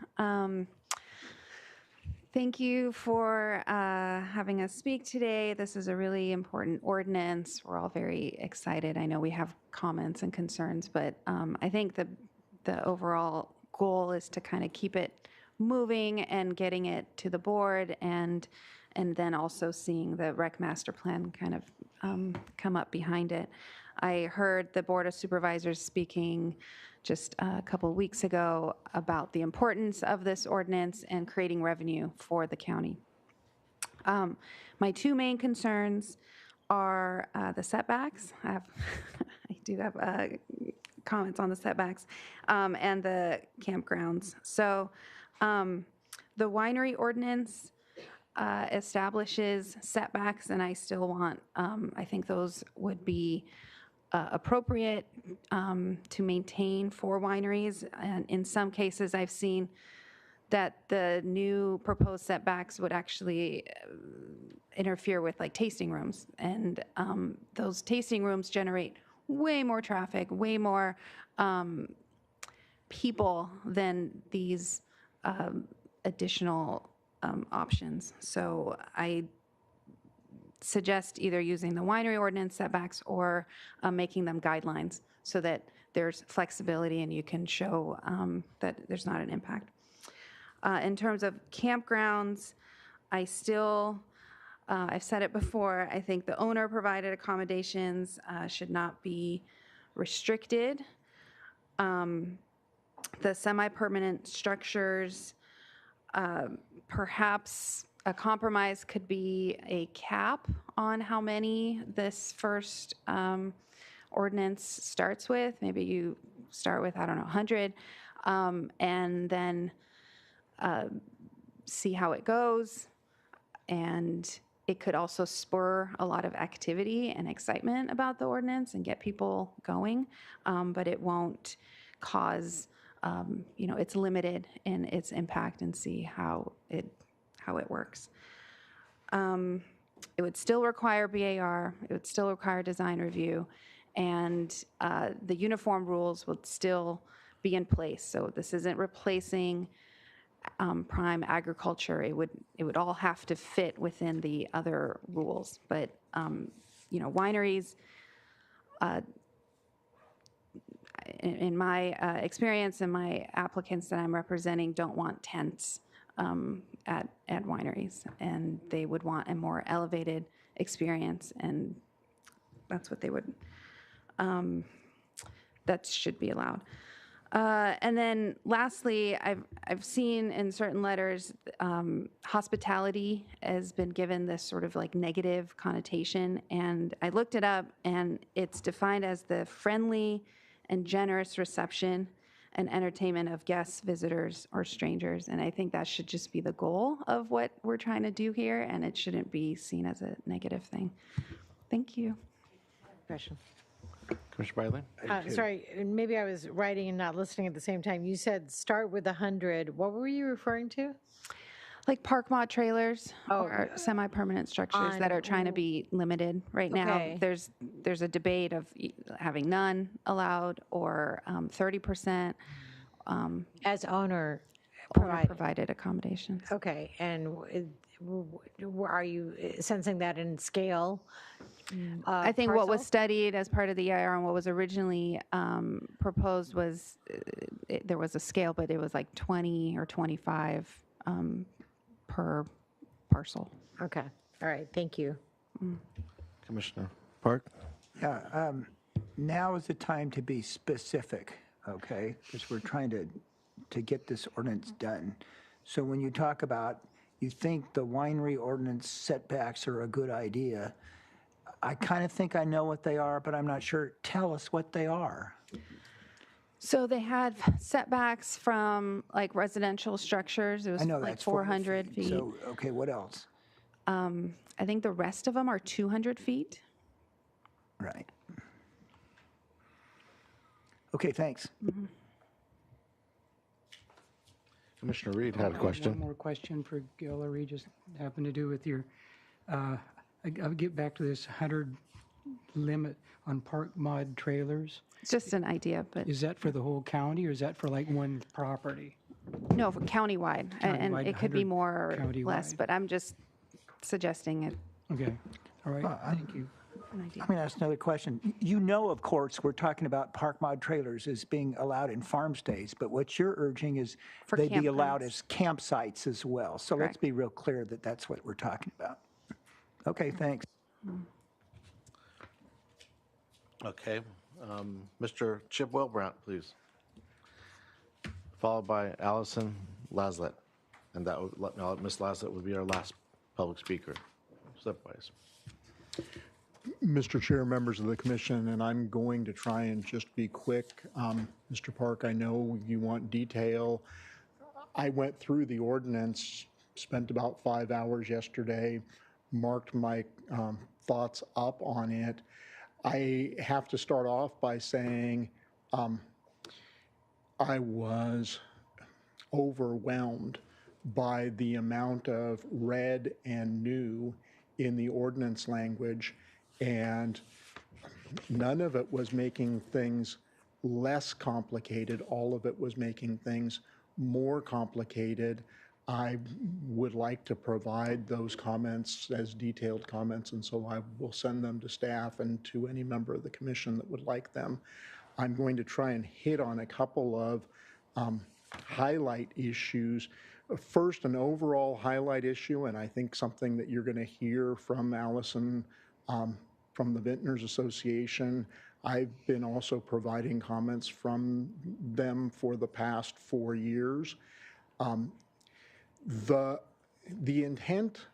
Thank you for having us speak today. This is a really important ordinance. We're all very excited. I know we have comments and concerns, but I think the overall goal is to kind of keep it moving and getting it to the board, and then also seeing the rec master plan kind of come up behind it. I heard the Board of Supervisors speaking just a couple of weeks ago about the importance of this ordinance and creating revenue for the county. My two main concerns are the setbacks. I do have comments on the setbacks and the campgrounds. So the winery ordinance establishes setbacks, and I still want, I think those would be appropriate to maintain for wineries. And in some cases, I've seen that the new proposed setbacks would actually interfere with like tasting rooms. And those tasting rooms generate way more traffic, way more people than these additional options. So I suggest either using the winery ordinance setbacks or making them guidelines so that there's flexibility and you can show that there's not an impact. In terms of campgrounds, I still, I've said it before, I think the owner provided accommodations should not be restricted. The semi-permanent structures, perhaps a compromise could be a cap on how many this first ordinance starts with. Maybe you start with, I don't know, 100, and then see how it goes. And it could also spur a lot of activity and excitement about the ordinance and get people going, but it won't cause, it's limited in its impact, and see how it works. It would still require BAR, it would still require design review, and the uniform rules would still be in place. So this isn't replacing prime agriculture. It would all have to fit within the other rules. But wineries, in my experience and my applicants that I'm representing, don't want tents at wineries, and they would want a more elevated experience, and that's what they would, that should be allowed. And then lastly, I've seen in certain letters, hospitality has been given this sort of like negative connotation, and I looked it up, and it's defined as the friendly and generous reception and entertainment of guests, visitors, or strangers. And I think that should just be the goal of what we're trying to do here, and it shouldn't be seen as a negative thing. Thank you. Question. Commissioner Bailey? Sorry, maybe I was writing and not listening at the same time. You said start with 100. What were you referring to? Like park mod trailers or semi-permanent structures that are trying to be limited right now. Okay. There's a debate of having none allowed or 30%. As owner provided accommodations. Okay, and are you sensing that in scale? I think what was studied as part of the EIR and what was originally proposed was there was a scale, but it was like 20 or 25 per parcel. Okay, all right, thank you. Commissioner Park? Yeah, now is the time to be specific, okay? Because we're trying to get this ordinance done. So when you talk about, you think the winery ordinance setbacks are a good idea, I kind of think I know what they are, but I'm not sure. Tell us what they are. So they had setbacks from like residential structures. It was I know like that's 400 feet. So, okay, what else? I think the rest of them are 200 feet. Right. Okay, thanks. Commissioner Reed had a One question. more question for Guillory, just happened to do with your, I'll get back to this 100 limit on park mod trailers. It's just an idea, but Is that for the whole county, or is that for like one property? no, for countywide. And Countywide, it could be 100 more or less, countywide. but I'm just suggesting it. Okay, all right, thank you. An idea. I'm going to ask another question. You know, of course, we're talking about park mod trailers as being allowed in farm stays, but what you're urging is For they be allowed campgrounds. as campsites as well. So let's Correct. be real clear that that's what we're talking about. Okay, thanks. Okay. Mr. Chip Wilbrandt, please. Followed by Allison Laslett. And that would, Ms. Laslett would be our last public speaker. Stepwise. Mr. Chair, members of the commission, and I'm going to try and just be quick. Mr. Park, I know you want detail. I went through the ordinance, spent about 5 hours yesterday, marked my thoughts up on it. I have to start off by saying I was overwhelmed by the amount of red and new in the ordinance language, and none of it was making things less complicated. All of it was making things more complicated. I would like to provide those comments as detailed comments, and so I will send them to staff and to any member of the commission that would like them. I'm going to try and hit on a couple of highlight issues. First, an overall highlight issue, and I think something that you're going to hear from Allison from the Vintners Association. I've been also providing comments from them for the past 4 years. The intent,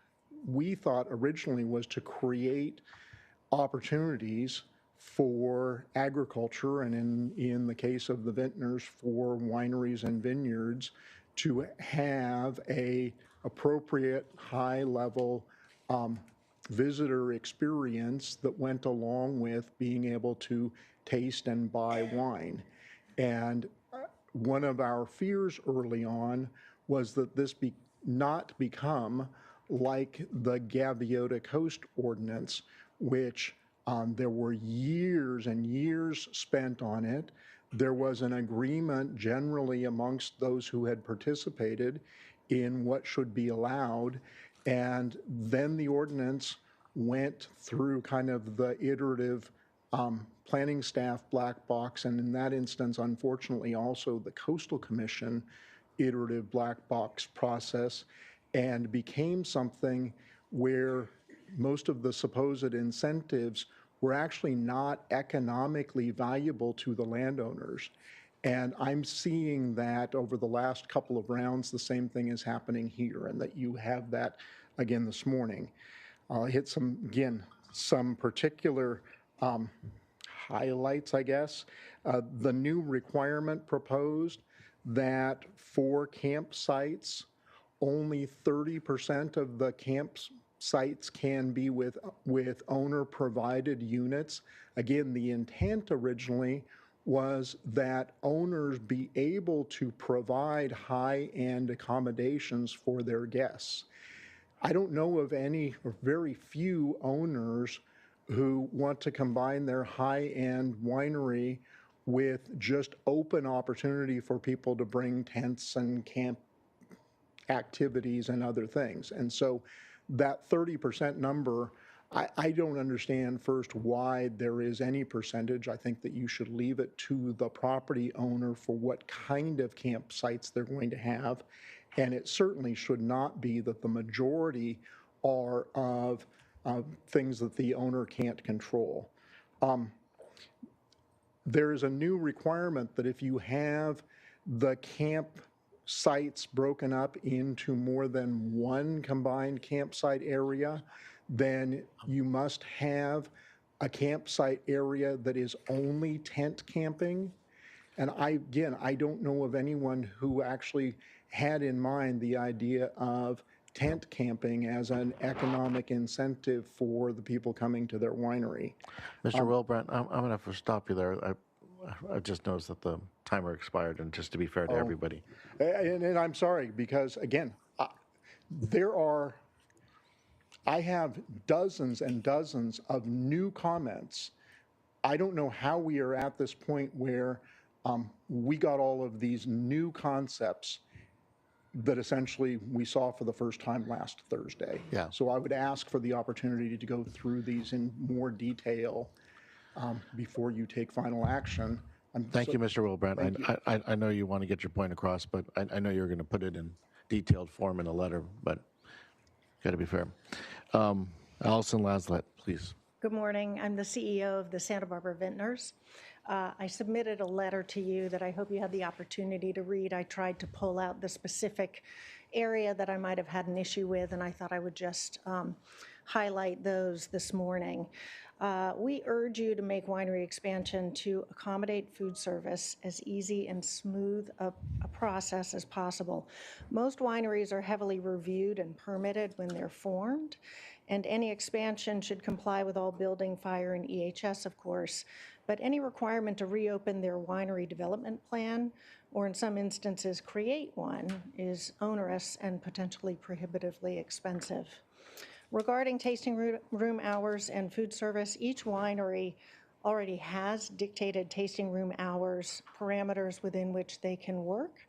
we thought originally, was to create opportunities for agriculture, and in the case of the Vintners, for wineries and vineyards to have a appropriate high-level visitor experience that went along with being able to taste and buy wine. And one of our fears early on was that this not become like the Gaviota Coast Ordinance, which there were years and years spent on it. There was an agreement generally amongst those who had participated in what should be allowed, and then the ordinance went through kind of the iterative planning staff black box, and in that instance, unfortunately, also the Coastal Commission iterative black box process, and became something where most of the supposed incentives were actually not economically valuable to the landowners. And I'm seeing that over the last couple of rounds, the same thing is happening here, and that you have that again this morning. I'll hit some particular highlights, I guess. The new requirement proposed that for campsites, only 30% of the campsites can be with owner-provided units. Again, the intent originally was that owners be able to provide high-end accommodations for their guests. I don't know of any, or very few owners who want to combine their high-end winery with just open opportunity for people to bring tents and camp activities and other things. And so that 30% number, I don't understand first why there is any percentage. I think that you should leave it to the property owner for what kind of campsites they're going to have. And it certainly should not be that the majority are of things that the owner can't control. There is a new requirement that if you have the campsites broken up into more than one combined campsite area, then you must have a campsite area that is only tent camping. And I don't know of anyone who actually had in mind the idea of tent camping as an economic incentive for the people coming to their winery. Mr. Wilbrandt, I'm going to have to stop you there. I just noticed that the timer expired, and just to be fair to everybody. And I'm sorry, because again, I have dozens and dozens of new comments. I don't know how we are at this point where we got all of these new concepts that essentially we saw for the first time last Thursday. Yeah. So I would ask for the opportunity to go through these in more detail before you take final action. Thank you, Mr. Wilbrandt. I know you want to get your point across, but I know you're going to put it in detailed form in a letter, but got to be fair. Allison Laslett, please. Good morning. I'm the CEO of the Santa Barbara Vintners. I submitted a letter to you that I hope you had the opportunity to read. I tried to pull out the specific area that I might have had an issue with, and I thought I would just highlight those this morning. We urge you to make winery expansion to accommodate food service as easy and smooth a process as possible. Most wineries are heavily reviewed and permitted when they're formed, and any expansion should comply with all building, fire, and EHS, of course. But any requirement to reopen their winery development plan, or in some instances create one, is onerous and potentially prohibitively expensive. Regarding tasting room hours and food service, each winery already has dictated tasting room hours, parameters within which they can work,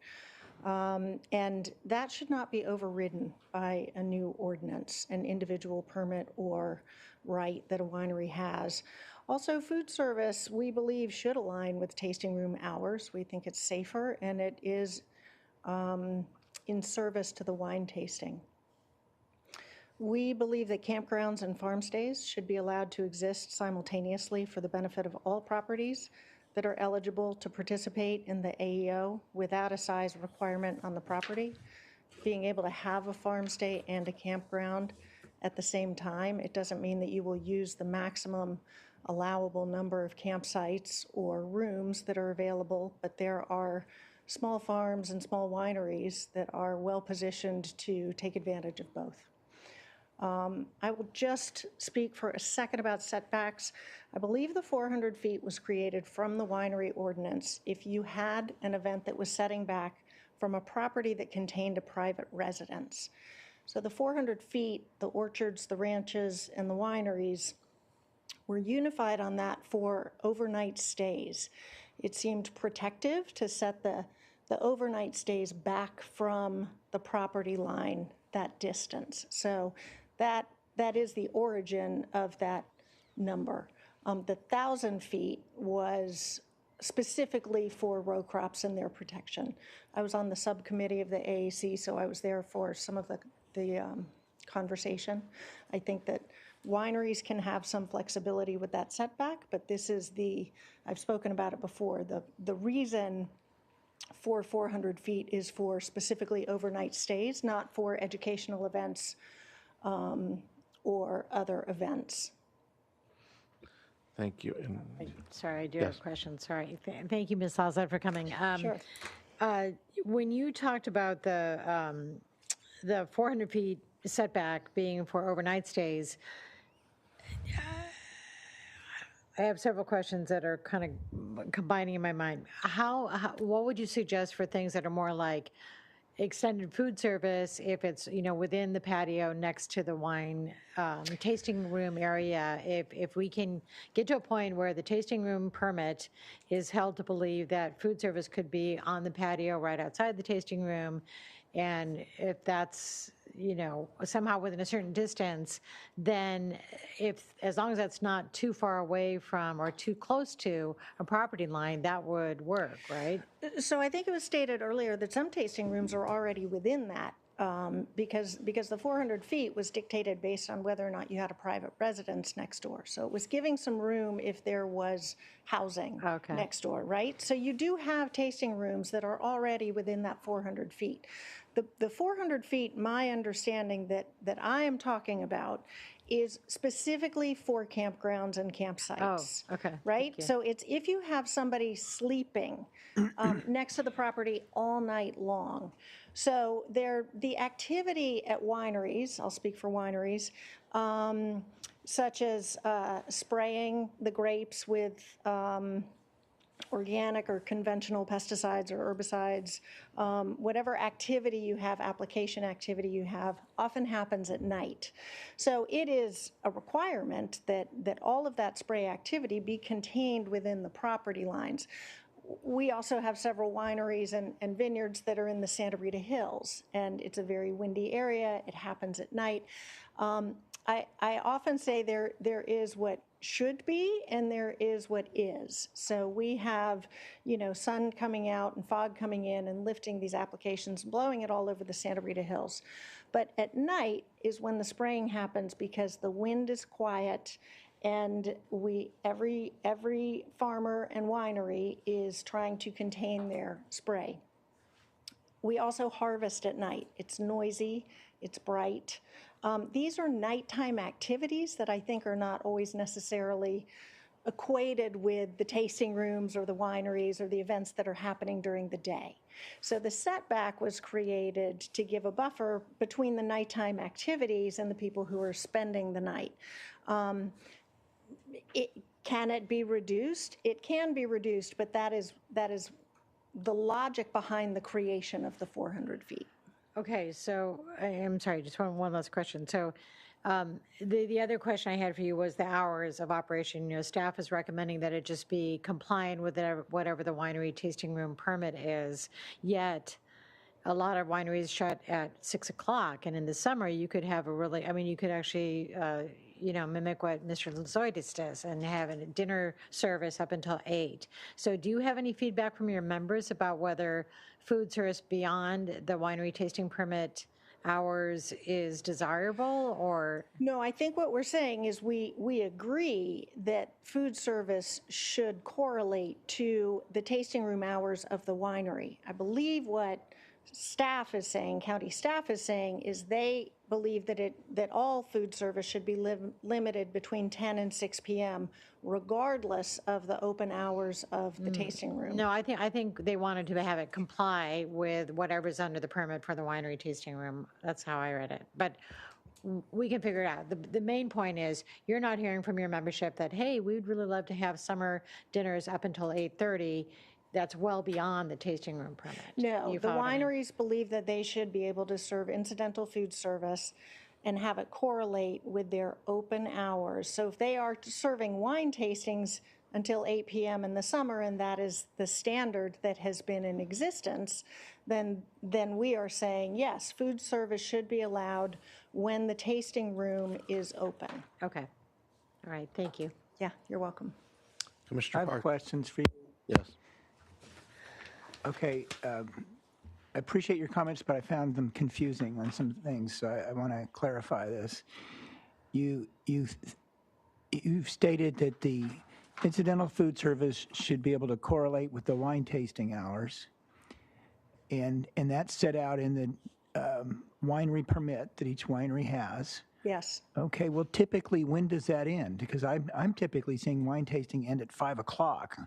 and that should not be overridden by a new ordinance, an individual permit or right that a winery has. Also, food service, we believe, should align with tasting room hours. We think it's safer, and it is in service to the wine tasting. We believe that campgrounds and farm stays should be allowed to exist simultaneously for the benefit of all properties that are eligible to participate in the AEO without a size requirement on the property. Being able to have a farm stay and a campground at the same time, it doesn't mean that you will use the maximum allowable number of campsites or rooms that are available, but there are small farms and small wineries that are well positioned to take advantage of both. I will just speak for a second about setbacks. I believe the 400 feet was created from the winery ordinance if you had an event that was setting back from a property that contained a private residence. So the 400 feet, the orchards, the ranches, and the wineries were unified on that for overnight stays. It seemed protective to set the overnight stays back from the property line that distance. So that is the origin of that number. The 1,000 feet was specifically for row crops and their protection. I was on the subcommittee of the AAC, so I was there for some of the conversation. I think that wineries can have some flexibility with that setback, but this is I've spoken about it before, the reason for 400 feet is for specifically overnight stays, not for educational events or other events. Thank you. Sorry, I do have a question. Sorry. Thank you, Ms. Salzad, for coming. Sure. When you talked about the 400 feet setback being for overnight stays, I have several questions that are kind of combining in my mind. What would you suggest for things that are more like extended food service, if it's, within the patio next to the wine tasting room area, if we can get to a point where the tasting room permit is held to believe that food service could be on the patio right outside the tasting room, and if that's, somehow within a certain distance, then as long as that's not too far away from or too close to a property line, that would work, right? So I think it was stated earlier that some tasting rooms are already within that because the 400 feet was dictated based on whether or not you had a private residence next door. So it was giving some room if there was housing next door, right? So you do have tasting rooms that are already within that 400 feet. The 400 feet, my understanding that I am talking about is specifically for campgrounds and campsites. Oh, okay. Right? So it's if you have somebody sleeping next to the property all night long. So the activity at wineries, I'll speak for wineries, such as spraying the grapes with organic or conventional pesticides or herbicides, whatever activity you have, application activity you have, often happens at night. So it is a requirement that all of that spray activity be contained within the property lines. We also have several wineries and vineyards that are in the Santa Rita Hills, and it's a very windy area. It happens at night. I often say there is what should be and there is what is. So we have, sun coming out and fog coming in and lifting these applications, blowing it all over the Santa Rita Hills. But at night is when the spraying happens because the wind is quiet and every farmer and winery is trying to contain their spray. We also harvest at night. It's noisy, it's bright. These are nighttime activities that I think are not always necessarily equated with the tasting rooms or the wineries or the events that are happening during the day. So the setback was created to give a buffer between the nighttime activities and the people who are spending the night. Can it be reduced? It can be reduced, but that is the logic behind the creation of the 400 feet. Okay, so I'm sorry, just one last question. So the other question I had for you was the hours of operation. You know, staff is recommending that it just be compliant with whatever the winery tasting room permit is, yet a lot of wineries shut at 6 o'clock, and in the summer you could have you could actually mimic what Mr. Zoidis does and have a dinner service up until 8. So do you have any feedback from your members about whether food service beyond the winery tasting permit hours is desirable, or? No, I think what we're saying is we agree that food service should correlate to the tasting room hours of the winery. I believe what staff is saying, county staff is saying, is they believe that all food service should be limited between 10 and 6 p.m. regardless of the open hours of the tasting room. No, I think they wanted to have it comply with whatever's under the permit for the winery tasting room. That's how I read it. But we can figure it out. The main point is you're not hearing from your membership that, hey, we'd really love to have summer dinners up until 8:30. That's well beyond the tasting room permit. No, the wineries believe that they should be able to serve incidental food service and have it correlate with their open hours. So if they are serving wine tastings until 8 p.m. in the summer, and that is the standard that has been in existence, then we are saying, yes, food service should be allowed when the tasting room is open. Okay. All right, thank you. Yeah, you're welcome. Commissioner I have Park. questions for you. Yes. Okay, I appreciate your comments, but I found them confusing on some things, so I want to clarify this. You've stated that the incidental food service should be able to correlate with the wine tasting hours, and that's set out in the winery permit that each winery has. Yes. Okay, well, typically, when does that end? Because I'm typically seeing wine tasting end at 5 o'clock.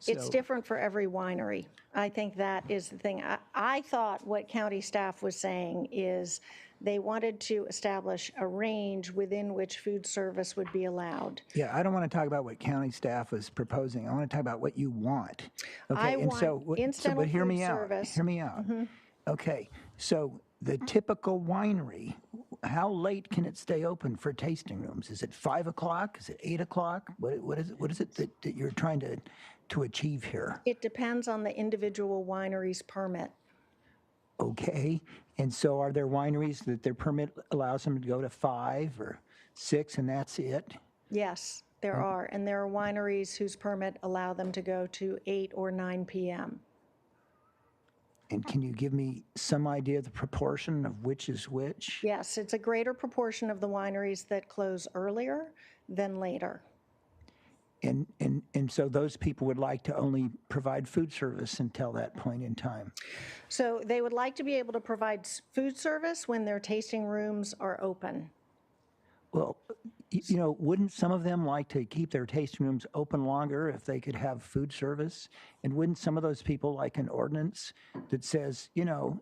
It's different for every winery. I think that is the thing. I thought what county staff was saying is they wanted to establish a range within which food service would be allowed. Yeah, I don't want to talk about what county staff is proposing. I want to talk about what you want. Okay, I want incidental but hear me food out. service. Hear me out. Mhm. Okay, so the typical winery, how late can it stay open for tasting rooms? Is it 5 o'clock? Is it 8 o'clock? What is it that you're trying to achieve here? It depends on the individual winery's permit. Okay, and so are there wineries that their permit allows them to go to 5 or 6 and that's it? Yes, there are. And there are wineries whose permit allow them to go to 8 or 9 p.m. And can you give me some idea of the proportion of which is which? Yes, it's a greater proportion of the wineries that close earlier than later. And so those people would like to only provide food service until that point in time. So they would like to be able to provide food service when their tasting rooms are open. Well, wouldn't some of them like to keep their tasting rooms open longer if they could have food service? And wouldn't some of those people like an ordinance that says,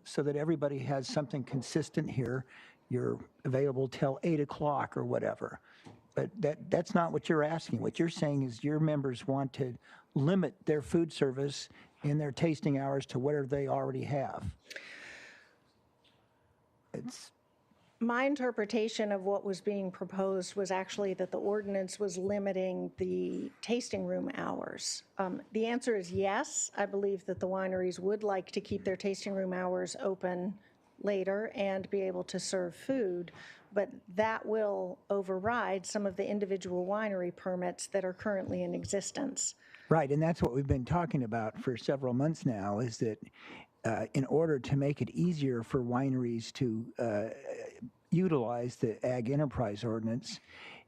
so that everybody has something consistent here, you're available till 8 o'clock or whatever? But that's not what you're asking. What you're saying is your members want to limit their food service and their tasting hours to whatever they already have. My interpretation of what was being proposed was actually that the ordinance was limiting the tasting room hours. The answer is yes. I believe that the wineries would like to keep their tasting room hours open later and be able to serve food, but that will override some of the individual winery permits that are currently in existence. Right, and that's what we've been talking about for several months now, is that in order to make it easier for wineries to utilize the Ag Enterprise Ordinance,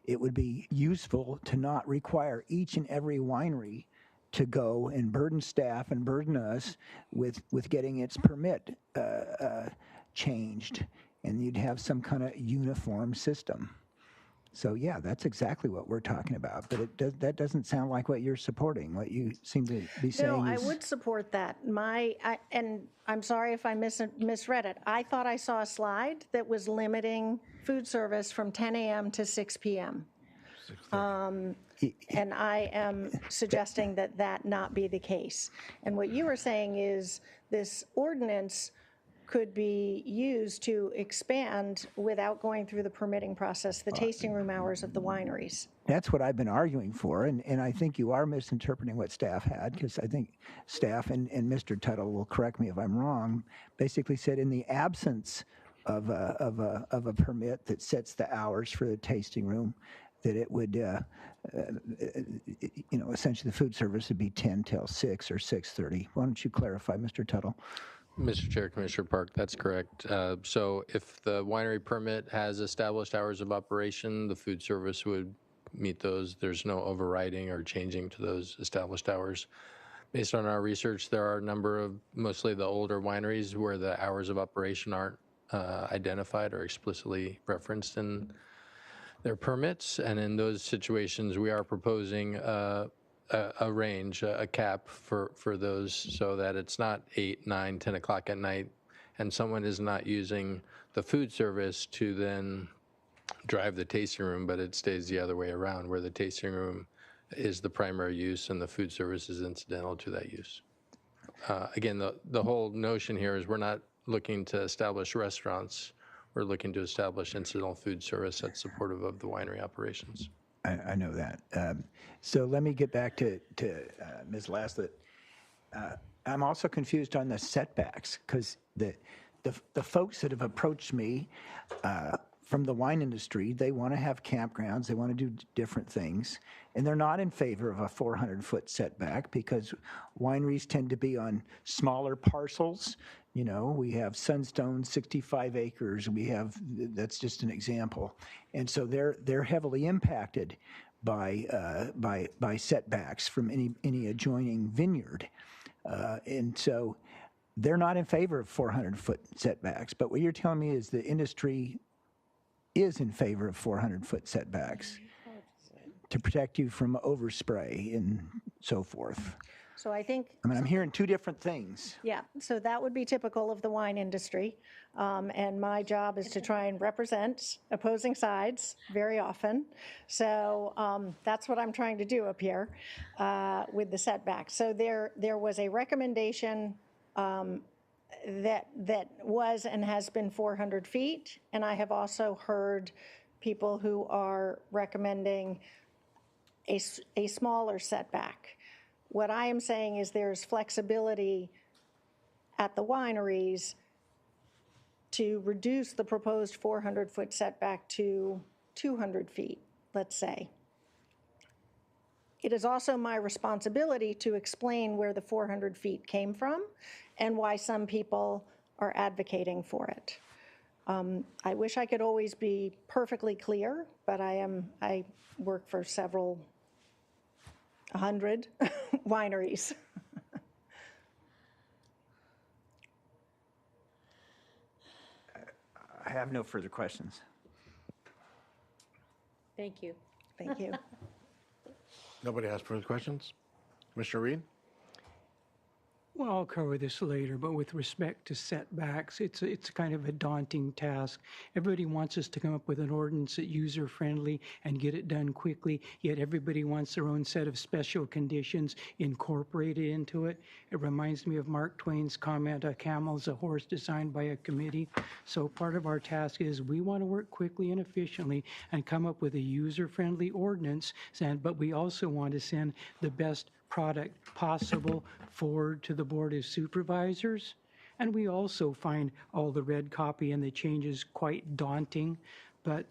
it would be useful to not require each and every winery to go and burden staff and burden us with getting its permit changed. and you'd have some kind of uniform system. So yeah, that's exactly what we're talking about. But that doesn't sound like what you're supporting. What you seem to be saying No, I is would support that. And I'm sorry if I misread it. I thought I saw a slide that was limiting food service from 10 a.m. to 6 p.m. And I am suggesting that that not be the case. And what you were saying is this ordinance could be used to expand without going through the permitting process, the tasting room hours of the wineries. That's what I've been arguing for, and I think you are misinterpreting what staff had, because I think staff, and Mr. Tuttle will correct me if I'm wrong, basically said in the absence of a permit that sets the hours for the tasting room, that it would, essentially the food service would be 10 till 6 or 6:30. Why don't you clarify, Mr. Tuttle? Mr. Chair, Commissioner Park, that's correct. So if the winery permit has established hours of operation, the food service would meet those. There's no overriding or changing to those established hours. Based on our research, there are a number of mostly the older wineries where the hours of operation aren't identified or explicitly referenced in their permits. And in those situations, we are proposing a range, a cap for those, so that it's not 8, 9, 10 o'clock at night, and someone is not using the food service to then drive the tasting room, but it stays the other way around, where the tasting room is the primary use and the food service is incidental to that use. Again, the whole notion here is we're not looking to establish restaurants. We're looking to establish incidental food service that's supportive of the winery operations. I know that. So let me get back to Ms. Laslett. I'm also confused on the setbacks, because the folks that have approached me from the wine industry, they want to have campgrounds, they want to do different things, and they're not in favor of a 400-foot setback, because wineries tend to be on smaller parcels. You know, we have Sunstone, 65 acres. We have, that's just an example. And so they're heavily impacted by setbacks from any adjoining vineyard. And so they're not in favor of 400-foot setbacks. But what you're telling me is the industry is in favor of 400-foot setbacks to protect you from overspray and so forth. So I think, I mean, I'm hearing two different things. yeah, so that would be typical of the wine industry. And my job is to try and represent opposing sides very often. So that's what I'm trying to do up here with the setback. So there was a recommendation that was and has been 400 feet. And I have also heard people who are recommending a smaller setback. What I am saying is there's flexibility at the wineries to reduce the proposed 400-foot setback to 200 feet, let's say. It is also my responsibility to explain where the 400 feet came from and why some people are advocating for it. I wish I could always be perfectly clear, but I work for several 100 wineries. I have no further questions. Thank you. Thank you. Nobody has further questions? Commissioner Reed? Well, I'll cover this later, but with respect to setbacks, it's kind of a daunting task. Everybody wants us to come up with an ordinance that's user-friendly and get it done quickly, yet everybody wants their own set of special conditions incorporated into it. It reminds me of Mark Twain's comment, "A camel's a horse designed by a committee." So part of our task is we want to work quickly and efficiently and come up with a user-friendly ordinance, but we also want to send the best product possible forward to the Board of Supervisors. And we also find all the red copy and the changes quite daunting, but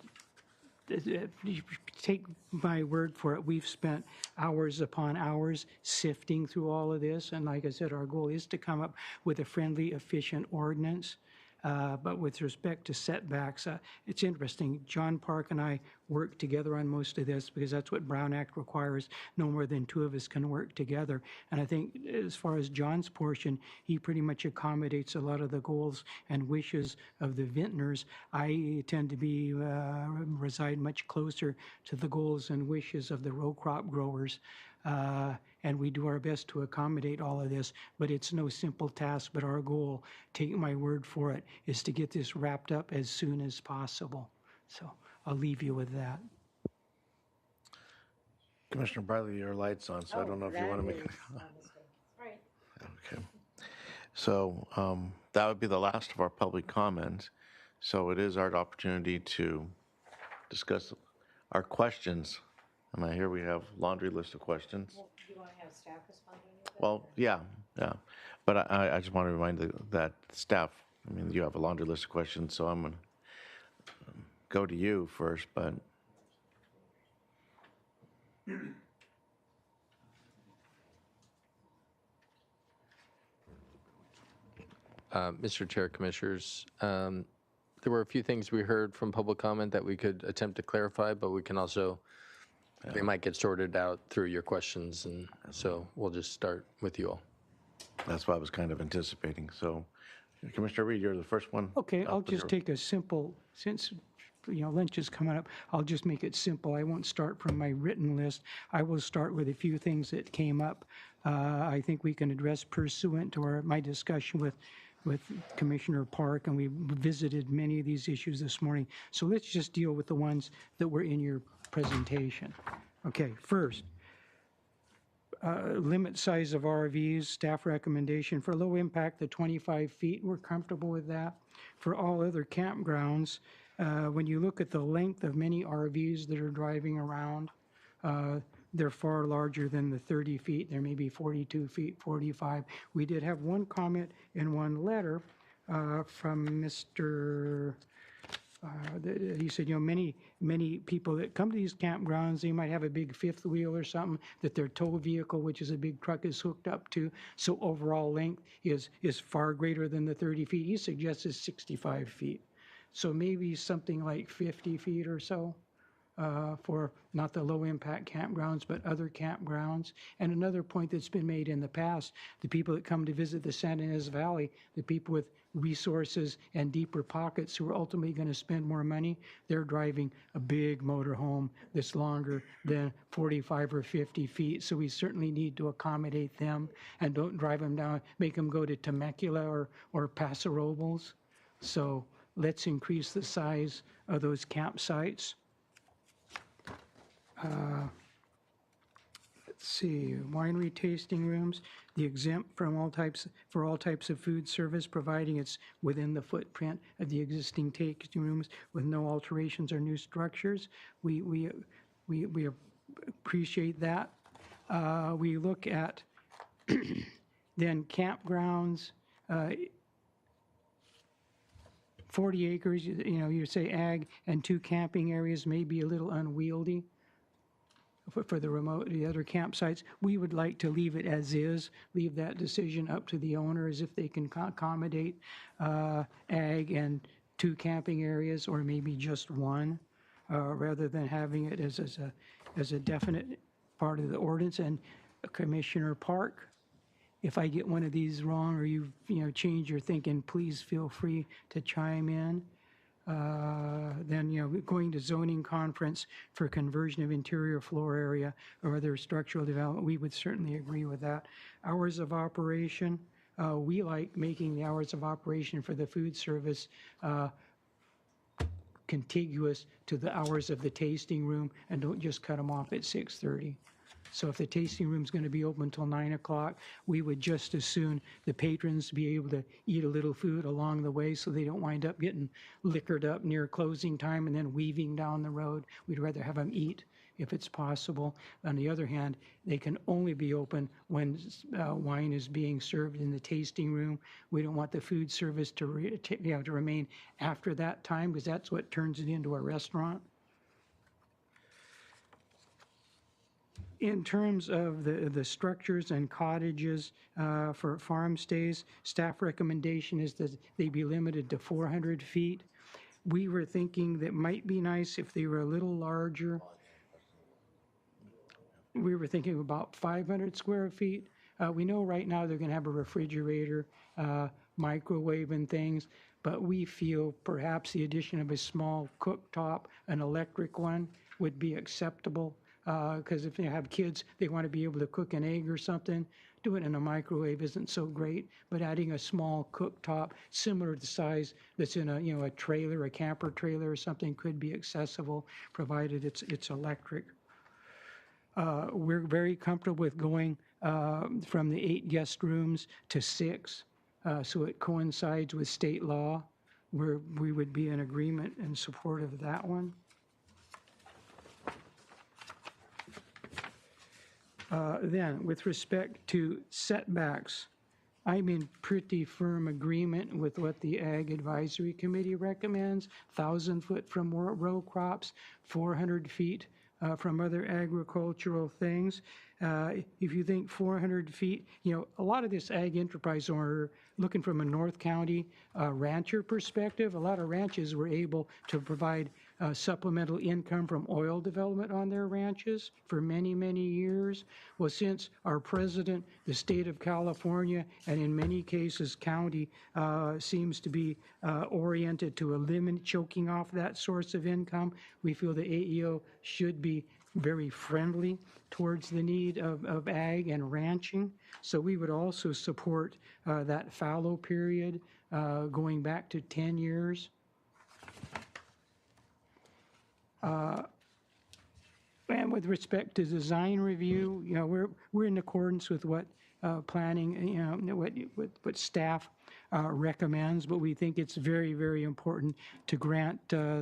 take my word for it, we've spent hours upon hours sifting through all of this, and like I said, our goal is to come up with a friendly, efficient ordinance. But with respect to setbacks, it's interesting. John Park and I work together on most of this because that's what Brown Act requires. No more than two of us can work together. And I think as far as John's portion, he pretty much accommodates a lot of the goals and wishes of the vintners. I tend to be reside much closer to the goals and wishes of the row crop growers. And we do our best to accommodate all of this, but it's no simple task. But our goal, take my word for it, is to get this wrapped up as soon as possible. So I'll leave you with that. Commissioner Briley, your light's on, so I don't know if you want to make. Right. Okay. So that would be the last of our public comments. So it is our opportunity to discuss our questions. And here we have laundry list of questions. Well, do you want to have staff respond to any of that? Well, yeah. But I just want to remind that staff, I mean, you have a laundry list of questions, so I'm going to go to you first, but. Mr. Chair, Commissioners, there were a few things we heard from public comment that we could attempt to clarify, but we can also, we might get sorted out through your questions, and so we'll just start with you all. That's what I was kind of anticipating. So, Commissioner Reed, you're the first one. Okay, I'll up with just your- take a simple, since lunch is coming up, I'll just make it simple. I won't start from my written list. I will start with a few things that came up. I think we can address pursuant to my discussion with Commissioner Park, and we visited many of these issues this morning. So let's just deal with the ones that were in your presentation. Okay, first, limit size of RVs, staff recommendation. For low impact, the 25 feet, we're comfortable with that. For all other campgrounds, when you look at the length of many RVs that are driving around, they're far larger than the 30 feet. There may be 42 feet, 45. We did have one comment in one letter from Mr. He said, many people that come to these campgrounds, they might have a big fifth wheel or something that their tow vehicle, which is a big truck, is hooked up to. So overall length is far greater than the 30 feet. He suggests is 65 feet. So maybe something like 50 feet or so. For not the low impact campgrounds, but other campgrounds. And another point that's been made in the past, the people that come to visit the Santa Ynez Valley, the people with resources and deeper pockets who are ultimately going to spend more money, they're driving a big motorhome that's longer than 45 or 50 feet. So we certainly need to accommodate them and don't drive them down, make them go to Temecula or Paso Robles. So let's increase the size of those campsites. Let's see, winery tasting rooms, the exempt from all types of food service, providing it's within the footprint of the existing tasting rooms with no alterations or new structures. We appreciate that. We look at then campgrounds, 40 acres, you say ag and 2 camping areas may be a little unwieldy. For the other campsites, we would like to leave it as is, leave that decision up to the owners if they can accommodate ag and 2 camping areas, or maybe just 1, rather than having it as a definite part of the ordinance. And Commissioner Park, if I get one of these wrong or you change your thinking, please feel free to chime in. Then, going to zoning conference for conversion of interior floor area or other structural development, we would certainly agree with that. Hours of operation, we like making the hours of operation for the food service contiguous to the hours of the tasting room, and don't just cut them off at 6:30. So if the tasting room's going to be open until 9 o'clock, we would just as soon the patrons be able to eat a little food along the way so they don't wind up getting liquored up near closing time and then weaving down the road. We'd rather have them eat if it's possible. On the other hand, they can only be open when wine is being served in the tasting room. We don't want the food service to remain after that time, because that's what turns it into a restaurant. In terms of the structures and cottages for farm stays, staff recommendation is that they be limited to 400 feet. We were thinking that might be nice if they were a little larger. We were thinking about 500 square feet. We know right now they're going to have a refrigerator, microwave and things, but we feel perhaps the addition of a small cooktop, an electric one, would be acceptable. Because if they have kids, they want to be able to cook an egg or something. Do it in a microwave isn't so great, but adding a small cooktop similar to the size that's in a trailer, a camper trailer or something could be accessible, provided it's electric. We're very comfortable with going from the 8 guest rooms to 6, so it coincides with state law, where we would be in agreement and support of that one. Then, with respect to setbacks, I'm in pretty firm agreement with what the Ag Advisory Committee recommends, 1,000 foot from row crops, 400 feet from other agricultural things. If you think 400 feet, a lot of this ag enterprise owner, looking from a North County rancher perspective, a lot of ranches were able to provide supplemental income from oil development on their ranches for many, many years. Well, since our president, the state of California, and in many cases county, seems to be oriented to eliminate choking off that source of income, we feel the AEO should be very friendly towards the need of ag and ranching. So we would also support that fallow period going back to 10 years. And with respect to design review, we're in accordance with what planning, what staff recommends, but we think it's very, very important to grant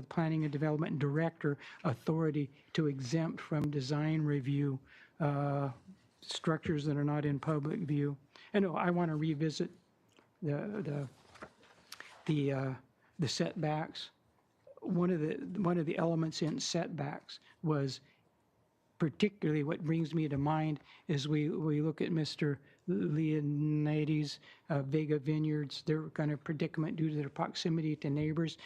planning and development director authority to exempt from design review structures that are not in public view. And I want to revisit the setbacks. One of the elements in setbacks was particularly what brings me to mind is we look at Mr. Leonides, Vega Vineyards, their kind of predicament due to their proximity to neighbors.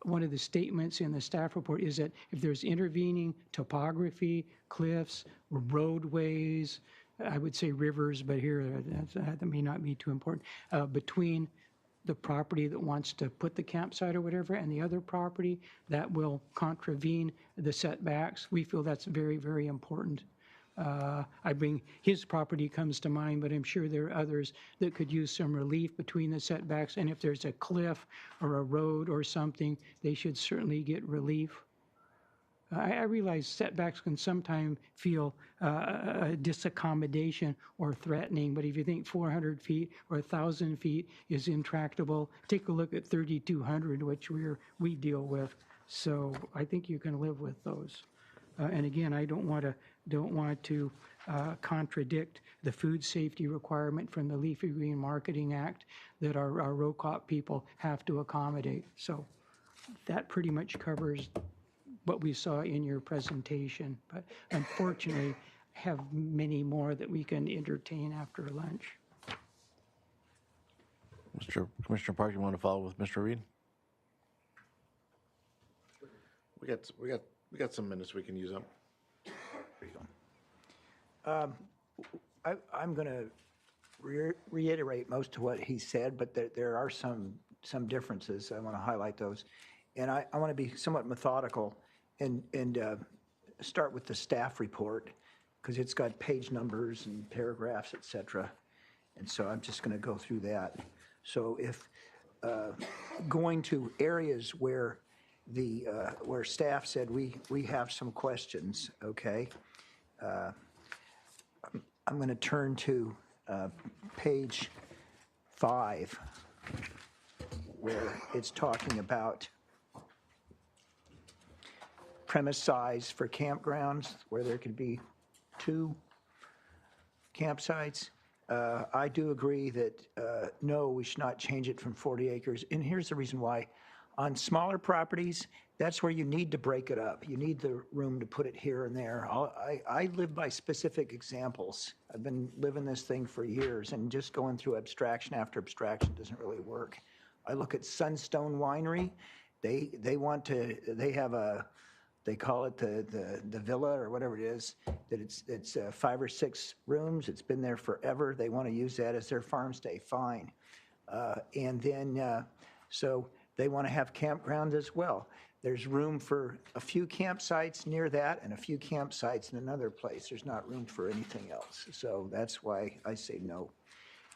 One of the statements in the staff report is that if there's intervening topography, cliffs, roadways, I would say rivers, but here that may not be too important, between the property that wants to put the campsite or whatever and the other property that will contravene the setbacks. We feel that's very, very important. His property comes to mind, but I'm sure there are others that could use some relief between the setbacks. And if there's a cliff or a road or something, they should certainly get relief. I realize setbacks can sometimes feel a disaccommodation or threatening, but if you think 400 feet or 1,000 feet is intractable, take a look at 3,200, which we deal with. So I think you can live with those. And again, I don't want to contradict the food safety requirement from the Leafy Green Marketing Act that our row crop people have to accommodate. So that pretty much covers what we saw in your presentation, but unfortunately have many more that we can entertain after lunch. Commissioner Park, you want to follow with Mr. Reed? We got some minutes we can use up. I'm going to reiterate most of what he said, but there are some differences. I want to highlight those. And I want to be somewhat methodical and start with the staff report, because it's got page numbers and paragraphs, et cetera. And so I'm just going to go through that. So if going to areas where where staff said we have some questions, okay, I'm going to turn to page 5, where it's talking about premise size for campgrounds, where there could be 2 campsites. I do agree that, no, we should not change it from 40 acres. And here's the reason why. On smaller properties, that's where you need to break it up. You need the room to put it here and there. I live by specific examples. I've been living this thing for years, and just going through abstraction after abstraction doesn't really work. I look at Sunstone Winery. They call it the villa or whatever it is, that it's 5 or 6 rooms. It's been there forever. They want to use that as their farm stay, fine. And then, so they want to have campgrounds as well. There's room for a few campsites near that and a few campsites in another place. There's not room for anything else. So that's why I say no.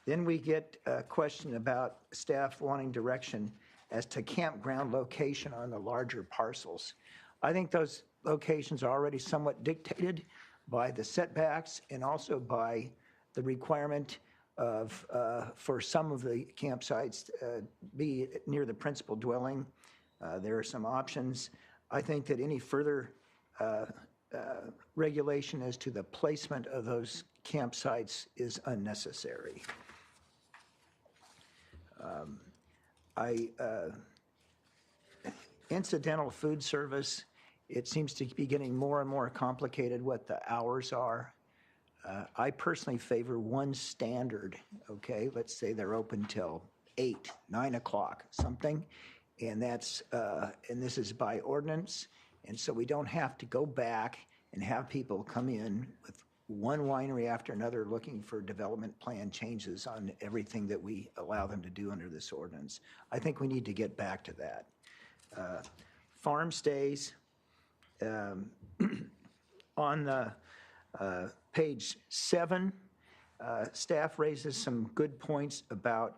Then we get a question about staff wanting direction as to campground location on the larger parcels. I think those locations are already somewhat dictated by the setbacks and also by the requirement of, for some of the campsites, be near the principal dwelling. There are some options. I think that any further regulation as to the placement of those campsites is unnecessary. Incidental food service, it seems to be getting more and more complicated what the hours are. I personally favor one standard, okay? Let's say they're open till 8, 9 o'clock, something. And that's, and this is by ordinance. And so we don't have to go back and have people come in with one winery after another looking for development plan changes on everything that we allow them to do under this ordinance. I think we need to get back to that. Farm stays, on the page 7, staff raises some good points about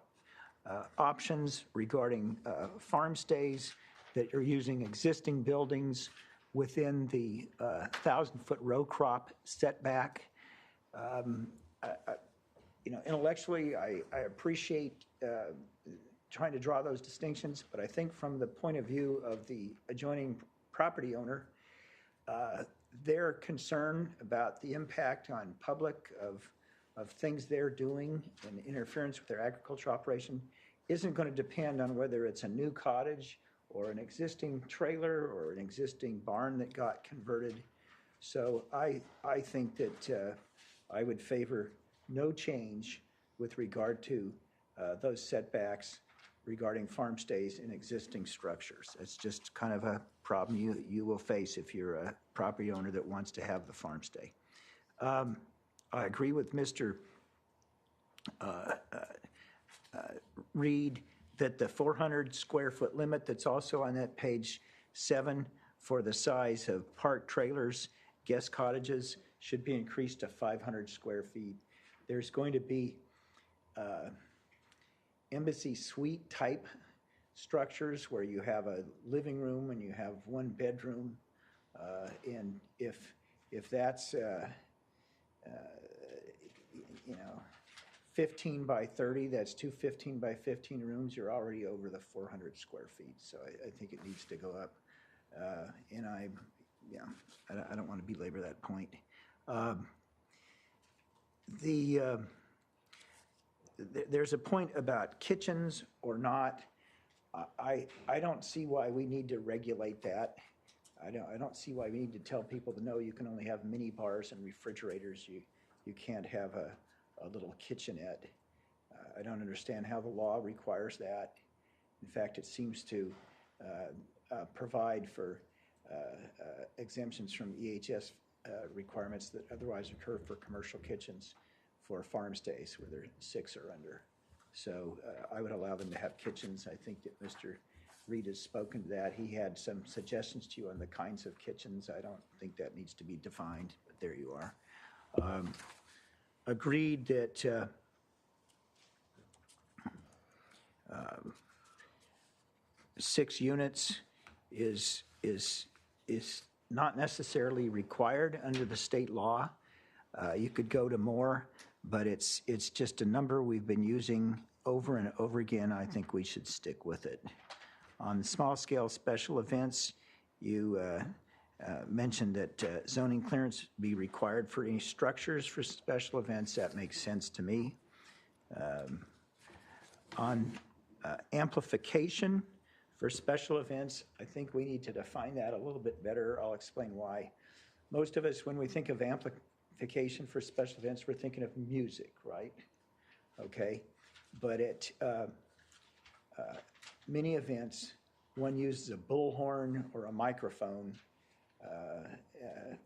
options regarding farm stays that are using existing buildings within the 1,000-foot row crop setback. Intellectually, I appreciate trying to draw those distinctions, but I think from the point of view of the adjoining property owner, their concern about the impact on public of things they're doing and interference with their agricultural operation isn't going to depend on whether it's a new cottage or an existing trailer or an existing barn that got converted. So I think that I would favor no change with regard to those setbacks regarding farm stays in existing structures. It's just kind of a problem you will face if you're a property owner that wants to have the farm stay. I agree with Mr. Reed that the 400 square foot limit that's also on that page 7 for the size of park trailers, guest cottages, should be increased to 500 square feet. There's going to be embassy suite type structures where you have a living room and you have one bedroom, and if that's 15 by 30, that's 2 15 by 15 rooms, you're already over the 400 square feet. So I think it needs to go up. And I don't want to belabor that point. There's a point about kitchens or not. I don't see why we need to regulate that. I don't see why we need to tell people to know you can only have mini bars and refrigerators. You can't have a little kitchenette. I don't understand how the law requires that. In fact, it seems to provide for exemptions from EHS requirements that otherwise occur for commercial kitchens for farm stays where they're 6 or under. So I would allow them to have kitchens. I think that Mr. Reed has spoken to that. He had some suggestions to you on the kinds of kitchens. I don't think that needs to be defined, but there you are. Agreed that 6 units is not necessarily required under the state law. You could go to more, but it's just a number we've been using over and over again. I think we should stick with it. On small-scale special events, you mentioned that zoning clearance be required for any structures for special events. That makes sense to me. On amplification For special events, I think we need to define that a little bit better. I'll explain why. Most of us, when we think of amplification for special events, we're thinking of music, right? Okay, but at many events, one uses a bullhorn or a microphone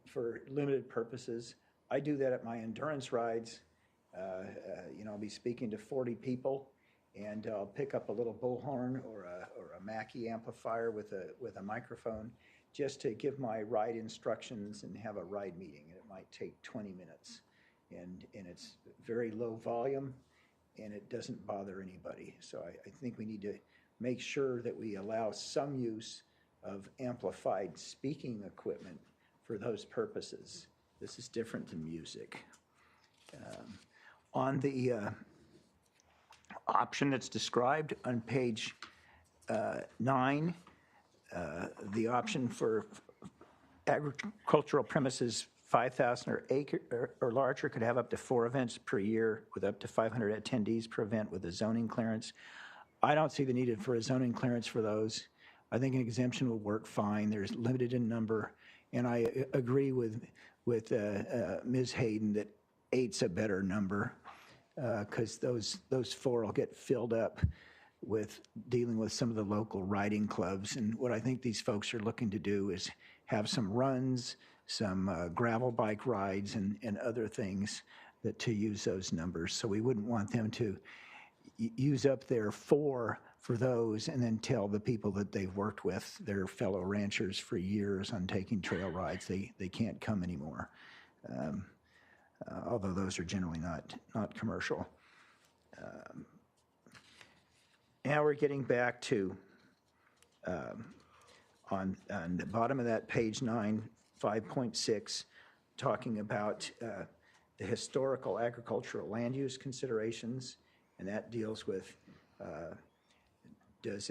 for limited purposes. I do that at my endurance rides. I'll be speaking to 40 people, and I'll pick up a little bullhorn or a Mackie amplifier with a microphone just to give my ride instructions and have a ride meeting. And it might take 20 minutes. And it's very low volume, and it doesn't bother anybody. So I think we need to make sure that we allow some use of amplified speaking equipment for those purposes. This is different than music. On the option that's described on page 9, the option for agricultural premises 5,000 or larger could have up to 4 events per year with up to 500 attendees per event with a zoning clearance. I don't see the need for a zoning clearance for those. I think an exemption will work fine. There's limited in number, and I agree with Ms. Hayden that 8's a better number because those 4 will get filled up with dealing with some of the local riding clubs. And what I think these folks are looking to do is have some runs, some gravel bike rides, and other things that to use those numbers. So we wouldn't want them to use up their 4 for those and then tell the people that they've worked with, their fellow ranchers for years on taking trail rides, they can't come anymore. Although those are generally not commercial. Now we're getting back to, on the bottom of that page 9, 5.6, talking about the historical agricultural land use considerations, and that deals with does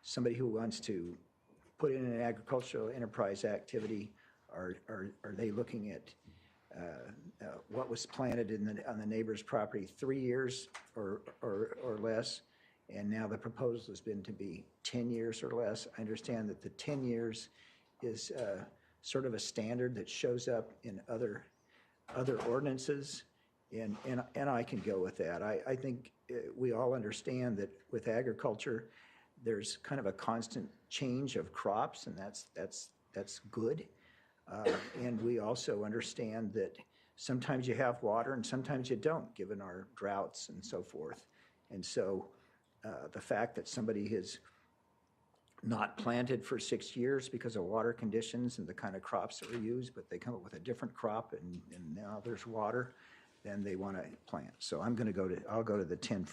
somebody who wants to put in an agricultural enterprise activity, are they looking at what was planted on the neighbor's property 3 years or less, and now the proposal has been to be 10 years or less. I understand that the 10 years is sort of a standard that shows up in other ordinances, and I can go with that. I think we all understand that with agriculture, there's kind of a constant change of crops, and that's good. And we also understand that sometimes you have water and sometimes you don't, given our droughts and so forth. And so the fact that somebody has not planted for 6 years because of water conditions and the kind of crops that were used, but they come up with a different crop and now there's water, then they want to plant. So I'll go to the 10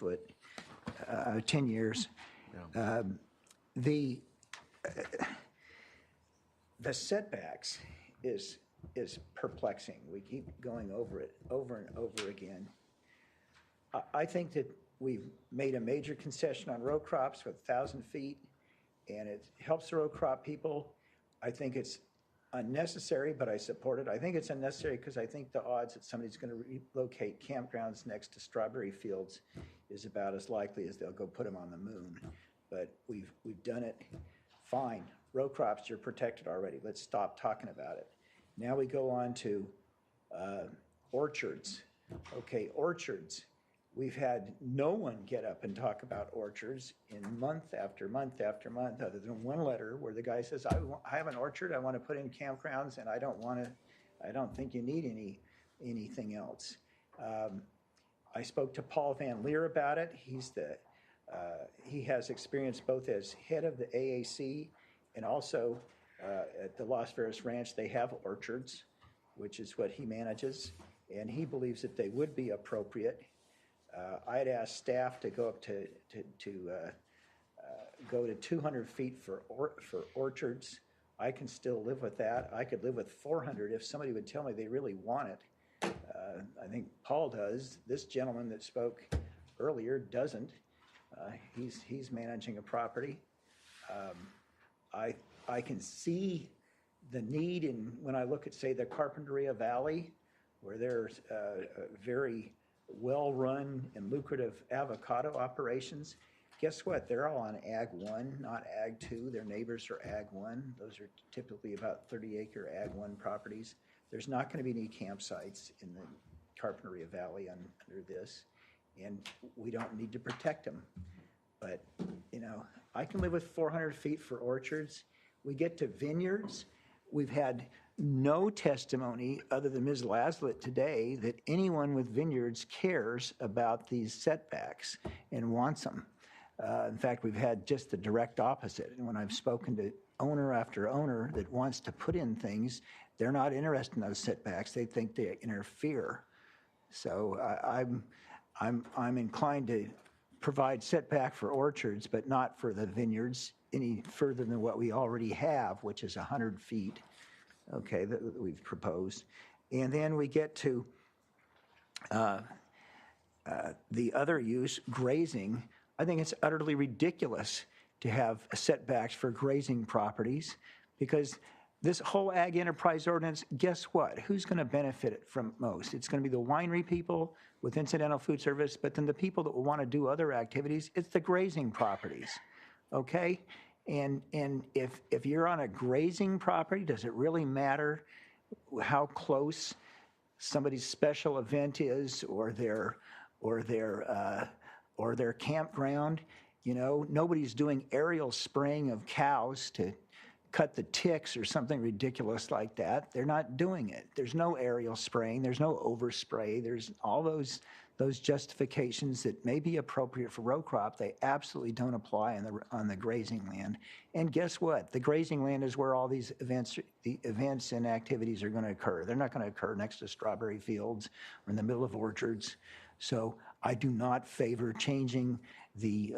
years. Yeah. The setbacks is perplexing. We keep going over it over and over again. I think that we've made a major concession on row crops with 1,000 feet, and it helps the row crop people. I think it's unnecessary, but I support it. I think it's unnecessary because I think the odds that somebody's going to relocate campgrounds next to strawberry fields is about as likely as they'll go put them on the moon. But we've done it. Fine. Row crops, you're protected already. Let's stop talking about it. Now we go on to orchards. Okay, orchards. We've had no one get up and talk about orchards in month after month after month, other than one letter where the guy says, I have an orchard, I want to put in campgrounds, and I don't think you need anything else. I spoke to Paul Van Leer about it. He has experience both as head of the AAC and also at the Las Vegas Ranch, they have orchards, which is what he manages, and he believes that they would be appropriate. I had asked staff to go up to 200 feet for orchards. I can still live with that. I could live with 400 if somebody would tell me they really want it. I think Paul does. This gentleman that spoke earlier doesn't. He's managing a property. I can see the need when I look at, say, the Carpinteria Valley, where there's very well-run and lucrative avocado operations. guess what? They're all on Ag 1, not Ag 2. Their neighbors are Ag 1. Those are typically about 30-acre Ag 1 properties. There's not going to be any campsites in the Carpinteria Valley under this, and we don't need to protect them. But, you know, I can live with 400 feet for orchards. We get to vineyards. We've had no testimony other than Ms. Laslett today that anyone with vineyards cares about these setbacks and wants them. In fact, we've had just the direct opposite. And when I've spoken to owner after owner that wants to put in things, they're not interested in those setbacks. They think they interfere. So I'm inclined to provide setback for orchards, but not for the vineyards any further than what we already have, which is 100 feet, okay, that we've proposed. And then we get to the other use, grazing. I think it's utterly ridiculous to have setbacks for grazing properties, because this whole ag enterprise ordinance, guess what? Who's going to benefit it from most? It's going to be the winery people with incidental food service, but then the people that will want to do other activities, it's the grazing properties, okay? And if you're on a grazing property, does it really matter how close somebody's special event is or their campground? You know, nobody's doing aerial spraying of cows to cut the ticks or something ridiculous like that. They're not doing it. There's no aerial spraying. There's no overspray. There's all those justifications that may be appropriate for row crop. They absolutely don't apply on the grazing land. And guess what? The grazing land is where all these events and activities are going to occur. They're not going to occur next to strawberry fields or in the middle of orchards. So I do not favor changing the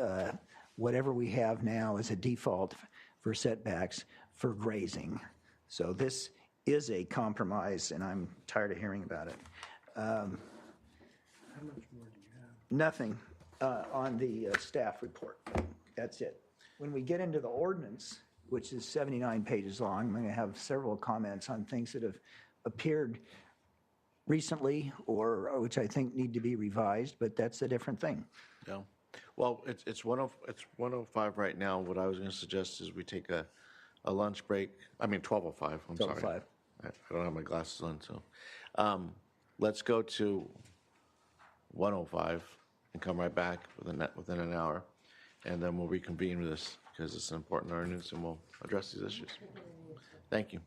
whatever we have now as a default for setbacks for grazing. So this is a compromise, and I'm tired of hearing about it. How much more do you have? Nothing on the staff report. That's it. When we get into the ordinance, which is 79 pages long, I'm going to have several comments on things that have appeared recently or which I think need to be revised, but that's a different thing. Yeah. Well, it's 1:05 right now. What I was going to suggest is we take a lunch break. I mean, 12:05. I'm sorry. 12:05. I don't have my glasses on, so let's go to 1:05 and come right back within an hour, and then we'll reconvene with this because it's an important ordinance, and we'll address these issues. Thank you.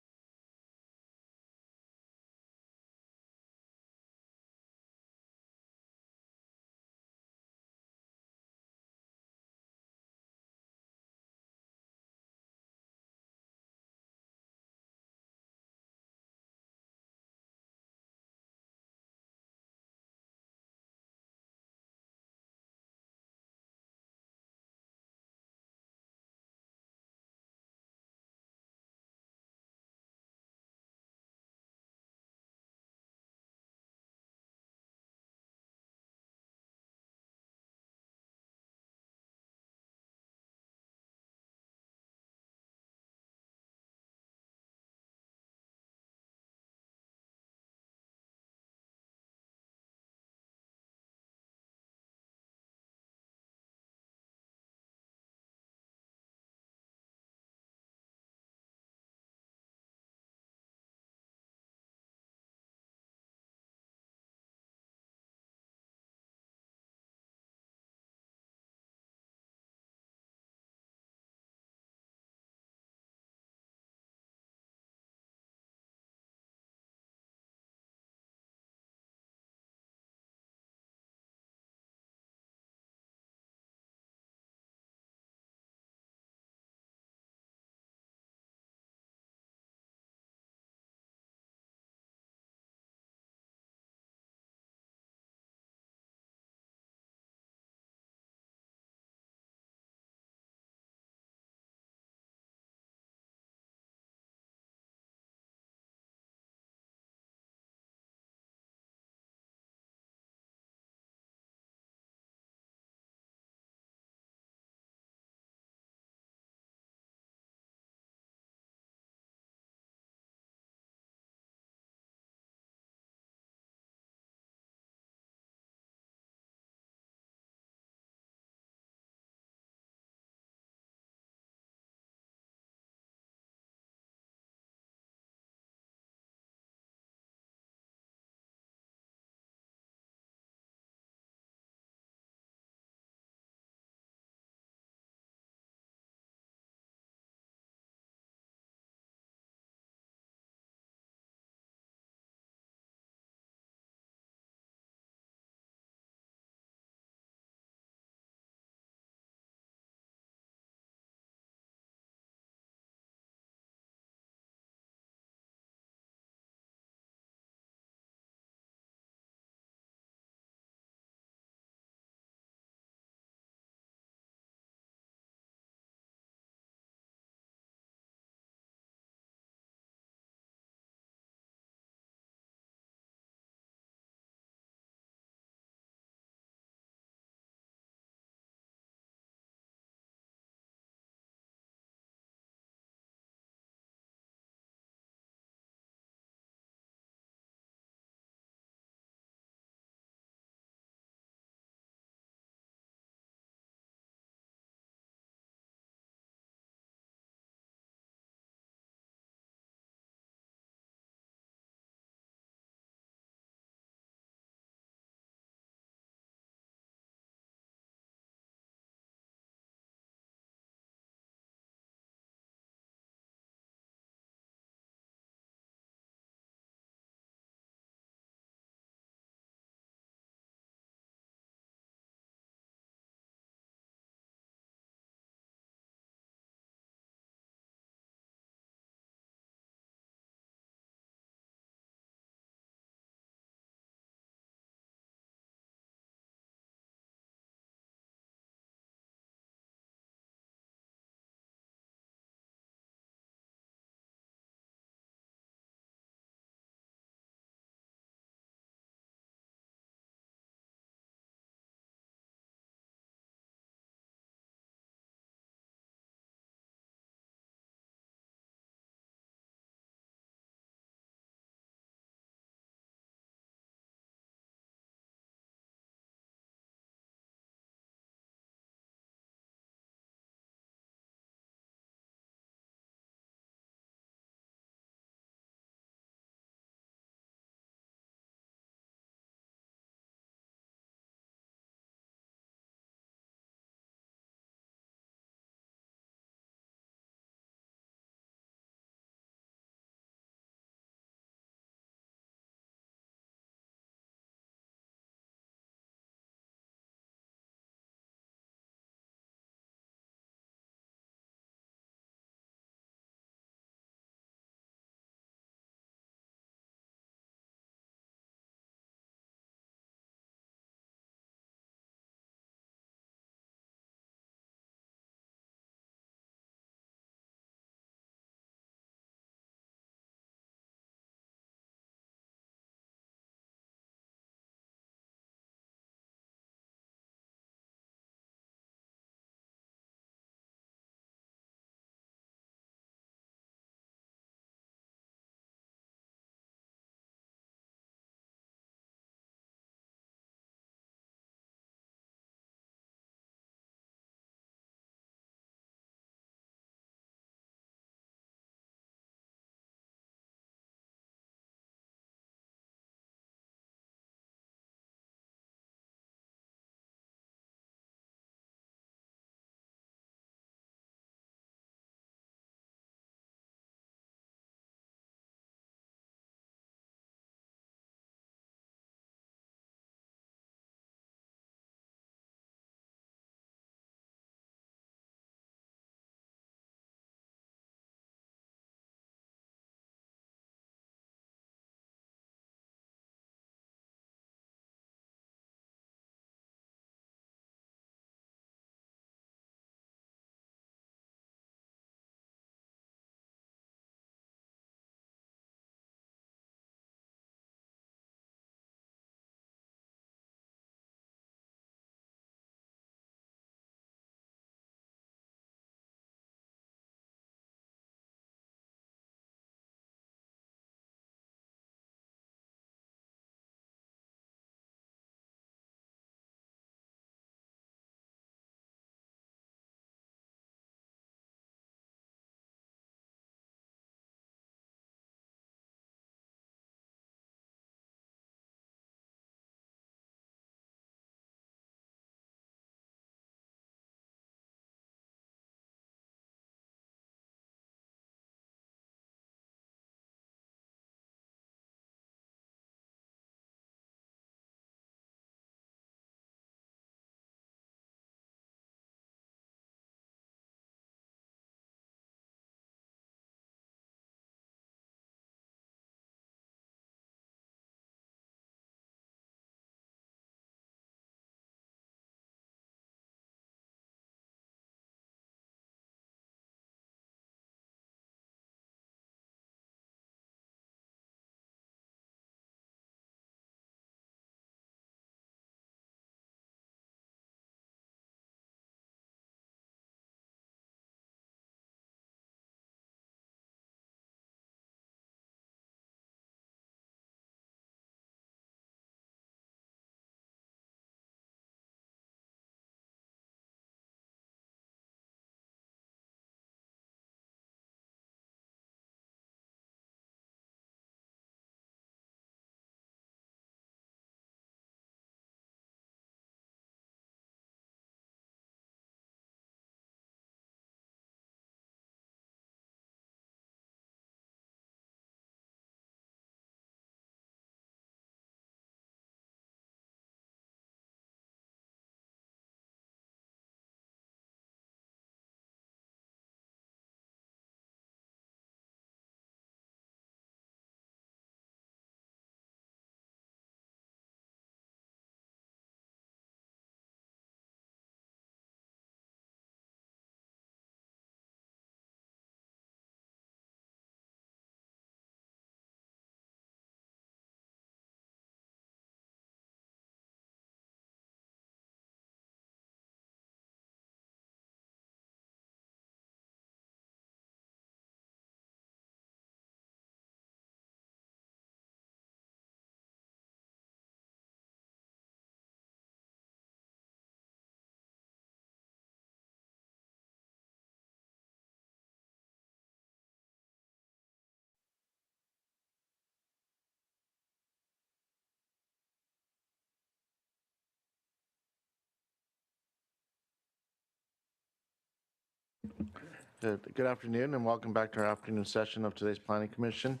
Good afternoon, and welcome back to our afternoon session of today's Planning Commission.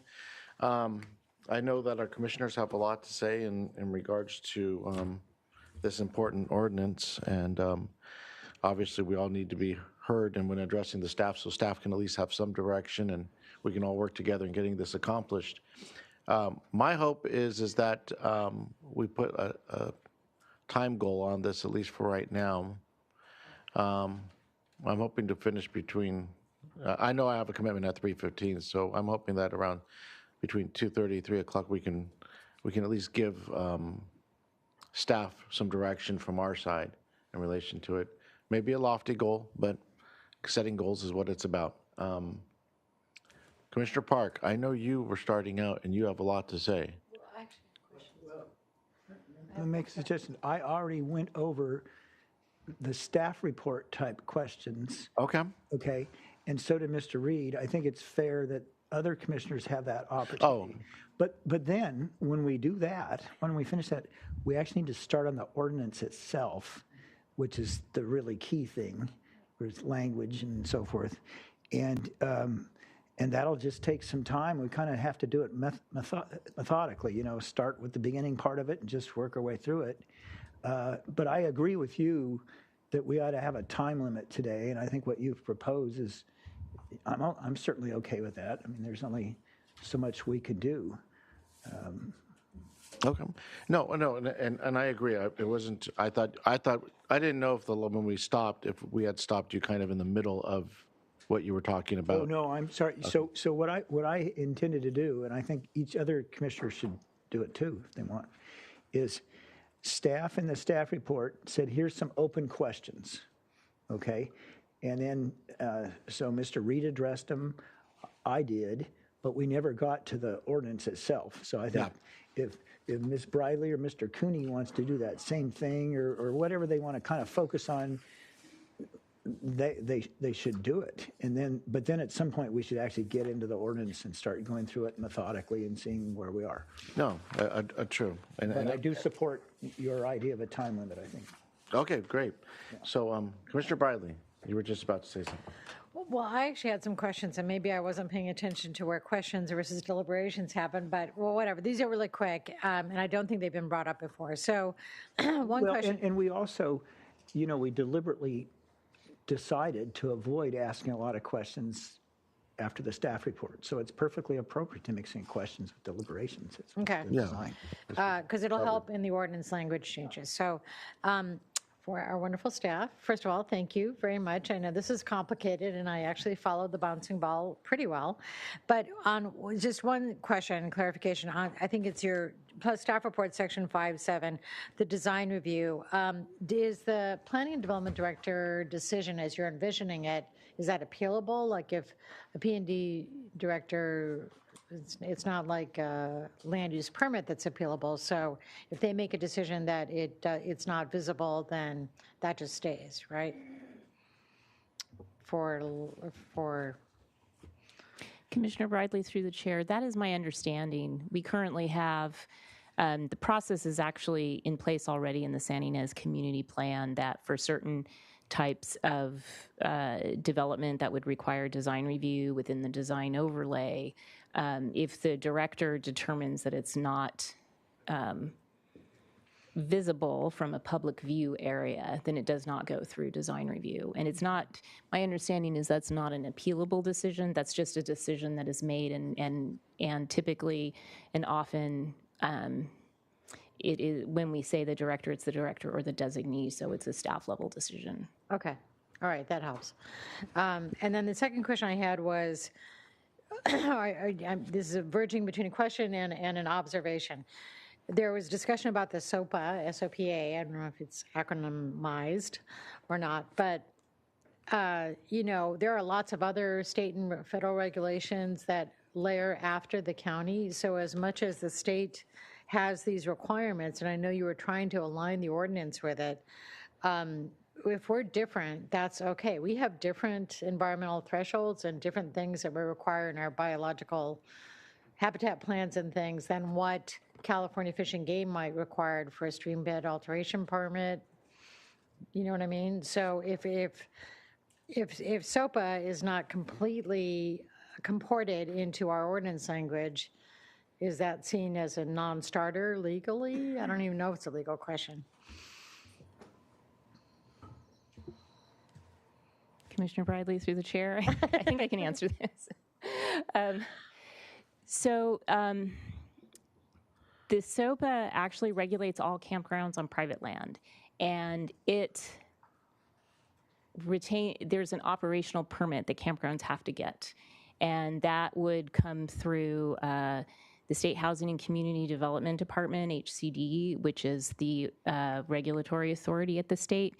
I know that our commissioners have a lot to say in regards to this important ordinance, and obviously we all need to be heard and when addressing the staff, so staff can at least have some direction and we can all work together in getting this accomplished. My hope is that we put a time goal on this, at least for right now. I'm hoping to finish between, I know I have a commitment at 3:15, so I'm hoping that around between 2:30, 3 o'clock, we can at least give staff some direction from our side in relation to it. Maybe a lofty goal, but setting goals is what it's about. Commissioner Park, I know you were starting out and you have a lot to say. Let me make a suggestion. I already went over the staff report type questions. Okay. Okay. And so did Mr. Reed. I think it's fair that other commissioners have that opportunity. But then when we do that, when we finish that, we actually need to start on the ordinance itself, which is the really key thing, with language and so forth. And that'll just take some time. We kind of have to do it methodically, you know, start with the beginning part of it and just work our way through it. But I agree with you that we ought to have a time limit today, and I think what you've proposed is, I'm certainly okay with that. I mean, there's only so much we could do. Okay. No, and I agree. It wasn't. I thought I didn't know if when we stopped, if we had stopped you kind of in the middle of what you were talking about. Oh no, I'm sorry. Okay. So what I intended to do, and I think each other commissioner should do it too if they want, is staff in the staff report said, here's some open questions, okay? And then, so Mr. Reed addressed them, I did, but we never got to the ordinance itself. So I think if Ms. Briley or Mr. Cooney wants to do that same thing or whatever they want to kind of focus on, they should do it. But then at some point we should actually get into the ordinance and start going through it methodically and seeing where we are. No, true. But I do support your idea of a time limit, I think. Okay, great. Yeah. So Commissioner Briley, you were just about to say something. Well, I actually had some questions, and maybe I wasn't paying attention to where questions versus deliberations happen, but well, whatever. These are really quick, and I don't think they've been brought up before. So one question. And we also, you know, we deliberately decided to avoid asking a lot of questions after the staff report. So it's perfectly appropriate to mix in questions with deliberations. It's okay. Because it'll help in the ordinance language changes. So for our wonderful staff, first of all, thank you very much. I know this is complicated and I actually followed the bouncing ball pretty well. But on just one question, clarification, on, I think it's your staff report section 5.7, the design review. Is the planning and development director decision as you're envisioning it, is that appealable? Like if a P&D director, it's not like a land use permit that's appealable. So if they make a decision that it's not visible, then that just stays, right? For Commissioner Briley, through the chair, that is my understanding. We currently have, the process is actually in place already in the San Ynez Community Plan that for certain types of development that would require design review within the design overlay, if the director determines that it's not visible from a public view area, then it does not go through design review. And it's not, my understanding is that's not an appealable decision. That's just a decision that is made and typically and often it is, when we say the director, it's the director or the designee, so it's a staff level decision. Okay, all right, that helps. And then the second question I had was, this is verging between a question and an observation. There was discussion about the SOPA, S-O-P-A, I don't know if it's acronymized or not, but you know, there are lots of other state and federal regulations that layer after the county. So as much as the state has these requirements, and I know you were trying to align the ordinance with it, if we're different, that's okay. We have different environmental thresholds and different things that we require in our biological habitat plans and things than what California Fish and Game might require for a stream bed alteration permit. You know what I mean? So if if SOPA is not completely comported into our ordinance language, is that seen as a non-starter legally? I don't even know if it's a legal question. Commissioner Bradley, through the chair, I think I can answer this. The SOPA actually regulates all campgrounds on private land, and there's an operational permit that campgrounds have to get, and that would come through the State Housing and Community Development Department, HCD, which is the regulatory authority at the state.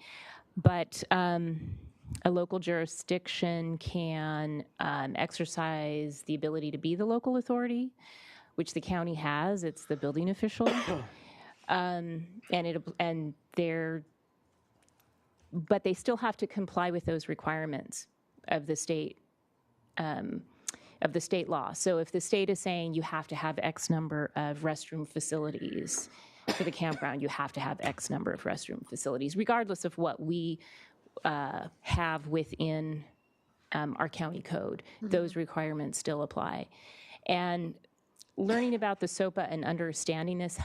But a local jurisdiction can exercise the ability to be the local authority, which the county has. It's the building official, but they still have to comply with those requirements of the state law. So if the state is saying you have to have X number of restroom facilities for the campground, you have to have X number of restroom facilities, regardless of what we have within our county code. Those requirements still apply. And learning about the SOPA and understanding this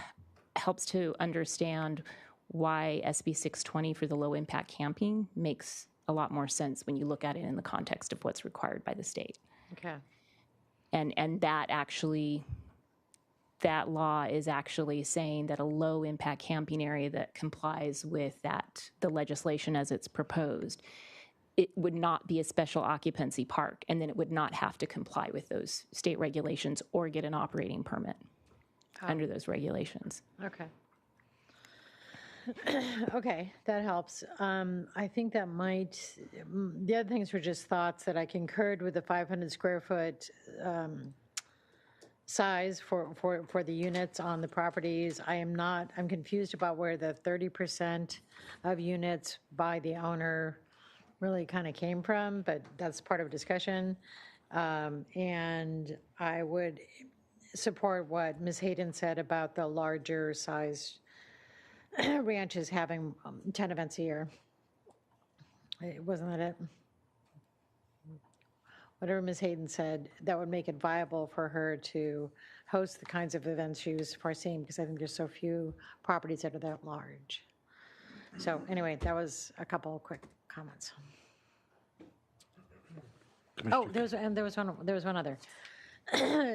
helps to understand why SB 620 for the low impact camping makes a lot more sense when you look at it in the context of what's required by the state. Okay. And that law is actually saying that a low impact camping area that complies with the legislation as it's proposed, it would not be a special occupancy park, and then it would not have to comply with those state regulations or get an operating permit under those regulations. Okay. Okay, that helps. I think that the other things were just thoughts that I concurred with the 500 square foot size for the units on the properties. I'm confused about where the 30% of units by the owner really kind of came from, but that's part of a discussion. And I would support what Ms. Hayden said about the larger size ranches having 10 events a year. Wasn't that it? Whatever Ms. Hayden said, that would make it viable for her to host the kinds of events she was foreseeing, because I think there's so few properties that are that large. So anyway, that was a couple of quick comments. Oh, there was one other.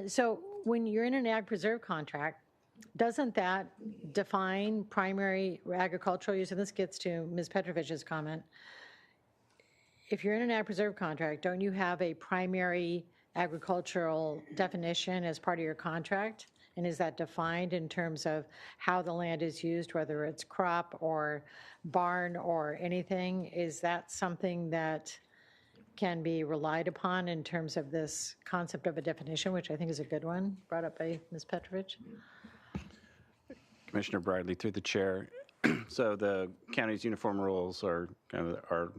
So when you're in an ag preserve contract, doesn't that define primary agricultural use? And this gets to Ms. Petrovich's comment. If you're in an ag preserve contract, don't you have a primary agricultural definition as part of your contract? And is that defined in terms of how the land is used, whether it's crop or barn or anything? Is that something that can be relied upon in terms of this concept of a definition, which I think is a good one, brought up by Ms. Petrovich? Commissioner Bradley, through the chair. So the county's uniform rules are kind of our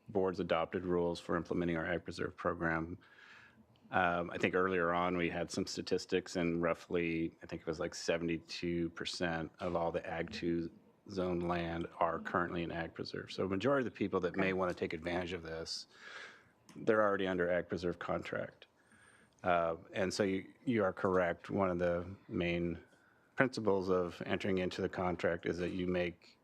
board's adopted rules for implementing our ag preserve program. I think earlier on we had some statistics, and roughly, I think it was like 72% of all the Ag 2 zone land are currently in ag preserve. So a majority of the people that may want to take advantage of this, they're already under ag preserve contract. And so you are correct. One of the main principles of entering into the contract is that you make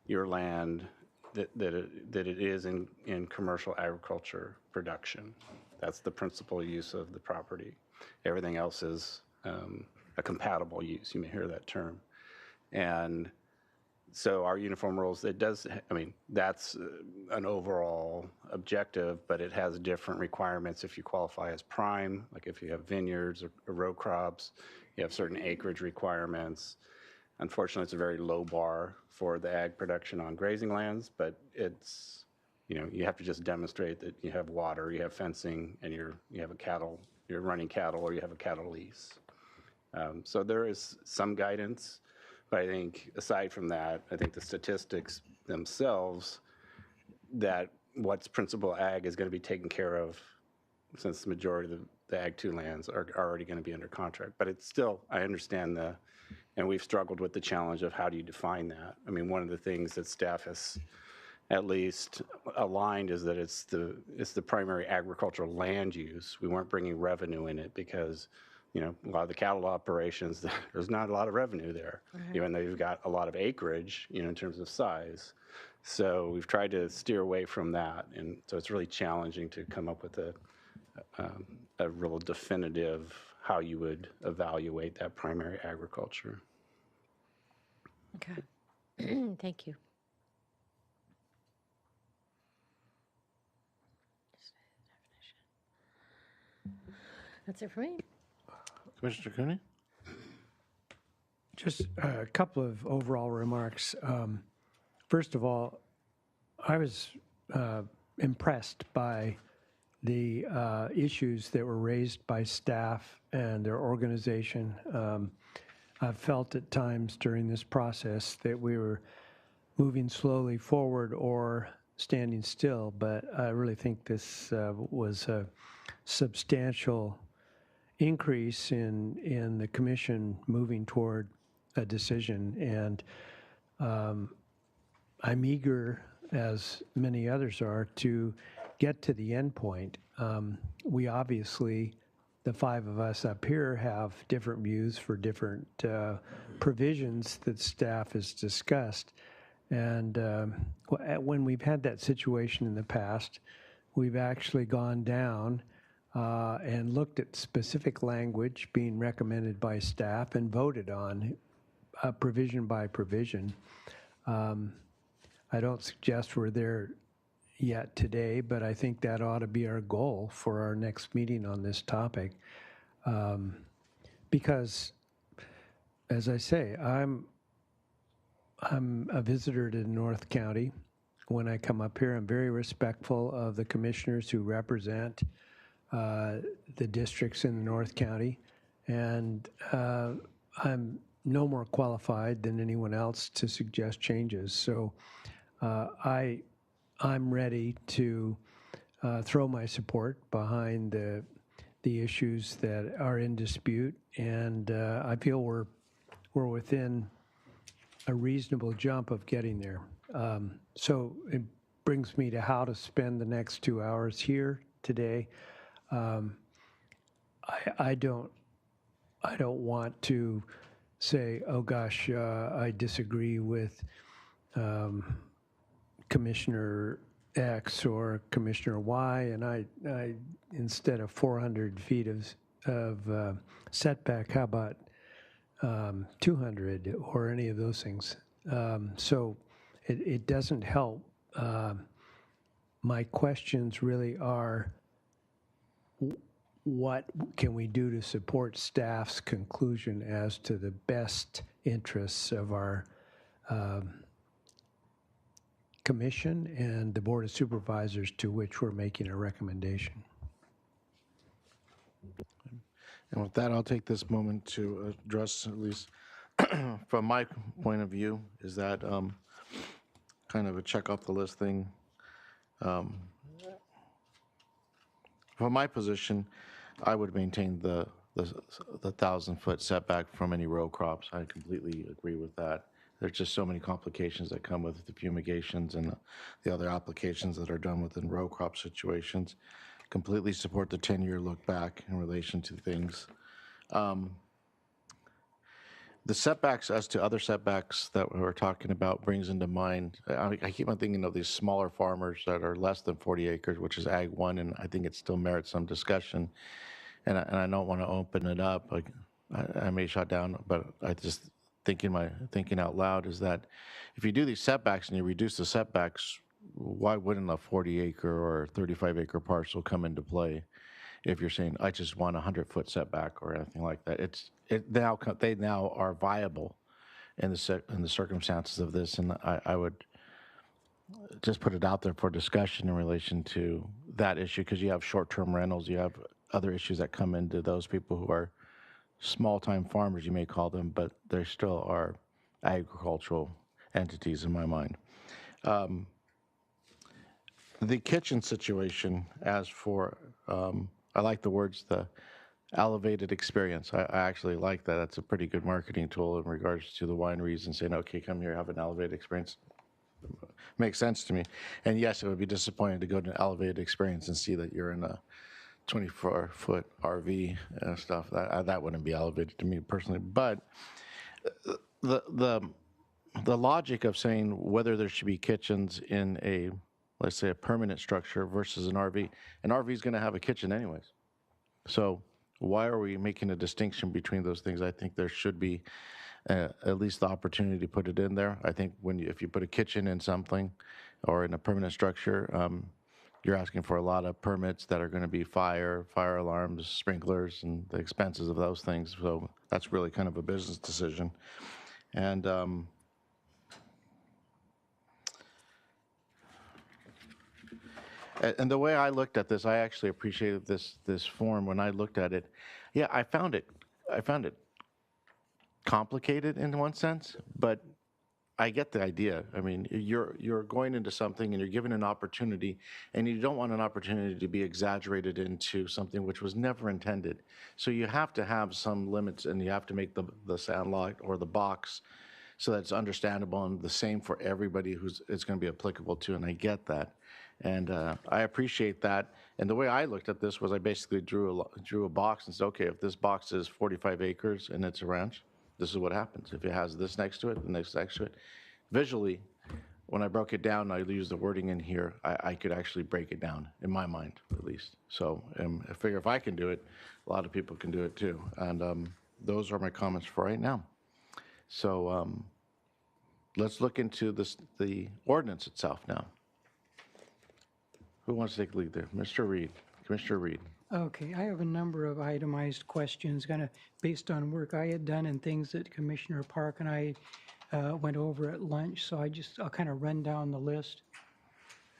your land that it is in commercial agriculture production. That's the principal use of the property. Everything else is a compatible use. You may hear that term. And so our uniform rules, that's an overall objective, but it has different requirements if you qualify as prime, like if you have vineyards or row crops, you have certain acreage requirements. Unfortunately, it's a very low bar for the ag production on grazing lands, but it's, you have to just demonstrate that you have water, you have fencing, and you're running cattle, or you have a cattle lease. So there is some guidance, but I think aside from that, I think the statistics themselves, that what's principal ag is going to be taken care of, since the majority of the Ag 2 lands are already going to be under contract. But it's still, I understand and we've struggled with the challenge of how do you define that. I mean, one of the things that staff at least aligned is that it's the primary agricultural land use. We weren't bringing revenue in it because, you know, a lot of the cattle operations, there's not a lot of revenue there, even though you've got a lot of acreage, you know, in terms of size. So we've tried to steer away from that, and so it's really challenging to come up with a real definitive how you would evaluate that primary agriculture. Okay. Thank you. That's it for me. Commissioner Cooney? Just a couple of overall remarks. First of all, I was impressed by the issues that were raised by staff and their organization. I've felt at times during this process that we were moving slowly forward or standing still, but I really think this was a substantial increase in the commission moving toward a decision, and I'm eager, as many others are, to get to the end point. We obviously, the five of us up here, have different views for different provisions that staff has discussed, and when we've had that situation in the past, we've actually gone down and looked at specific language being recommended by staff and voted on provision by provision. I don't suggest we're there yet today, but I think that ought to be our goal for our next meeting on this topic. Because, as I say, I'm a visitor to North County. When I come up here, I'm very respectful of the commissioners who represent the districts in the North County, and I'm no more qualified than anyone else to suggest changes. So I'm ready to throw my support behind the issues that are in dispute, and I feel we're within a reasonable jump of getting there. So it brings me to how to spend the next 2 hours here today. I don't want to say, oh gosh, I disagree with Commissioner X or Commissioner Y, and I instead of 400 feet of setback, how about 200 or any of those things? So it doesn't help. My questions really are, what can we do to support staff's conclusion as to the best interests of our commission and the Board of Supervisors to which we're making a recommendation? And with that, I'll take this moment to address, at least from my point of view, is that kind of a check off the list thing. From my position, I would maintain the 1,000-foot setback from any row crops. I completely agree with that. There's just so many complications that come with the fumigations and the other applications that are done within row crop situations. Completely support the 10-year look back in relation to things. The setbacks as to other setbacks that we're talking about brings into mind, I keep on thinking of these smaller farmers that are less than 40 acres, which is Ag 1, and I think it still merits some discussion. And I don't want to open it up. Like I may shut down, but I just thinking out loud is that if you do these setbacks and you reduce the setbacks, why wouldn't a 40-acre or 35-acre parcel come into play? If you're saying I just want a 100-foot setback or anything like that, they now are viable in the circumstances of this, and I would just put it out there for discussion in relation to that issue, because you have short-term rentals, you have other issues that come into those people who are small-time farmers, you may call them, but they still are agricultural entities in my mind. The kitchen situation, as for, I like the words, the elevated experience. I actually like that. That's a pretty good marketing tool in regards to the wineries and saying, okay, come here, have an elevated experience. makes sense to me. And yes, it would be disappointing to go to an elevated experience and see that you're in a 24-foot RV and stuff. That wouldn't be elevated to me personally. But the logic of saying whether there should be kitchens in a, let's say, a permanent structure versus an RV is going to have a kitchen anyways. So why are we making a distinction between those things? I think there should be at least the opportunity to put it in there. I think if you put a kitchen in something or in a permanent structure, you're asking for a lot of permits that are going to be fire alarms, sprinklers, and the expenses of those things. So that's really kind of a business decision. And the way I looked at this, I actually appreciated this form when I looked at it. Yeah, I found it complicated in one sense, but I get the idea. I mean, you're going into something and you're given an opportunity, and you don't want an opportunity to be exaggerated into something which was never intended. So you have to have some limits, and you have to make the sound lot or the box so that it's understandable and the same for everybody who's it's going to be applicable to, and I get that. And I appreciate that. And the way I looked at this was I basically drew a box and said, okay, if this box is 45 acres and it's a ranch, this is what happens. If it has this next to it, the next to it. Visually, when I broke it down, I used the wording in here, I could actually break it down, in my mind, at least. So I figure if I can do it, a lot of people can do it too. And those are my comments for right now. So let's look into the ordinance itself now. Who wants to take the lead there? Mr. Reed, Commissioner Reed. Okay, I have a number of itemized questions, kind of based on work I had done and things that Commissioner Park and I went over at lunch. So I'll kind of run down the list,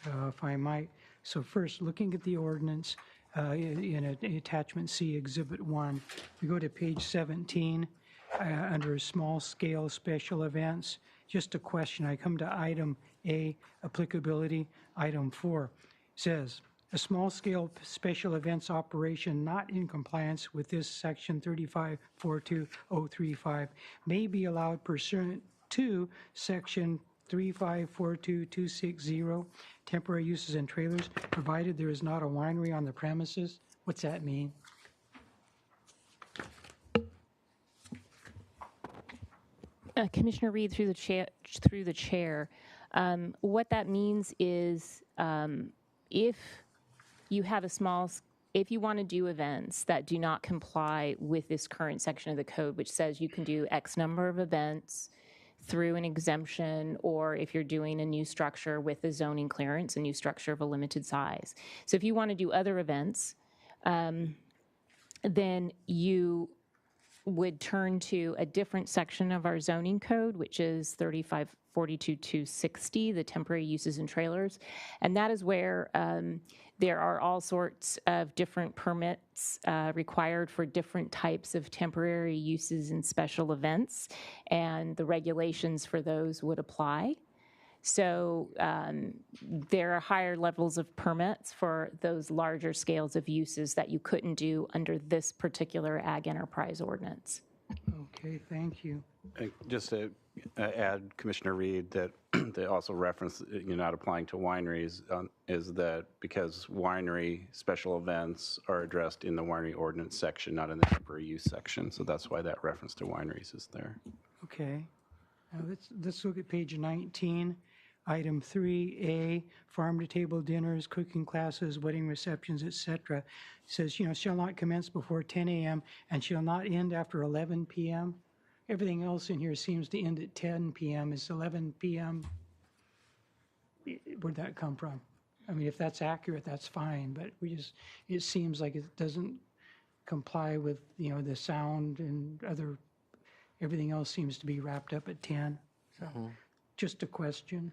if I might. So first, looking at the ordinance in attachment C, Exhibit 1, we go to page 17 under small scale special events. Just a question. I come to item A, applicability. Item 4 says, a small-scale special events operation not in compliance with this section 3542035 may be allowed pursuant to section 3542260, temporary uses and trailers, provided there is not a winery on the premises. What's that mean? Commissioner Reed, through the chair, what that means is if you have if you want to do events that do not comply with this current section of the code, which says you can do X number of events through an exemption, or if you're doing a new structure with a zoning clearance, a new structure of a limited size. So if you want to do other events, then you would turn to a different section of our zoning code, which is 3542-260, the temporary uses and trailers. And that is where there are all sorts of different permits required for different types of temporary uses and special events, and the regulations for those would apply. So there are higher levels of permits for those larger scales of uses that you couldn't do under this particular ag enterprise ordinance. Okay, thank you. Just to add, Commissioner Reed, that they also reference you're not applying to wineries is that because winery special events are addressed in the winery ordinance section, not in the temporary use section. So that's why that reference to wineries is there. Okay. Now let's look at page 19. Item 3A, farm-to-table dinners, cooking classes, wedding receptions, etc. Says, shall not commence before 10 a.m. and shall not end after 11 p.m. Everything else in here seems to end at 10 p.m. Is 11 p.m.? Where'd that come from? I mean, if that's accurate, that's fine, but it seems like it doesn't comply with, the sound and everything else seems to be wrapped up at 10. So just a question.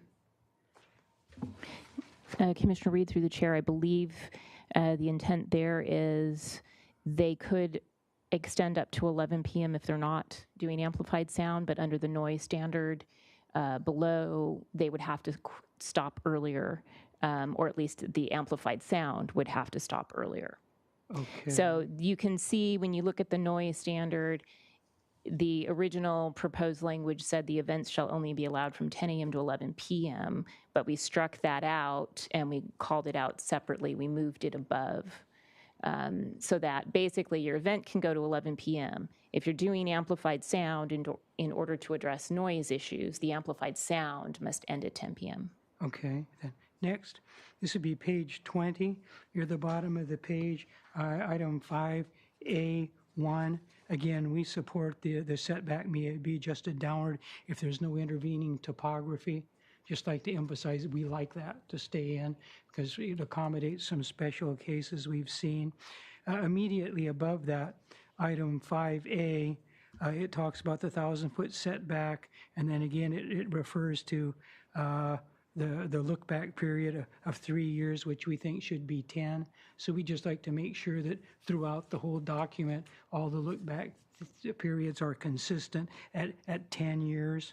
Commissioner Reed, through the chair, I believe the intent there is they could extend up to 11 p.m. if they're not doing amplified sound, but under the noise standard below, they would have to stop earlier, or at least the amplified sound would have to stop earlier. Okay. So you can see when you look at the noise standard, the original proposed language said the events shall only be allowed from 10 a.m. to 11 p.m., but we struck that out and we called it out separately. We moved it above so that basically your event can go to 11 p.m. If you're doing amplified sound in order to address noise issues, the amplified sound must end at 10 p.m. Okay, then next, this would be page 20. Near the bottom of the page, item 5A1. Again, we support the setback may be adjusted downward if there's no intervening topography. Just like to emphasize, we like that to stay in because it accommodates some special cases we've seen. Immediately above that, item 5A, it talks about the 1,000-foot setback, and then again, it refers to the look-back period of 3 years, which we think should be 10. So we just like to make sure that throughout the whole document, all the look-back periods are consistent at 10 years.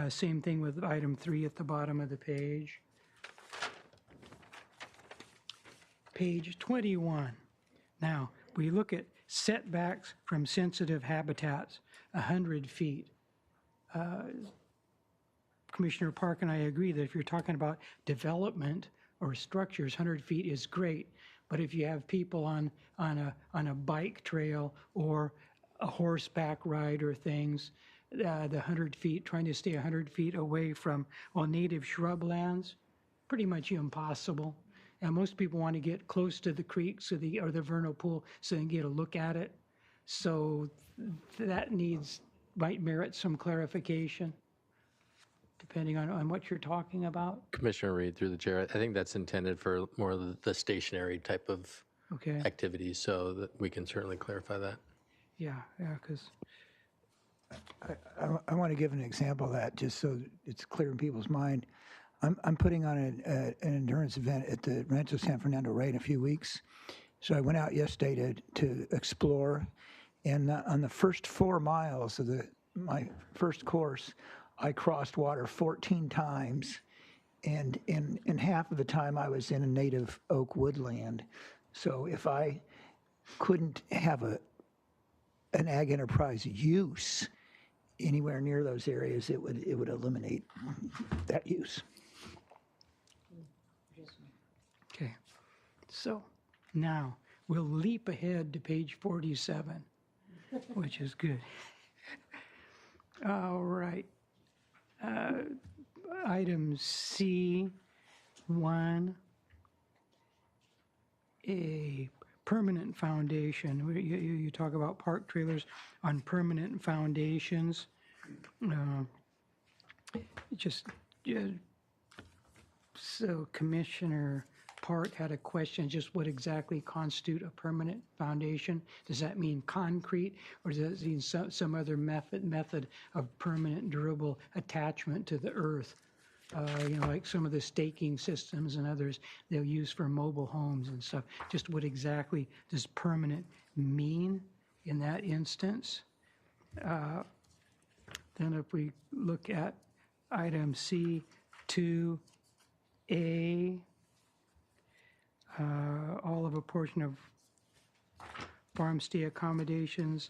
Same thing with item 3 at the bottom of the page. Page 21. Now, we look at setbacks from sensitive habitats, 100 feet. Commissioner Park and I agree that if you're talking about development or structures, 100 feet is great. But if you have people on a bike trail or a horseback ride or things, the 100 feet, trying to stay 100 feet away from native shrublands, pretty much impossible. And most people want to get close to the creek or the vernal pool so they can get a look at it. So that might merit some clarification, depending on what you're talking about. Commissioner Reed, through the chair, I think that's intended for more of the stationary type of activities, so that we can certainly clarify that. Yeah, because I want to give an example of that just so it's clear in people's mind. I'm putting on an endurance event at the Rancho San Fernando Rey in a few weeks. So I went out yesterday to explore, and on the first 4 miles of my first course, I crossed water 14 times, and in half of the time I was in a native oak woodland. So if I couldn't have an ag enterprise use anywhere near those areas, it would eliminate that use. Okay, so now we'll leap ahead to page 47, which is good. All right. Item C1, a permanent foundation. You talk about park trailers on permanent foundations. So Commissioner Park had a question, just what exactly constitute a permanent foundation? Does that mean concrete, or does that mean some other method of permanent durable attachment to the earth? Like some of the staking systems and others they'll use for mobile homes and stuff. Just what exactly does permanent mean in that instance? Then if we look at item C2A, all of a portion of farm stay accommodations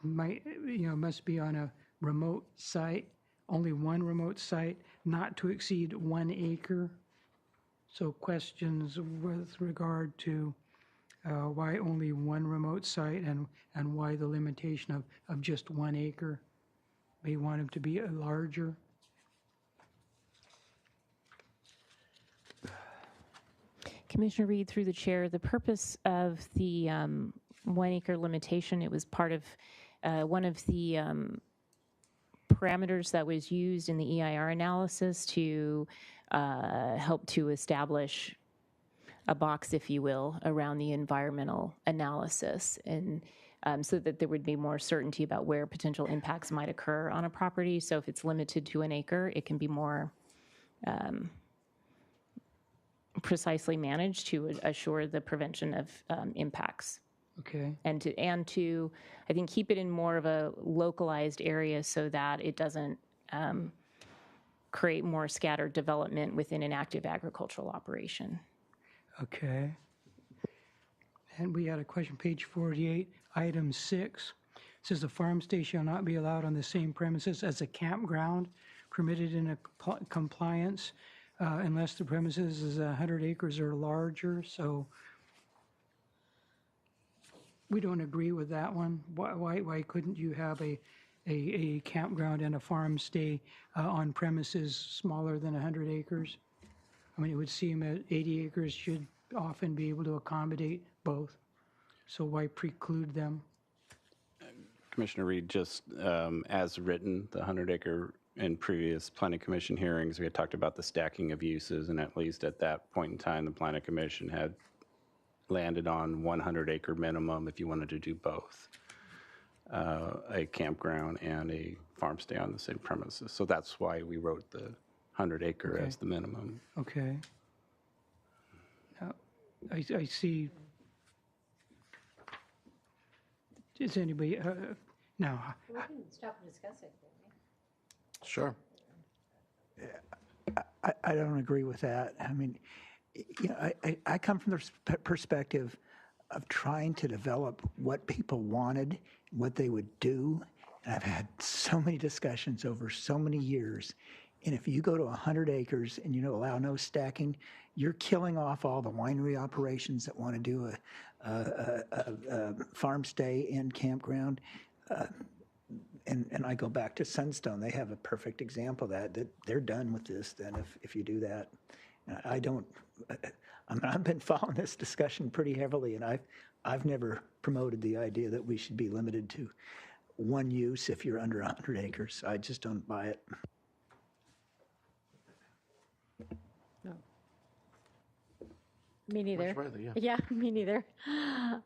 must be on a remote site, only one remote site, not to exceed 1 acre. So questions with regard to why only one remote site and why the limitation of just 1 acre. May want them to be larger. Commissioner Reed, through the chair, the purpose of the 1 acre limitation, it was part of one of the parameters that was used in the EIR analysis to help to establish a box, if you will, around the environmental analysis, and so that there would be more certainty about where potential impacts might occur on a property. So if it's limited to 1 acre, it can be more precisely managed to assure the prevention of impacts. Okay. And to, I think, keep it in more of a localized area so that it doesn't create more scattered development within an active agricultural operation. Okay. And we had a question, page 48, item 6. says a farm stay shall not be allowed on the same premises as a campground permitted in a compliance unless the premises is 100 acres or larger. So we don't agree with that one. Why couldn't you have a campground and a farm stay on premises smaller than 100 acres? I mean, it would seem that 80 acres should often be able to accommodate both. So why preclude them? Commissioner Reed, just as written, the 100-acre in previous Planning Commission hearings, we had talked about the stacking of uses, and at least at that point in time, the Planning Commission had landed on 100-acre minimum if you wanted to do both, a campground and a farm stay on the same premises. So that's why we wrote the 100-acre as the minimum. Okay. Now, I see. Is anybody, now, We can stop and discuss it. Sure. I don't agree with that. I mean, you know, I come from the perspective of trying to develop what people wanted, what they would do. And I've had so many discussions over so many years. And if you go to 100 acres and you allow no stacking, you're killing off all the winery operations that want to do a farm stay and campground. And I go back to Sunstone. They have a perfect example of that they're done with this then if you do that. I've been following this discussion pretty heavily, and I've never promoted the idea that we should be limited to one use if you're under 100 acres. I just don't buy it. Me neither. Riley, yeah. Yeah, me neither.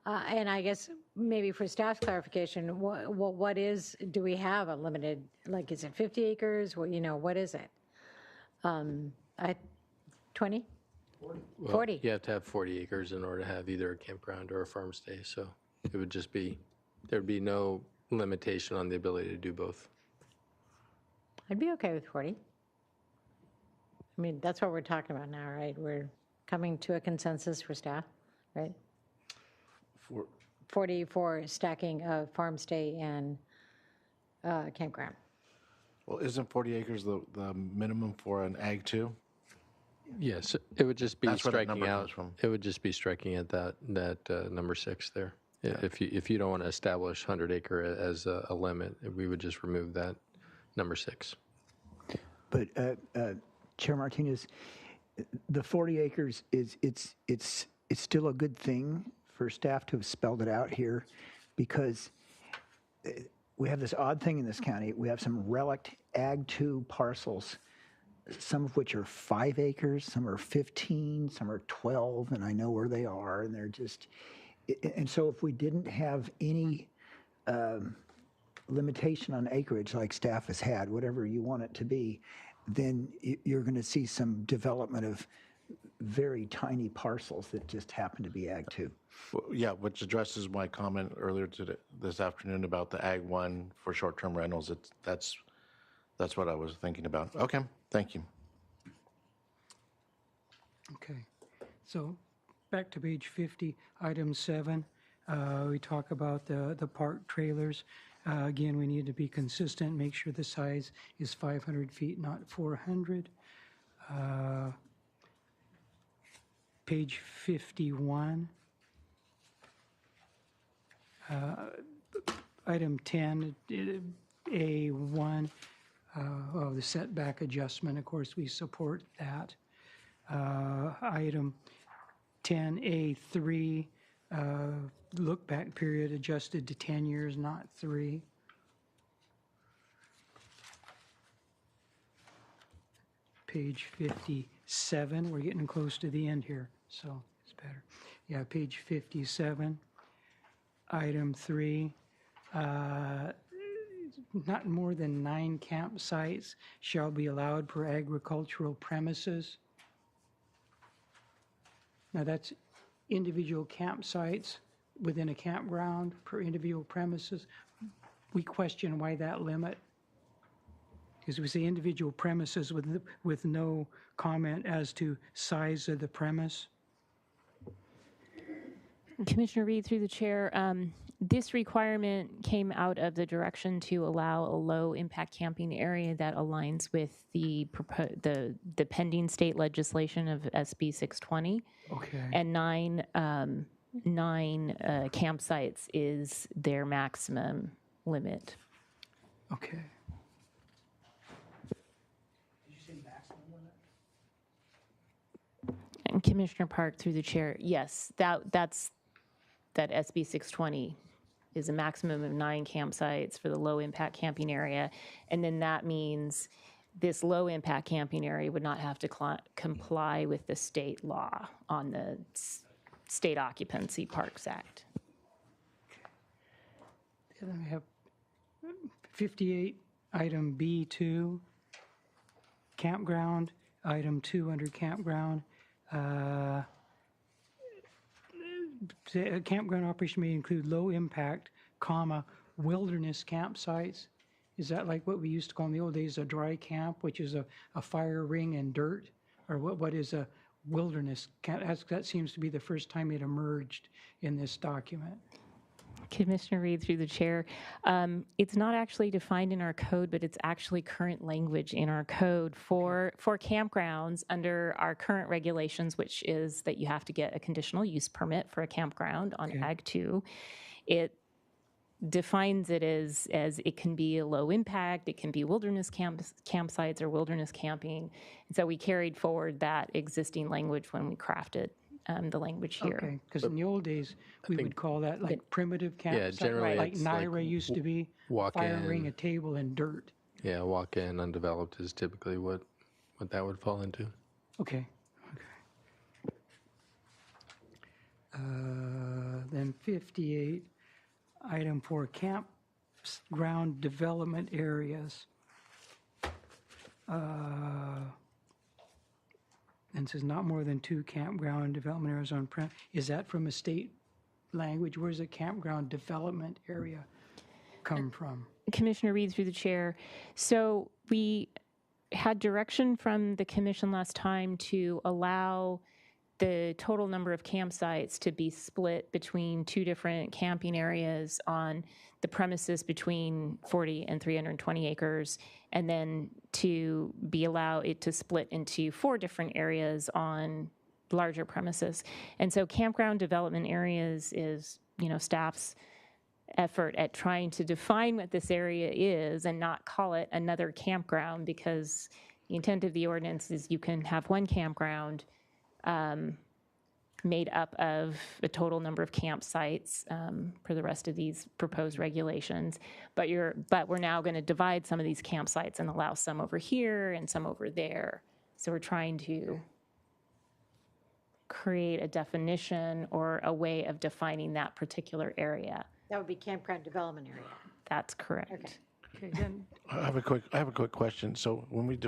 And I guess maybe for staff's clarification, what is, do we have a limited, like, is it 50 acres? What, what is it? 20? 40. You have to have 40 acres in order to have either a campground or a farm stay. So it would just be, there'd be no limitation on the ability to do both. I'd be okay with 40. I mean, that's what we're talking about now, right? We're coming to a consensus for staff, right? 40 for stacking of farm stay and campground. Well, isn't 40 acres the minimum for an Ag 2? Yes, it would just be That's where that striking number out. comes from. It would just be striking at that number 6 there. Yeah. If you don't want to establish 100 acre as a limit, we would just remove that number 6. But Chair Martinez, the 40 acres it's still a good thing for staff to have spelled it out here, because we have this odd thing in this county. We have some relict Ag 2 parcels, some of which are 5 acres, some are 15, some are 12, and I know where they are, and they're just, and so if we didn't have any limitation on acreage like staff has had, whatever you want it to be, then you're going to see some development of very tiny parcels that just happen to be Ag 2. Well, yeah, which addresses my comment earlier this afternoon about the Ag 1 for short-term rentals. That's what I was thinking about. Okay, thank you. Okay. So back to page 50, item 7. We talk about the park trailers. Again, we need to be consistent, make sure the size is 500 feet, not 400. Page 51. Item 10, A1, the setback adjustment, of course, we support that. Item 10A3, look back period adjusted to 10 years, not 3. Page 57, we're getting close to the end here, so it's better. Yeah, page 57, item 3, not more than 9 campsites shall be allowed per agricultural premises. Now that's individual campsites within a campground per individual premises. We question why that limit, because we say individual premises with no comment as to size of the premise. Commissioner Reed, through the chair, This requirement came out of the direction to allow a low-impact camping area that aligns with the pending state legislation of SB 620. Okay. And nine campsites is their maximum limit. Okay. And Commissioner Park, through the chair, yes, that SB 620 is a maximum of 9 campsites for the low-impact camping area. And then that means this low-impact camping area would not have to comply with the state law on the State Occupancy Parks Act. Then we have 58, item B2, campground, item 2 under campground. The campground operation may include low impact, wilderness campsites. Is that like what we used to call in the old days a dry camp, which is a fire ring and dirt? Or what is a wilderness camp? That seems to be the first time it emerged in this document. Commissioner Reed, through the chair, it's not actually defined in our code, but it's actually current language in our code for campgrounds under our current regulations, which is that you have to get a conditional use permit for a campground on Ag 2. It defines it as it can be a low impact, it can be wilderness campsites or wilderness camping. And so we carried forward that existing language when we crafted the language here. Okay, because in the old days, we would call that like primitive campsite, generally like it's Naira like used to be, walk fire in. ring, a table, and dirt. Yeah, walk-in undeveloped is typically what that would fall into. Okay. Then 58, item 4, campground development areas. And says not more than 2 campground development areas on prem. Is that from a state language? Where's a campground development area come from? Commissioner Reed, through the chair. So we had direction from the commission last time to allow the total number of campsites to be split between 2 different camping areas on the premises between 40 and 320 acres, and then to allow it to split into 4 different areas on larger premises. And so campground development areas is, staff's effort at trying to define what this area is and not call it another campground, because the intent of the ordinance is you can have one campground made up of a total number of campsites for the rest of these proposed regulations. But we're now going to divide some of these campsites and allow some over here and some over there. So we're trying to create a definition or a way of defining that particular area. That would be campground development area. That's correct. Okay. Okay, then I have a quick question. So when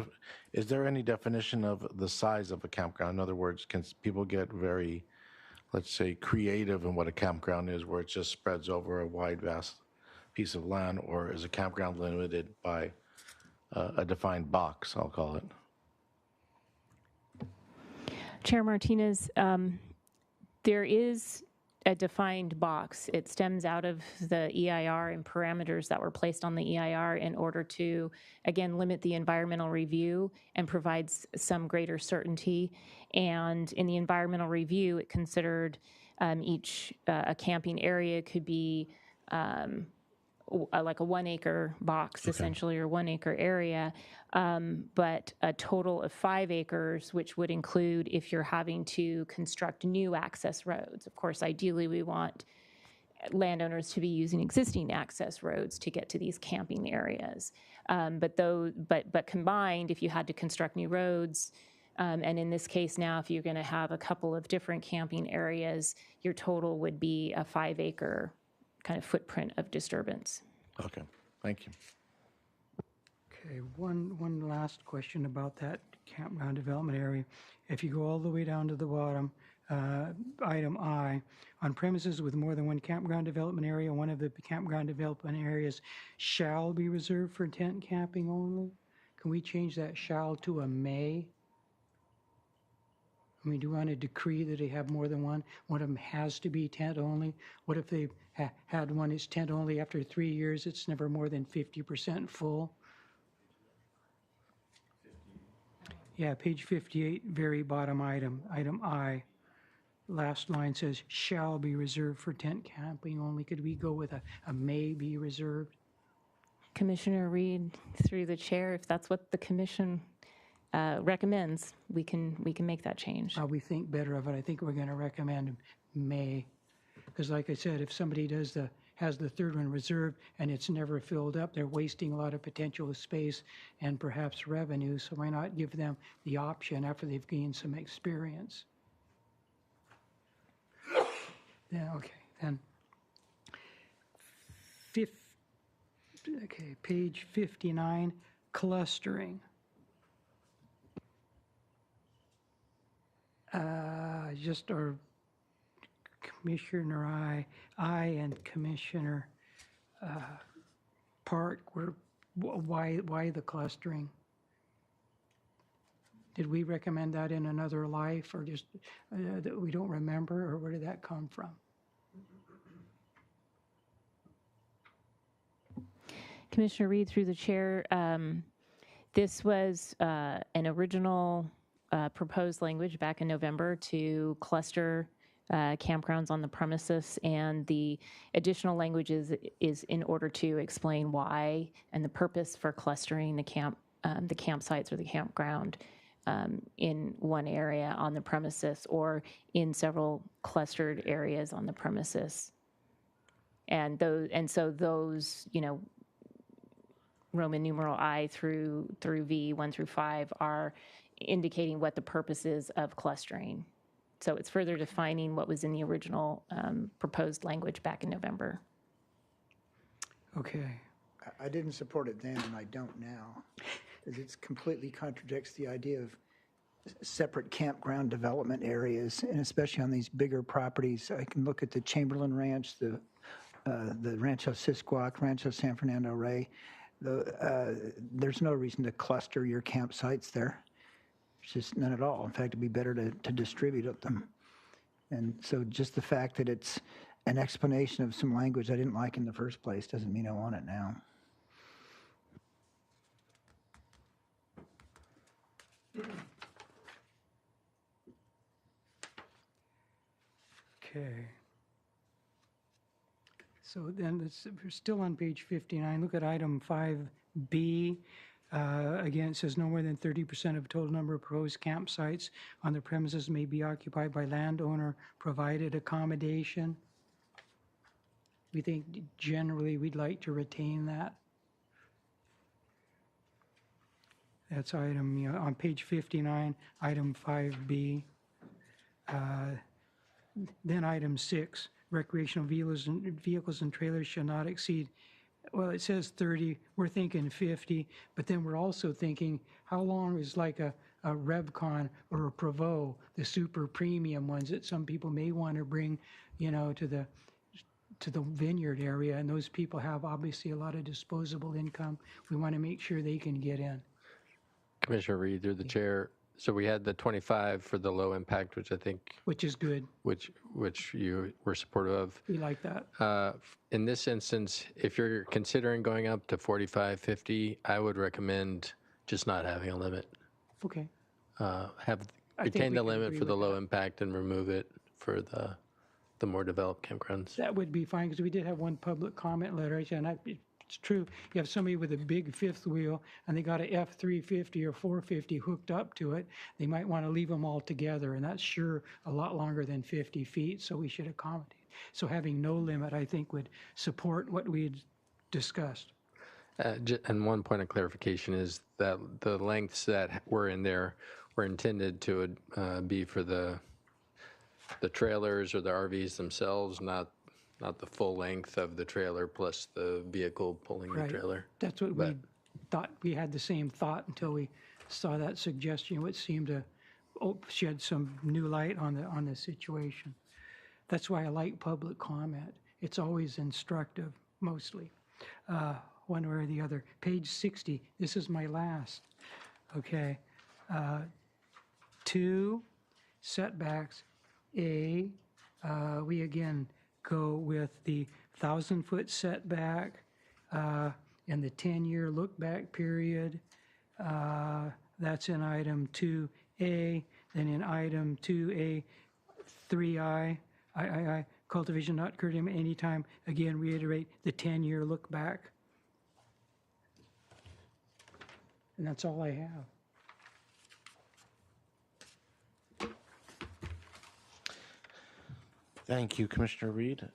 is there any definition of the size of a campground? In other words, can people get very, let's say, creative in what a campground is, where it just spreads over a wide, vast piece of land, or is a campground limited by a defined box, I'll call it? Chair Martinez, there is a defined box. It stems out of the EIR and parameters that were placed on the EIR in order to, again, limit the environmental review and provides some greater certainty. And in the environmental review, it considered a camping area could be like a 1 acre box, essentially, or 1 acre area, but a total of 5 acres, which would include if you're having to construct new access roads. Of course, ideally, we want landowners to be using existing access roads to get to these camping areas. But combined, if you had to construct new roads, and in this case now, if you're going to have a couple of different camping areas, your total would be a 5 acre kind of footprint of disturbance. Okay, thank you. Okay, one last question about that campground development area. If you go all the way down to the bottom, item I, on premises with more than 1 campground development area, one of the campground development areas shall be reserved for tent camping only. Can we change that shall to a may? I mean, do we want to decree that they have more than one? One of them has to be tent only? What if they had one that's tent only after 3 years, it's never more than 50% full? Yeah, page 58, very bottom item, item I. Last line says, shall be reserved for tent camping only. Could we go with a may be reserved? Commissioner Reed, through the chair, if that's what the commission recommends, we can make that change. We think better of it. I think we're going to recommend may. Because like I said, if somebody has the third one reserved and it's never filled up, they're wasting a lot of potential space and perhaps revenue. So why not give them the option after they've gained some experience? Yeah, okay, then. Page 59, clustering. Just our Commissioner I and Commissioner Park were, why the clustering? Did we recommend that in another life, or just that we don't remember, or where did that come from? Commissioner Reed, through the chair, this was an original proposed language back in November to cluster campgrounds on the premises, and the additional language is in order to explain why and the purpose for clustering the campsites or the campground in one area on the premises or in several clustered areas on the premises. And so those, Roman numeral I through V, 1 through 5, are indicating what the purpose is of clustering. So it's further defining what was in the original proposed language back in November. Okay. I didn't support it then, and I don't now, because it completely contradicts the idea of separate campground development areas, and especially on these bigger properties. I can look at the Chamberlain Ranch, the Rancho Sisquoc, Rancho San Fernando Rey. There's no reason to cluster your campsites there. It's just none at all. In fact, it'd be better to distribute them. And so just the fact that it's an explanation of some language I didn't like in the first place doesn't mean I want it now. Okay. So then we're still on page 59. Look at item 5B. Again, it says no more than 30% of total number of proposed campsites on the premises may be occupied by landowner provided accommodation. We think generally we'd like to retain that. That's item, on page 59, item 5B. Then item 6, recreational vehicles and trailers shall not exceed, well, it says 30, we're thinking 50, but then we're also thinking how long is like a Revcon or a Prevost, the super premium ones that some people may want to bring, to the vineyard area, and those people have obviously a lot of disposable income. We want to make sure they can get in. Commissioner Reed, through the chair. So we had the 25 for the low impact, which I think, which is good, which you were supportive of. We like that. In this instance, if you're considering going up to 45, 50, I would recommend just not having a limit. Okay. Retain the limit for the low impact and remove it for the more developed campgrounds. That would be fine, because we did have one public comment letter, and it's true. You have somebody with a big fifth wheel and they got a F350 or 450 hooked up to it. They might want to leave them all together, and that's sure a lot longer than 50 feet, so we should accommodate. So having no limit, I think, would support what we had discussed. And one point of clarification is that the lengths that were in there were intended to be for the trailers or the RVs themselves, not the full length of the trailer plus the vehicle pulling the trailer. That's what we thought. We had the same thought until we saw that suggestion, which seemed to shed some new light on the situation. That's why I like public comment. It's always instructive, mostly, one way or the other. Page 60, this is my last. Okay. 2, setbacks, we again go with the 1,000-foot setback and the 10-year look-back period. That's in item 2A. Then in item 2A, 3I, cultivation not occurred at any time. Again, reiterate the 10-year look-back. And that's all I have. Thank you, Commissioner Reed.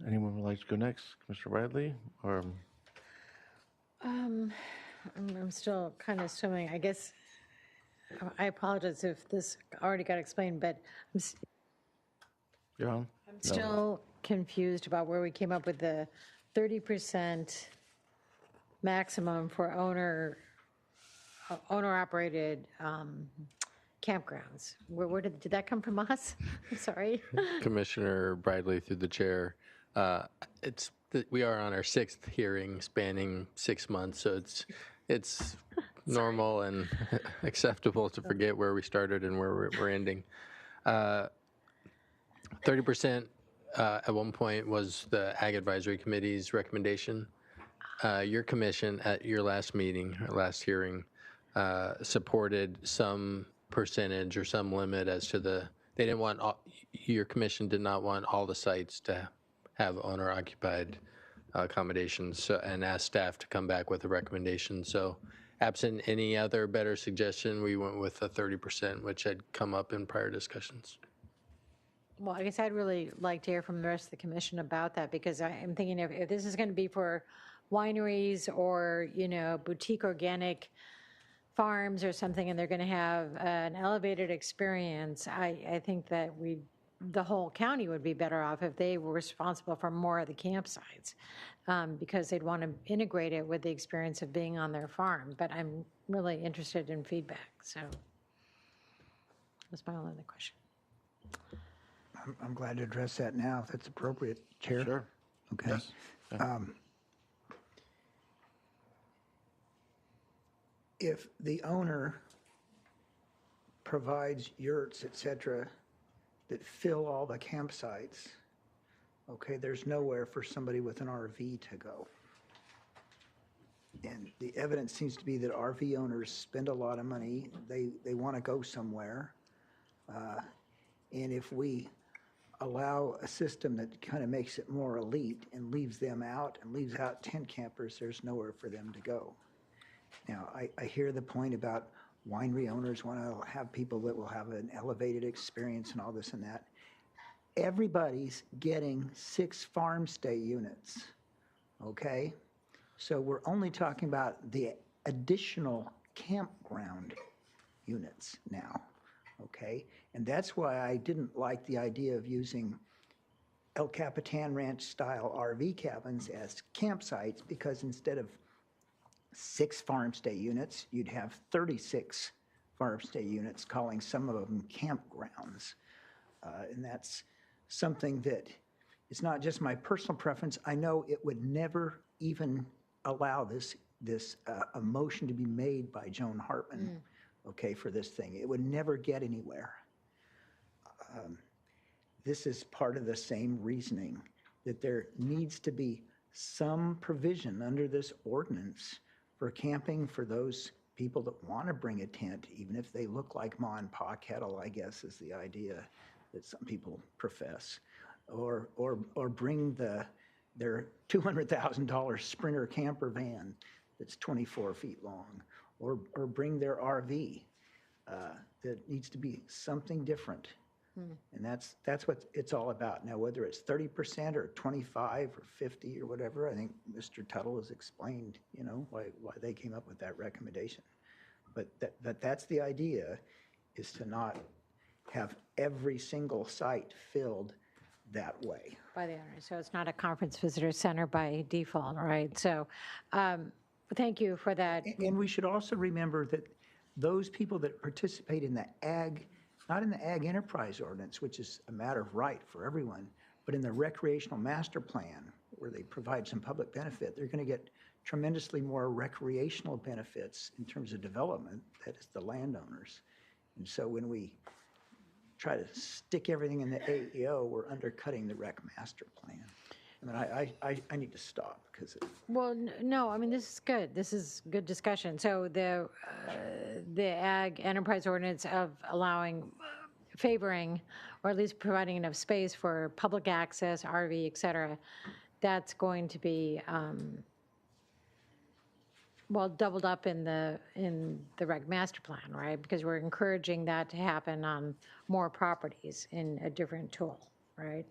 Anyone would like to go next? Commissioner Bradley? Or I'm still kind of swimming. I guess I apologize if this already got explained, but you're on? I'm still confused about where we came up with the 30% maximum for owner-operated campgrounds. Where did that come from us? I'm sorry. Commissioner Bradley, through the chair, we are on our 6th hearing spanning 6 months, so it's normal and acceptable to forget where we started and where we're ending. 30% at one point was the Ag Advisory Committee's recommendation. Your commission at your last meeting, or last hearing, supported some percentage or some limit as to they didn't want, your commission did not want all the sites to have owner-occupied accommodations, and asked staff to come back with a recommendation. So absent any other better suggestion, we went with the 30%, which had come up in prior discussions. Well, I guess I'd really like to hear from the rest of the commission about that, because I'm thinking if this is going to be for wineries or, boutique organic farms or something, and they're going to have an elevated experience, I think that the whole county would be better off if they were responsible for more of the campsites, because they'd want to integrate it with the experience of being on their farm. But I'm really interested in feedback, so that's my only other question. I'm glad to address that now, if it's appropriate, Chair. Sure. Okay. Yes. Yeah. If the owner provides yurts, et cetera, that fill all the campsites, okay, there's nowhere for somebody with an RV to go. And the evidence seems to be that RV owners spend a lot of money. They want to go somewhere. And if we allow a system that kind of makes it more elite and leaves them out and leaves out tent campers, there's nowhere for them to go. Now, I hear the point about winery owners want to have people that will have an elevated experience and all this and that. Everybody's getting 6 farm stay units, okay? So we're only talking about the additional campground units now, okay? And that's why I didn't like the idea of using El Capitan Ranch style RV cabins as campsites, because instead of 6 farm stay units, you'd have 36 farm stay units, calling some of them campgrounds. And that's something that is not just my personal preference. I know it would never even allow this a motion to be made by Joan Hartman, okay, for this thing. It would never get anywhere. This is part of the same reasoning, that there needs to be some provision under this ordinance for camping for those people that want to bring a tent, even if they look like ma and pa kettle, I guess is the idea that some people profess, or bring their $200,000 Sprinter camper van that's 24 feet long, or bring their RV. That needs to be something different. And that's what it's all about. Now, whether it's 30% or 25 or 50 or whatever, I think Mr. Tuttle has explained, why they came up with that recommendation. But that's the idea, is to not have every single site filled that way. By the owner, so it's not a conference visitor center by default, right? So thank you for that. And we should also remember that those people that participate in the ag, not in the ag enterprise ordinance, which is a matter of right for everyone, but in the recreational master plan, where they provide some public benefit, they're going to get tremendously more recreational benefits in terms of development, that is the landowners. And so when we try to stick everything in the AEO, we're undercutting the rec master plan. I mean, I need to stop because Well, no, I mean, this is good. This is good discussion. So the ag enterprise ordinance of allowing, favoring, or at least providing enough space for public access, RV, et cetera, that's going to be, well, doubled up in the rec master plan, right? Because we're encouraging that to happen on more properties in a different tool, right?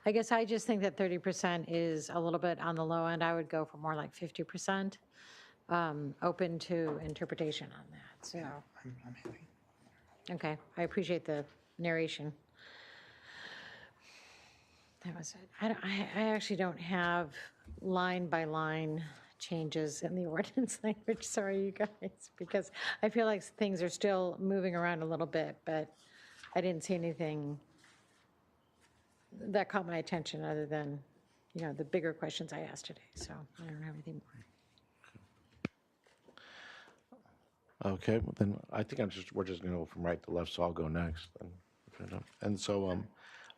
I guess I just think that 30% is a little bit on the low end. I would go for more like 50%, open to interpretation on that, so. I'm happy. Okay, I appreciate the narration. That was it. I actually don't have line by line changes in the ordinance language, sorry you guys, because I feel like things are still moving around a little bit, but I didn't see anything that caught my attention other than, the bigger questions I asked today, so I don't have anything more. Okay, well then I think we're just going to go from right to left, so I'll go next. And so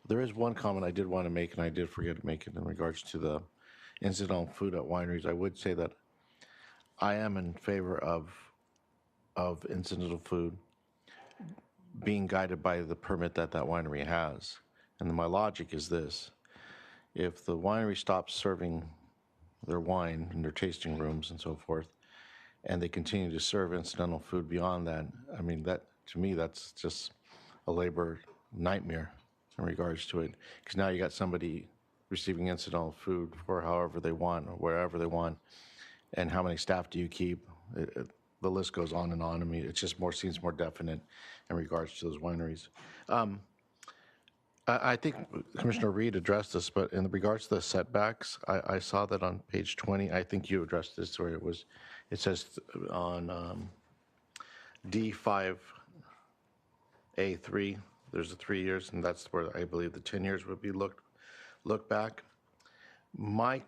there is one comment I did want to make, and I did forget to make it in regards to the incidental food at wineries. I would say that I am in favor of incidental food being guided by the permit that winery has. And my logic is this: if the winery stops serving their wine in their tasting rooms and so forth, and they continue to serve incidental food beyond that, I mean, that to me, that's just a labor nightmare in regards to it. Because now you got somebody receiving incidental food for however they want or wherever they want, and how many staff do you keep? The list goes on and on. I mean, it just seems more definite in regards to those wineries. I think Commissioner Reed addressed this, but in regards to the setbacks, I saw that on page 20. I think you addressed this where it says on D5A3, there's the 3 years, and that's where I believe the 10 years would be look back. My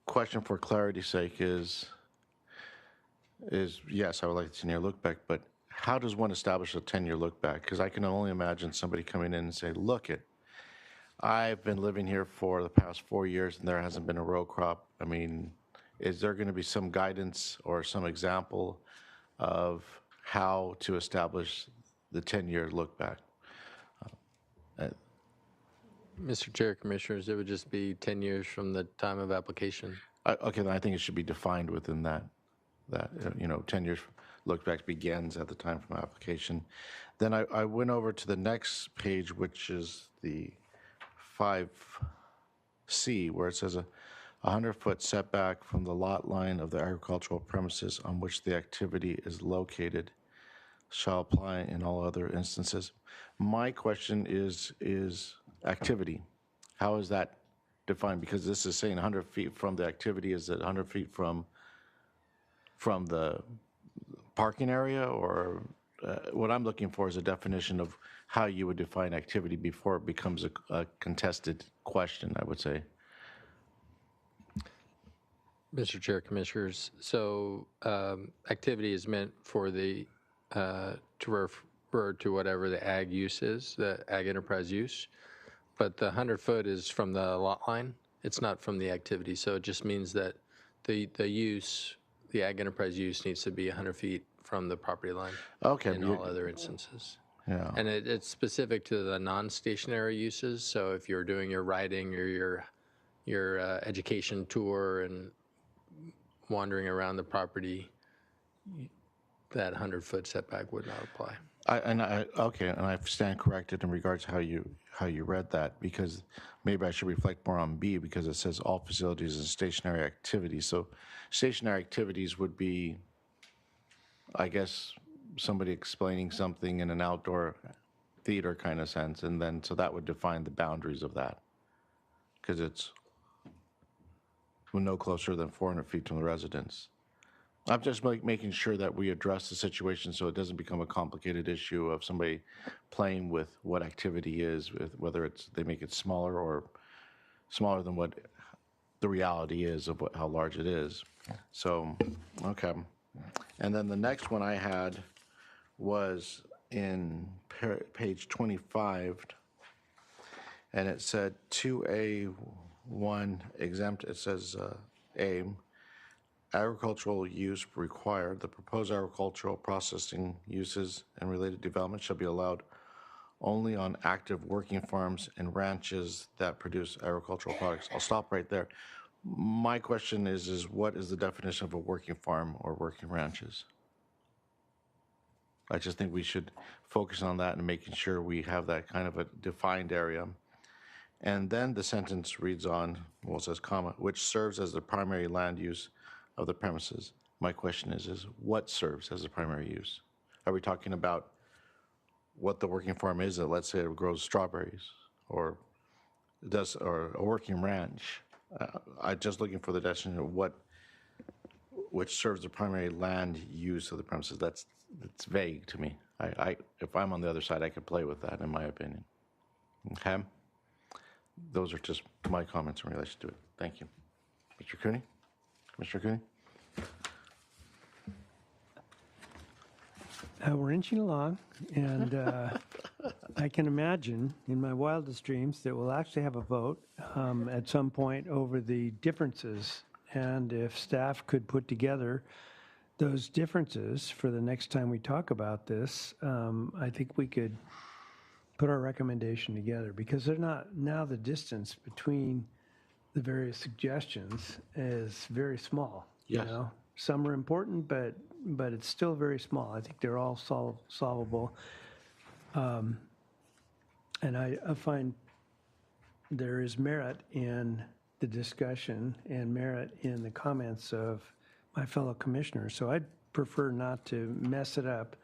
question for clarity's sake is yes, I would like the 10-year look back, but how does one establish a 10-year look back? Because I can only imagine somebody coming in and say, look I've been living here for the past 4 years and there hasn't been a row crop. I mean, is there going to be some guidance or some example of how to establish the 10-year look back? Mr. Chair, Commissioners, it would just be 10 years from the time of application. Okay, then I think it should be defined within that 10 years look back begins at the time from application. Then I went over to the next page, which is the 5C, where it says a 100-foot setback from the lot line of the agricultural premises on which the activity is located shall apply in all other instances. My question is activity. How is that defined? Because this is saying 100 feet from the activity. Is it 100 feet from the parking area, or what I'm looking for is a definition of how you would define activity before it becomes a contested question, I would say. Mr. Chair, Commissioners, so activity is meant for the to refer to whatever the ag use is, the ag enterprise use, but the 100-foot is from the lot line. It's not from the activity, so it just means that the use, the ag enterprise use, needs to be 100 feet from the property line. Okay. In all other instances. Yeah. And it's specific to the non-stationary uses. So if you're doing your riding or your education tour and wandering around the property, that 100-foot setback would not apply. Okay, and I stand corrected in regards to how you read that, because maybe I should reflect more on B, because it says all facilities and stationary activities. So stationary activities would be, I guess, somebody explaining something in an outdoor theater kind of sense, and then so that would define the boundaries of that, because it's no closer than 400 feet from the residence. I'm just making sure that we address the situation so it doesn't become a complicated issue of somebody playing with what activity is, with whether they make it smaller or smaller than what the reality is of how large it is. So, okay. And then the next one I had was in page 25, and it said 2A1 exempt, it says aim, agricultural use required. The proposed agricultural processing uses and related development shall be allowed only on active working farms and ranches that produce agricultural products. I'll stop right there. My question is what is the definition of a working farm or working ranches? I just think we should focus on that and making sure we have that kind of a defined area. And then the sentence reads on, well, it says, comma, which serves as the primary land use of the premises. My question is what serves as the primary use? Are we talking about what the working farm is? That let's say it grows strawberries, or a working ranch? I'm just looking for the definition of which serves the primary land use of the premises. That's vague to me. If I'm on the other side, I could play with that, in my opinion. Okay? Those are just my comments in relation to it. Thank you. Mr. Cooney? Commissioner Cooney? We're inching along, and I can imagine in my wildest dreams that we'll actually have a vote at some point over the differences. And if staff could put together those differences for the next time we talk about this, I think we could put our recommendation together, because they're not, now the distance between the various suggestions is very small. Yes. You know? Some are important, but it's still very small. I think they're all solvable. And I find there is merit in the discussion and merit in the comments of my fellow commissioners. So I'd prefer not to mess it up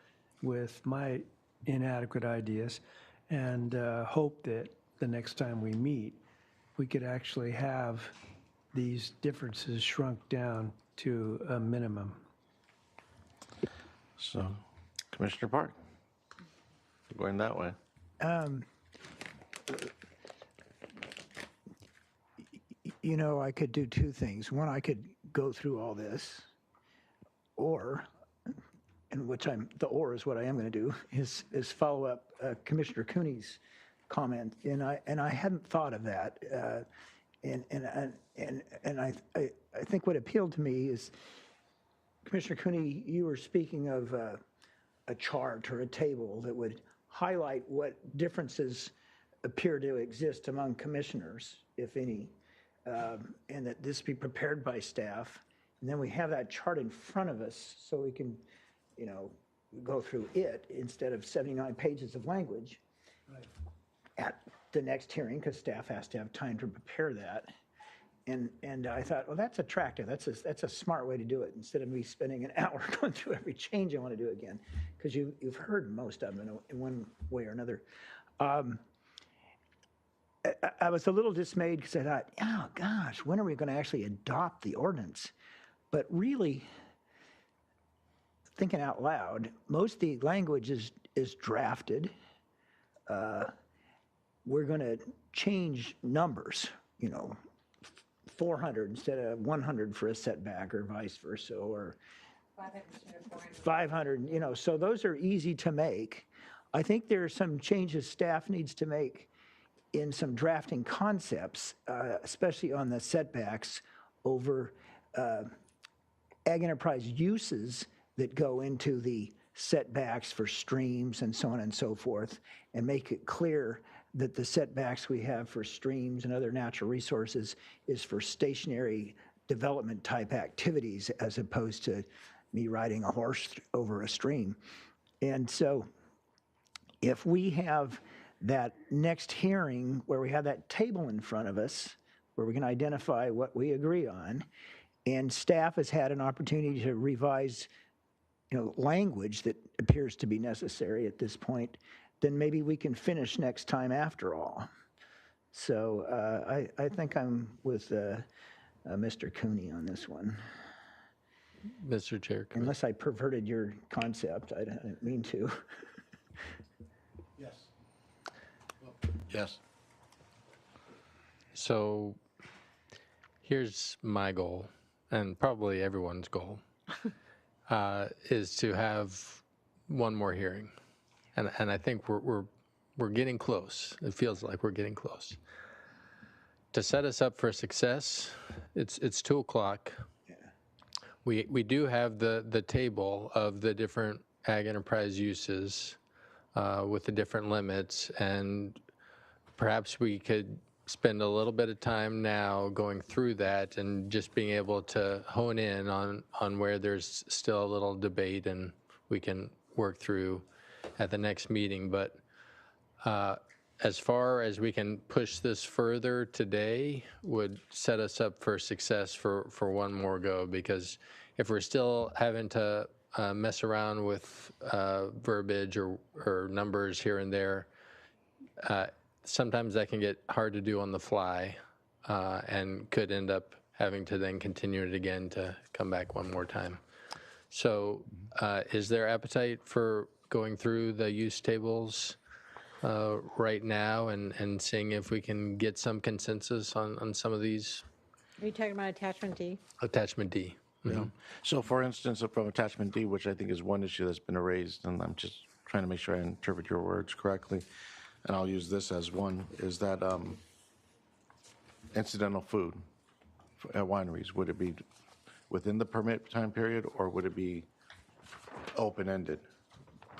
with my inadequate ideas, and hope that the next time we meet, we could actually have these differences shrunk down to a minimum. So, Commissioner Park, going that way. You know, I could do two things. One, I could go through all this, or, and which the or is what I am going to do, is follow up Commissioner Cooney's comment, and I hadn't thought of that, and I think what appealed to me is, Commissioner Cooney, you were speaking of a chart or a table that would highlight what differences appear to exist among commissioners, if any, and that this be prepared by staff. And then we have that chart in front of us so we can, you know, go through it instead of 79 pages of language at the next hearing, because staff has to have time to prepare that. And I thought, well, that's attractive. That's a smart way to do it, instead of me spending an hour going through every change I want to do again, because you've heard most of them in one way or another. I was a little dismayed because I thought, oh gosh, when are we going to actually adopt the ordinance? But really, thinking out loud, most of the language is drafted. We're going to change numbers, you know, 400 instead of 100 for a setback, or vice versa, or 500, you know, so those are easy to make. I think there are some changes staff needs to make in some drafting concepts, especially on the setbacks over ag enterprise uses that go into the setbacks for streams and so on and so forth, and make it clear that the setbacks we have for streams and other natural resources is for stationary development type activities, as opposed to me riding a horse over a stream. And so if we have that next hearing where we have that table in front of us, where we can identify what we agree on, and staff has had an opportunity to revise, you know, language that appears to be necessary at this point, then maybe we can finish next time after all. So I think I'm with Mr. Cooney on this one. Mr. Chair. Unless I perverted your concept, I didn't mean to. Yes. Yes. So here's my goal, and probably everyone's goal, is to have one more hearing. and I think we're getting close. It feels like we're getting close. To set us up for success, it's 2:00. We do have the table of the different ag enterprise uses with the different limits, and perhaps we could spend a little bit of time now going through that and just being able to hone in on where there's still a little debate and we can work through at the next meeting. But as far as we can push this further today would set us up for success for one more go, because if we're still having to mess around with verbiage or numbers here and there, sometimes that can get hard to do on the fly and could end up having to then continue it again to come back one more time. So is there appetite for going through the use tables right now and seeing if we can get some consensus on some of these? Are you talking about attachment D? Attachment D. Yeah. So for instance, from attachment D, which I think is one issue that's been raised, and I'm just trying to make sure I interpret your words correctly, and I'll use this as one, is that incidental food at wineries, would it be within the permit time period or would it be open-ended?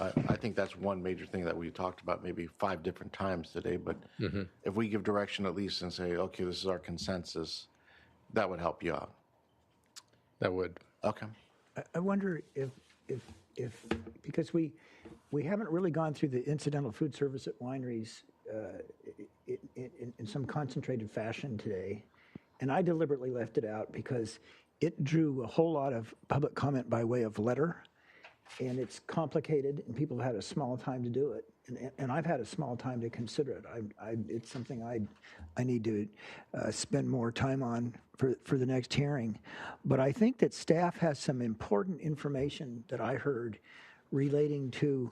I think that's one major thing that we talked about maybe 5 different times today, but if we give direction at least and say, okay, this is our consensus, that would help you out. That would. Okay. I wonder if because we haven't really gone through the incidental food service at wineries in some concentrated fashion today, and I deliberately left it out because it drew a whole lot of public comment by way of letter, and it's complicated, and people have had a small time to do it, and I've had a small time to consider it. It's something I need to spend more time on for the next hearing. But I think that staff has some important information that I heard relating to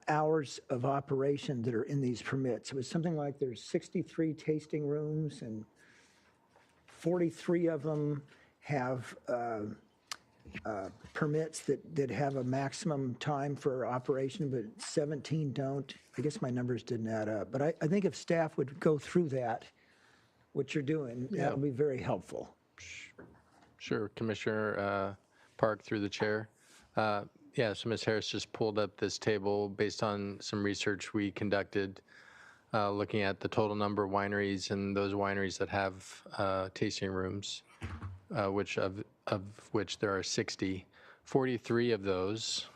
hours of operation that are in these permits. It was something like there's 63 tasting rooms, and 43 of them have permits that have a maximum time for operation, but 17 don't. I guess my numbers didn't add up. But I think if staff would go through that, what you're doing, that would be very helpful. Sure. Commissioner Park, through the chair. Yeah, so Ms. Harris just pulled up this table based on some research we conducted looking at the total number of wineries and those wineries that have tasting rooms, which there are 60. 43 of those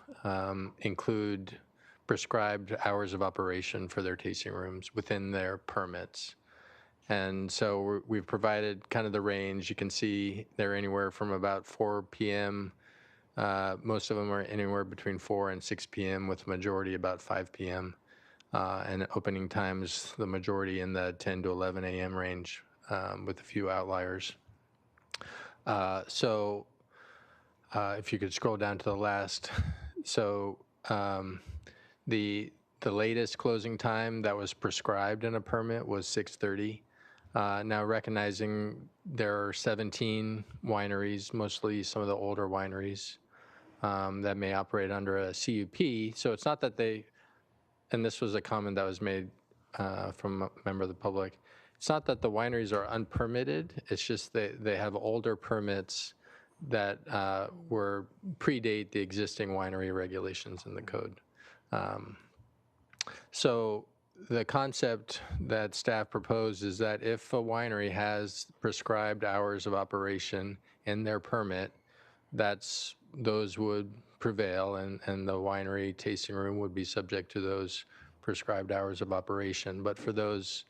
include prescribed hours of operation for their tasting rooms within their permits. And so we've provided kind of the range. You can see they're anywhere from about 4 p.m. Most of them are anywhere between 4 and 6 p.m. with the majority about 5 p.m. And opening times, the majority in the 10 to 11 a.m. range with a few outliers. So if you could scroll down to the last. So the latest closing time that was prescribed in a permit was 6:30. Now recognizing there are 17 wineries, mostly some of the older wineries, that may operate under a CUP. So it's not that they, and this was a comment that was made from a member of the public, it's not that the wineries are unpermitted, it's just they have older permits that were predate the existing winery regulations in the code. So the concept that staff proposed is that if a winery has prescribed hours of operation in their permit, those would prevail, and the winery tasting room would be subject to those prescribed hours of operation. But for those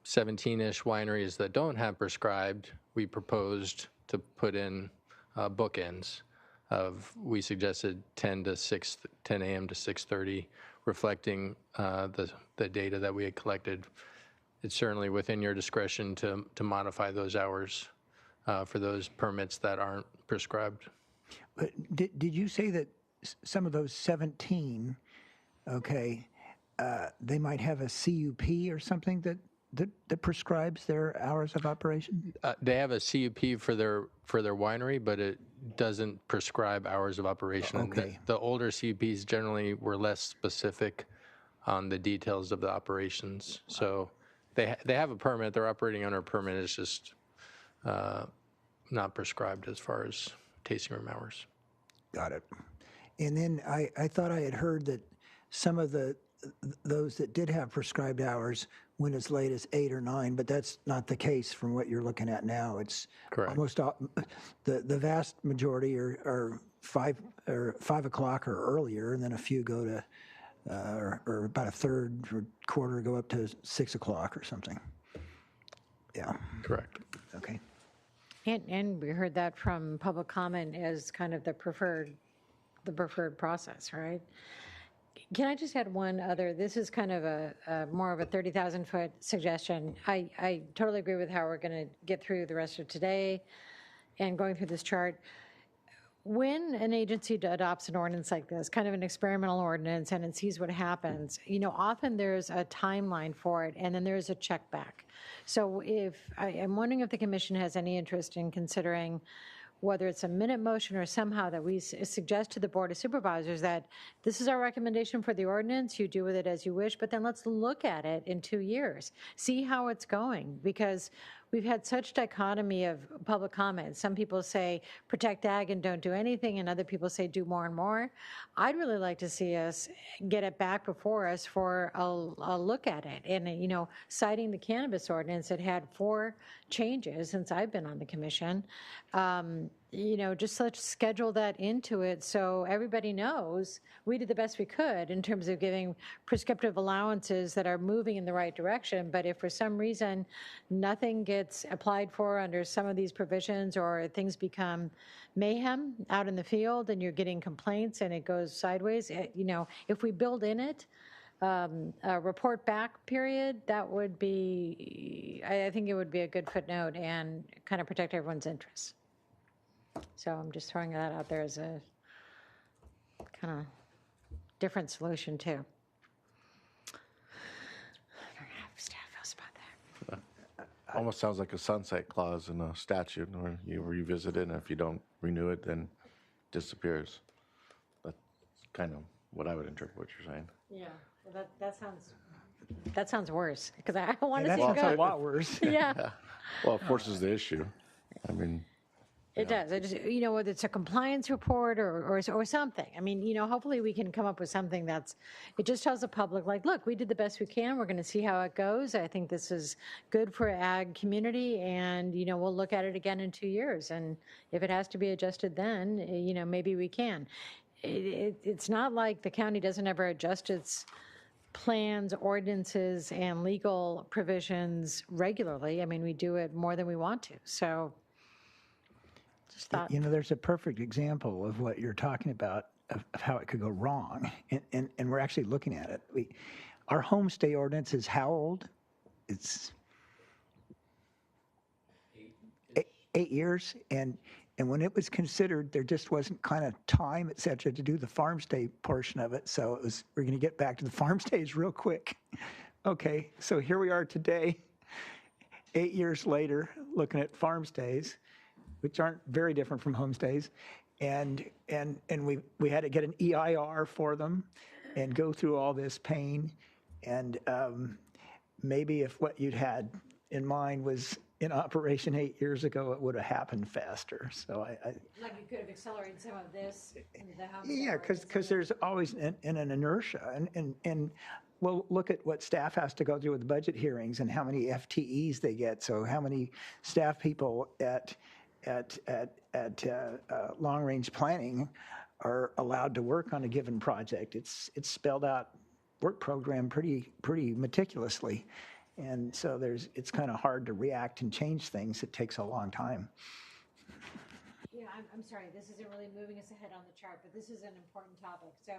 17-ish wineries that don't have prescribed, we proposed to put in bookends of, we suggested 10 a.m. to 6:30, reflecting the data that we had collected. It's certainly within your discretion to modify those hours for those permits that aren't prescribed. But did you say that some of those 17, okay, they might have a CUP or something that prescribes their hours of operation? They have a CUP for their winery, but it doesn't prescribe hours of operation. Okay. The older CUPs generally were less specific on the details of the operations. So they have a permit, they're operating under a permit, it's just not prescribed as far as tasting room hours. Got it. And then I thought I had heard that some of those that did have prescribed hours went as late as 8 or 9, but that's not the case from what you're looking at now. It's correct. Almost the vast majority are 5 o'clock or earlier, and then a few go to or about a third or quarter go up to 6 o'clock or something. Yeah. Correct. Okay. And we heard that from public comment as kind of the preferred process, right? Can I just add one other? This is kind of a more of a 30,000-foot suggestion. I totally agree with how we're going to get through the rest of today and going through this chart. When an agency adopts an ordinance like this, kind of an experimental ordinance, and it sees what happens, often there's a timeline for it, and then there's a check back. So I'm wondering if the commission has any interest in considering whether it's a minute motion or somehow that we suggest to the Board of Supervisors that this is our recommendation for the ordinance, you do with it as you wish, but then let's look at it in 2 years, see how it's going, because we've had such dichotomy of public comments. Some people say protect ag and don't do anything, and other people say do more and more. I'd really like to see us get it back before us for a look at it. And, citing the cannabis ordinance, it had 4 changes since I've been on the commission. Just let's schedule that into it so everybody knows we did the best we could in terms of giving prescriptive allowances that are moving in the right direction. But if for some reason nothing gets applied for under some of these provisions, or things become mayhem out in the field and you're getting complaints and it goes sideways, if we build in it a report back period, that would be, I think it would be a good footnote and kind of protect everyone's interests. So I'm just throwing that out there as a kind of different solution too. I don't know how staff feels about that. Almost sounds like a sunset clause in a statute where you revisit it, and if you don't renew it, then it disappears. That's kind of what I would interpret what you're saying. Yeah, well, that sounds worse, because I want to see that it sounds a go. lot worse. Yeah. Well, it forces the issue. I mean, It does. It just, whether it's a compliance report or something. I mean, hopefully we can come up with something it just tells the public, like, look, we did the best we can. We're going to see how it goes. I think this is good for ag community, and, we'll look at it again in 2 years. And if it has to be adjusted then, maybe we can. It's not like the county doesn't ever adjust its plans, ordinances, and legal provisions regularly. I mean, we do it more than we want to. So just thought. There's a perfect example of what you're talking about, of how it could go wrong. And we're actually looking at it. Our homestay ordinance is how old? It's 8 years. And when it was considered, there just wasn't kind of time, et cetera, to do the farm stay portion of it. So we're going to get back to the farm stays real quick. Okay, so here we are today, 8 years later, looking at farm stays, which aren't very different from homestays. And we had to get an EIR for them and go through all this pain. And maybe if what you'd had in mind was in operation 8 years ago, it would have happened faster. So Like you could have accelerated some of this. Yeah, because there's always an inertia. And well, look at what staff has to go through with the budget hearings and how many FTEs they get. So how many staff people at long-range planning are allowed to work on a given project. It's spelled out work program pretty meticulously. And so it's kind of hard to react and change things. It takes a long time. Yeah, I'm sorry, this isn't really moving us ahead on the chart, but this is an important topic. So,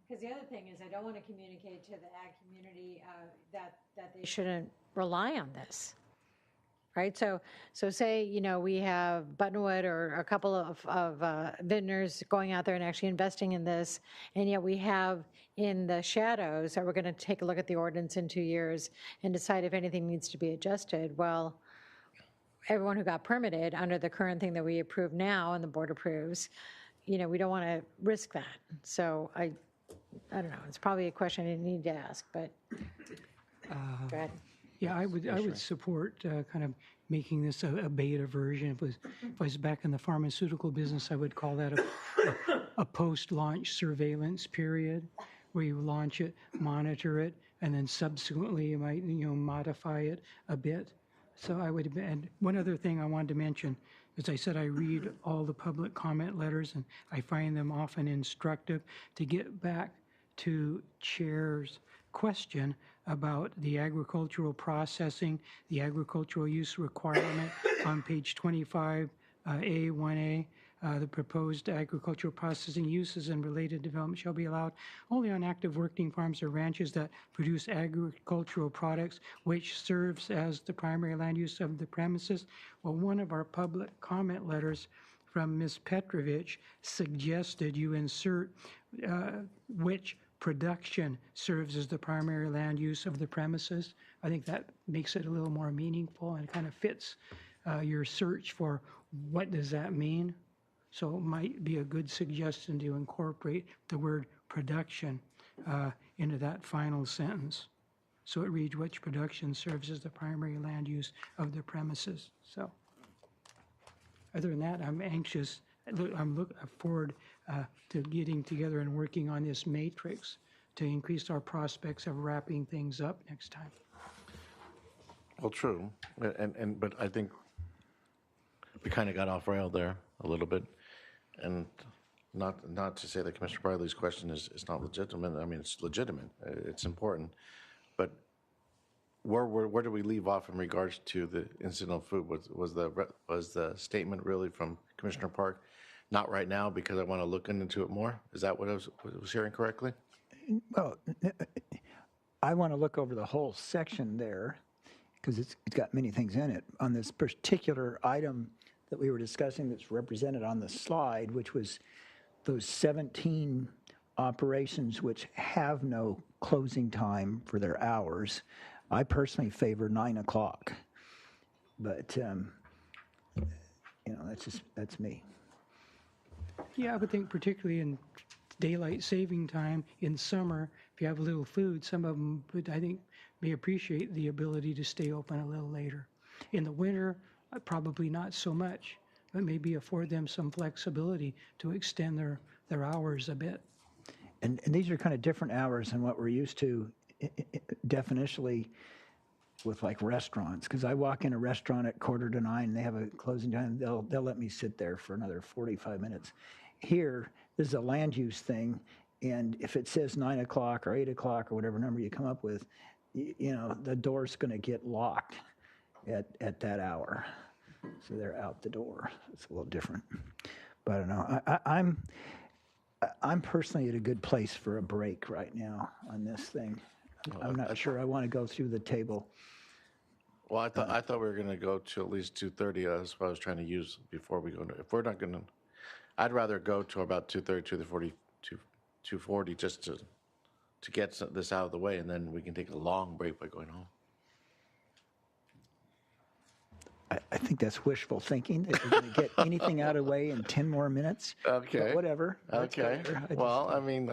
because the other thing is I don't want to communicate to the ag community that they shouldn't rely on this. Right, so say we have Buttonwood or a couple of vintners going out there and actually investing in this, and yet we have in the shadows that we're going to take a look at the ordinance in 2 years and decide if anything needs to be adjusted. Well, everyone who got permitted under the current thing that we approve now and the board approves, we don't want to risk that. So I don't know, it's probably a question I need to ask, but go ahead. Yeah, I would support kind of making this a beta version. If I was back in the pharmaceutical business, I would call that a post-launch surveillance period, where you launch it, monitor it, and then subsequently you might modify it a bit. So I would, and one other thing I wanted to mention, as I said, I read all the public comment letters and I find them often instructive. To get back to Chair's question about the agricultural processing, the agricultural use requirement on page 25, A1A, the proposed agricultural processing uses and related development shall be allowed only on active working farms or ranches that produce agricultural products which serves as the primary land use of the premises. Well, one of our public comment letters from Ms. Petrovich suggested you insert which production serves as the primary land use of the premises. I think that makes it a little more meaningful and kind of fits your search for what does that mean. So it might be a good suggestion to incorporate the word production into that final sentence. So it reads, which production serves as the primary land use of the premises. So other than that, I'm anxious. I'm looking forward to getting together and working on this matrix to increase our prospects of wrapping things up next time. Well, true, but I think we kind of got off rail there a little bit, and not to say that Commissioner Bradley's question is not legitimate. I mean, it's legitimate. It's important, but where do we leave off in regards to the incidental food? Was the statement really from Commissioner Park? Not right now because I want to look into it more. Is that what I was hearing correctly? Well, I want to look over the whole section there because it's got many things in it. On this particular item that we were discussing that's represented on the slide, which was those 17 operations which have no closing time for their hours, I personally favor 9 o'clock. But, that's me. Yeah, I would think particularly in daylight saving time in summer, if you have a little food, some of them would, I think, may appreciate the ability to stay open a little later. In the winter, probably not so much, but maybe afford them some flexibility to extend their hours a bit. And these are kind of different hours than what we're used to definitionally with like restaurants, because I walk in a restaurant at 8:45 and they have a closing time, they'll let me sit there for another 45 minutes. Here, this is a land use thing, and if it says 9 o'clock or 8 o'clock or whatever number you come up with, the door's going to get locked at that hour. So they're out the door. It's a little different. But I don't know. I'm personally at a good place for a break right now on this thing. I'm not sure I want to go through the table. Well, I thought we were going to go to at least 2:30. That's what I was trying to use before we go. If we're not going to, I'd rather go to about 2:30, 2:40, just to get this out of the way, and then we can take a long break by going home. I think that's wishful thinking, that you're going to get anything out of the way in 10 more minutes. Okay. But whatever. Okay. Well, I mean,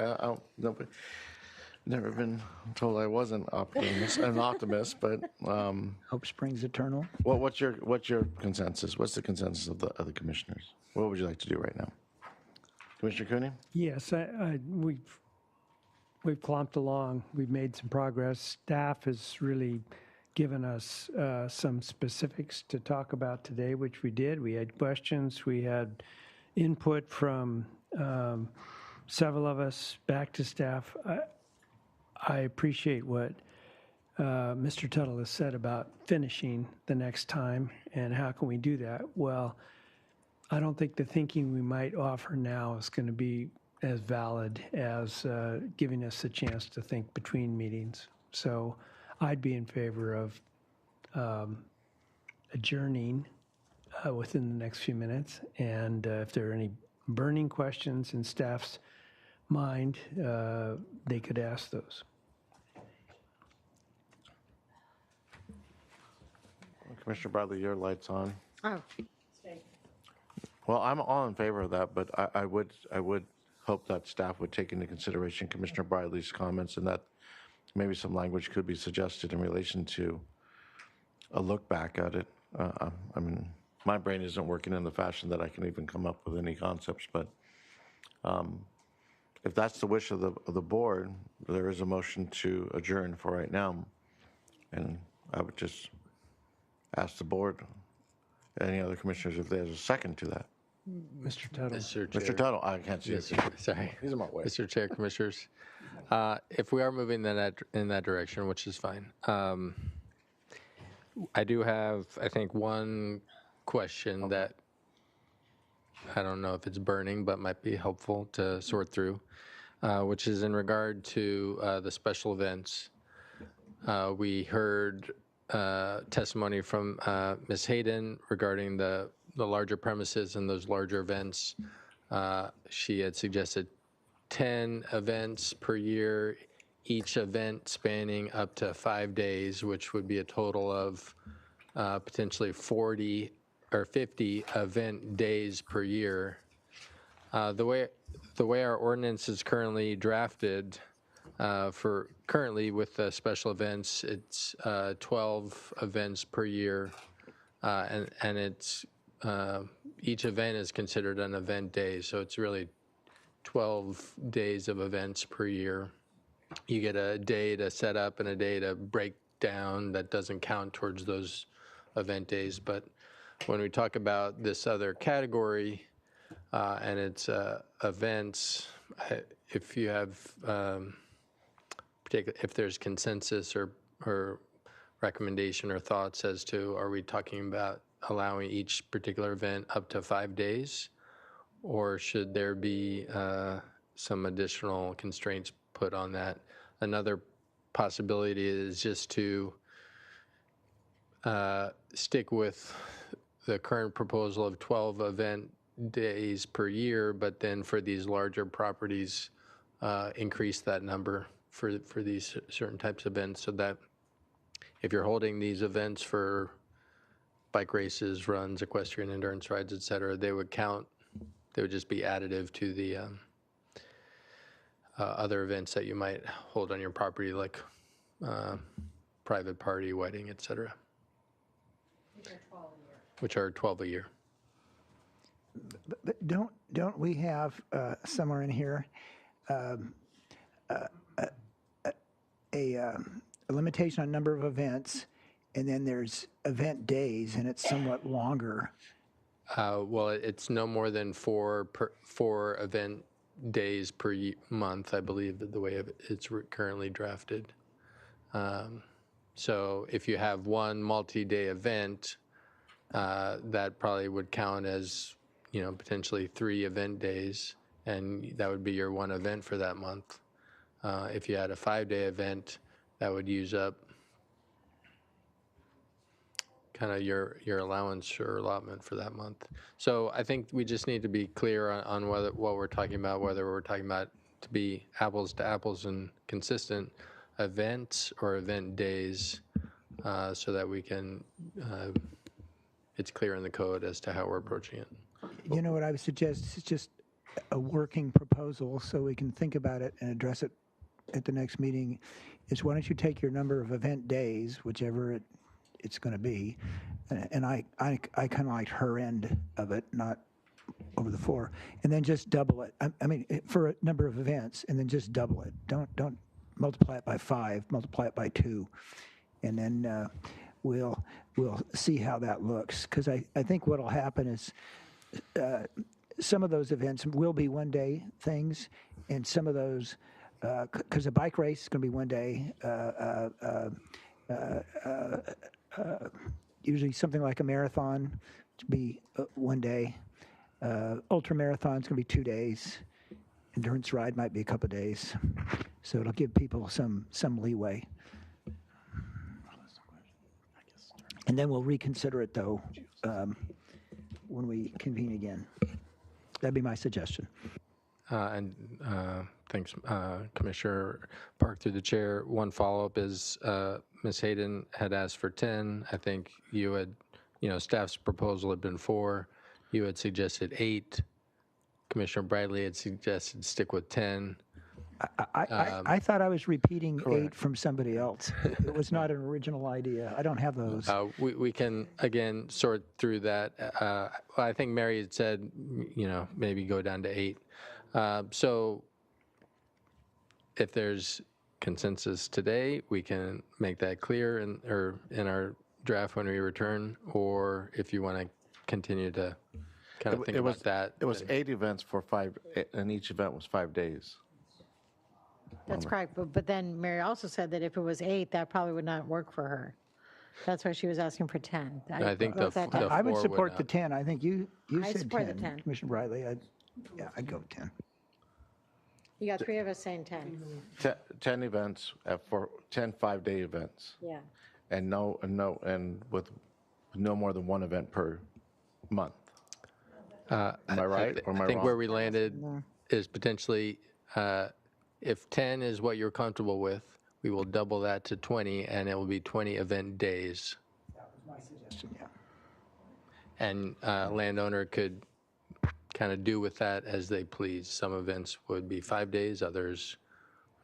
never been told I wasn't an optimist, but hope springs eternal. What's your consensus? What's the consensus of the commissioners? What would you like to do right now, Commissioner Cooney? Yes, we've clomped along. We've made some progress. Staff has really given us some specifics to talk about today, which we did. We had questions. We had input from several of us back to staff. I appreciate what Mr. Tuttle has said about finishing the next time and how can we do that. Well, I don't think the thinking we might offer now is going to be as valid as giving us a chance to think between meetings. So I'd be in favor of adjourning within the next few minutes. And if there are any burning questions in staff's mind, they could ask those. Commissioner Bradley, your light's on. Oh. Well, I'm all in favor of that, but I would hope that staff would take into consideration Commissioner Bradley's comments, and that maybe some language could be suggested in relation to a look back at it. I mean, my brain isn't working in the fashion that I can even come up with any concepts, but if that's the wish of the board, there is a motion to adjourn for right now. And I would just ask the board, any other commissioners, if there's a second to that. Mr. Tuttle. Mr. Tuttle, I can't see Yes, it. sir. Sorry. He's in my way. Mr. Chair, Commissioners, if we are moving in that direction, which is fine, I do have, I think, one question that I don't know if it's burning, but might be helpful to sort through, which is in regard to the special events. We heard testimony from Ms. Hayden regarding the larger premises and those larger events. She had suggested 10 events per year, each event spanning up to 5 days, which would be a total of potentially 40 or 50 event days per year. The way our ordinance is currently drafted, for currently with the special events, it's 12 events per year, and it's each event is considered an event day, so it's really 12 days of events per year. You get a day to set up and a day to break down. That doesn't count towards those event days. But when we talk about this other category, and it's events, if you have, if there's consensus or recommendation or thoughts as to, are we talking about allowing each particular event up to 5 days, or should there be some additional constraints put on that? Another possibility is just to stick with the current proposal of 12 event days per year, but then for these larger properties, increase that number for these certain types of events, so that if you're holding these events for bike races, runs, equestrian endurance rides, et cetera, they would count, they would just be additive to the other events that you might hold on your property, like private party, wedding, et cetera. Which are 12 a year. But don't we have somewhere in here a limitation on number of events, and then there's event days, and it's somewhat longer? Well, it's no more than four event days per month, I believe, the way it's currently drafted. So if you have one multi-day event, that probably would count as, potentially 3 event days, and that would be your one event for that month. If you had a 5-day event, that would use up kind of your allowance or allotment for that month. So I think we just need to be clear on what we're talking about, whether we're talking about to be apples to apples and consistent events or event days, so that we can, it's clear in the code as to how we're approaching it. You know what I would suggest is just a working proposal so we can think about it and address it at the next meeting, is why don't you take your number of event days, whichever it's going to be, and I kind of liked her end of it, not over the 4, and then just double it. I mean, for a number of events, and then just double it. Don't multiply it by 5, multiply it by 2, and then we'll see how that looks. Because I think what will happen is some of those events will be one-day things, and some of those, because a bike race is going to be one day, usually something like a marathon to be one day, ultra marathon is going to be 2 days, endurance ride might be a couple of days, so it'll give people some leeway. And then we'll reconsider it, though, when we convene again. That'd be my suggestion. And thanks, Commissioner Park, through the chair. One follow-up is Ms. Hayden had asked for 10. I think you had, staff's proposal had been 4. You had suggested 8. Commissioner Bradley had suggested stick with 10. I thought I was repeating 8 from somebody else. It was not an original idea. I don't have those. We can, again, sort through that. I think Mary had said, maybe go down to 8. So if there's consensus today, we can make that clear in our draft when we return, or if you want to continue to kind of think about that. It was 8 events for 5, and each event was 5 days. That's correct, but then Mary also said that if it was 8, that probably would not work for her. That's why she was asking for 10. I think the I would 4 support not. the 10. I think you I said support 10, the 10. Commissioner Bradley. I'd go with 10. You got 3 of us saying 10. 10 events for 10 5-day events, Yeah. and with no more than 1 event per month. Am I right, or am I think wrong? where we landed is potentially, if 10 is what you're comfortable with, we will double that to 20, and it will be 20 event days. That was my suggestion, yeah. And landowner could kind of do with that as they please. Some events would be 5 days, others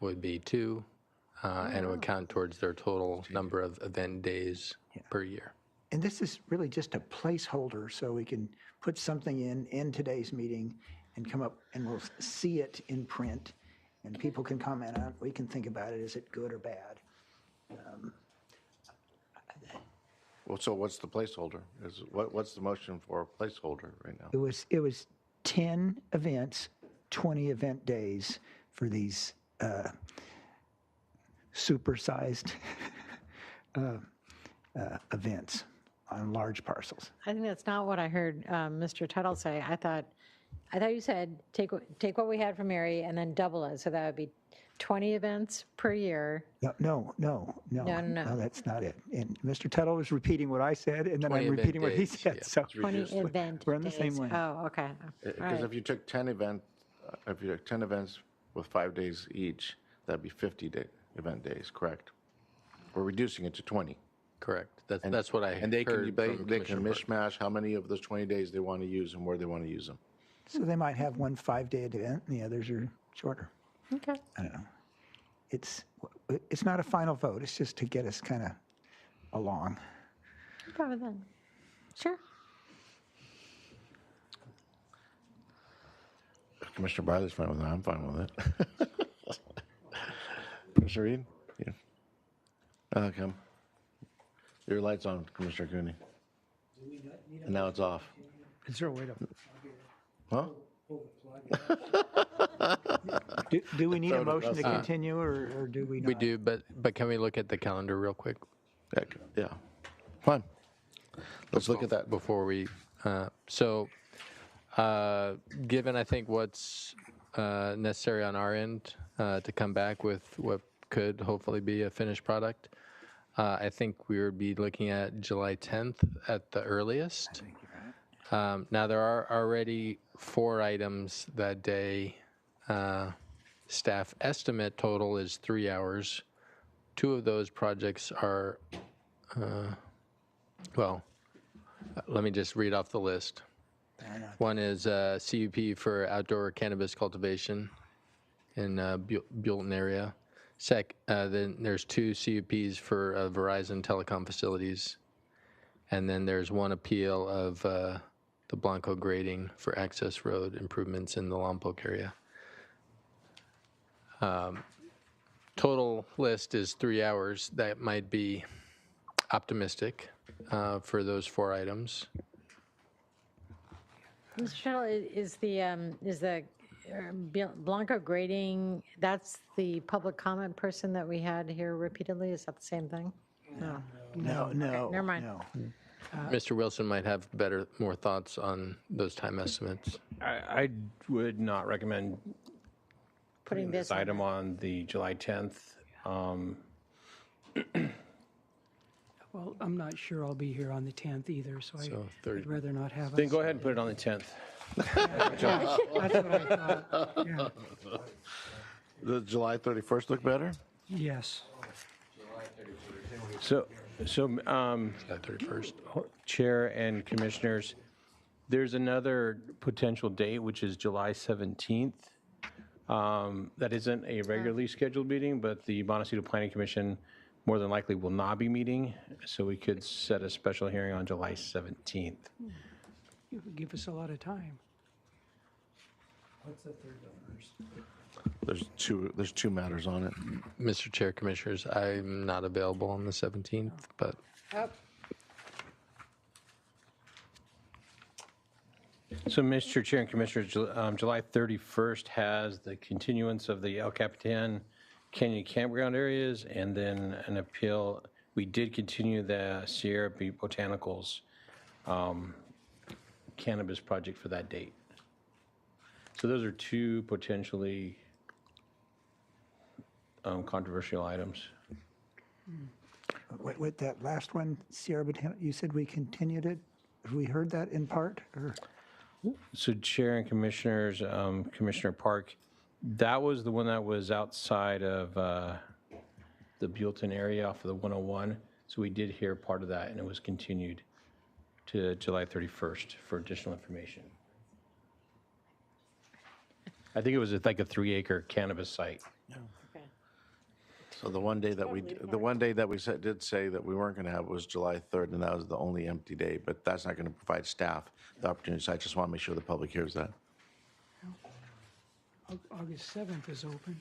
would be 2, and it would count towards their total number of event days per year. And this is really just a placeholder, so we can put something in today's meeting and come up, and we'll see it in print, and people can comment on it. We can think about it. Is it good or bad? Well, so what's the placeholder? What's the motion for a placeholder right now? It was 10 events, 20 event days for these supersized events on large parcels. I think that's not what I heard Mr. Tuttle say. I thought you said take what we had from Mary and then double it, so that would be 20 events per year. No, that's not it. And Mr. Tuttle was repeating what I said, and then 20 I'm repeating what he event said. days, So 20 event we're on the days. same lane. Oh, okay. Because All right. if you took 10 events with 5 days each, that'd be 50 event days, correct? We're reducing it to 20. Correct. That's what I And they can heard from they can Commissioner Park. mishmash how many of those 20 days they want to use and where they want to use them. So they might have one 5-day event, and the others are shorter. Okay. I don't know. It's not a final vote. It's just to get us kind of along. Probably then. Sure. Commissioner Bradley's fine with it. I'm fine with it. Commissioner Reed? Yeah. Come. Your light's on, Commissioner Cooney. And now it's off. Is there a way to? Huh? Do we need a motion to continue, or do we not? We do, but can we look at the calendar real quick? Yeah. Fine. Let's look at that. Before we, given I think what's necessary on our end to come back with what could hopefully be a finished product, I think we would be looking at July 10th at the earliest. Now, there are already 4 items that day. Staff estimate total is 3 hours. 2 of those projects are, let me just read off the list. One is CUP for outdoor cannabis cultivation in Buellton area. Then there's 2 CUPs for Verizon telecom facilities. And then there's 1 appeal of the Blanco grading for access road improvements in the Lompoc area. Total list is 3 hours. That might be optimistic for those 4 items. Mr. Tuttle, is the Blanco grading, that's the public comment person that we had here repeatedly? Is that the same thing? No. No. Never mind. No. Mr. Wilson might have more thoughts on those time estimates. I would not recommend Putting this on item on the July 10th. Well, I'm not sure I'll be here on the 10th either, so I'd rather not have us. Then go ahead and put it on the 10th. Yeah, that's what I thought. Yeah. Does July 31st look better? Yes. So, Chair and Commissioners, There's another potential date, which is July 17th. That isn't a regularly scheduled meeting, but the Montecito Planning Commission more than likely will not be meeting, so we could set a special hearing on July 17th. It would give us a lot of time. What's the third one? There's two matters on it. Mr. Chair, Commissioners, I'm not available on the 17th, but So, Mr. Chair and Commissioners, July 31st has the continuance of the El Capitan Canyon Campground areas, and then an appeal. We did continue the Sierra Botanicals cannabis project for that date. So those are two potentially controversial items. With that last one, Sierra Botanic, you said we continued it? Have we heard that in part, or? So Chair and Commissioners, Commissioner Park, that was the one that was outside of the Buellton area off of the 101. So we did hear part of that, and it was continued to July 31st for additional information. I think it was like a 3-acre cannabis site. So the one day that we did say that we weren't going to have was July 3rd, and that was the only empty day, but that's not going to provide staff the opportunity. So I just want to make sure the public hears that. August 7th is open.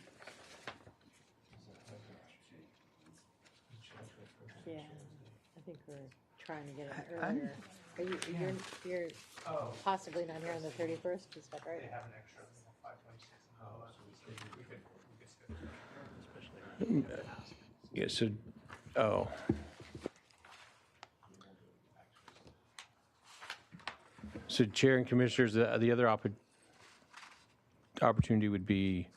Yeah, I think we're trying to get it earlier. Are you, you're possibly not here on the 31st, is that right? They have an extra 526. Yeah, so, So Chair and Commissioners, the other opportunity would be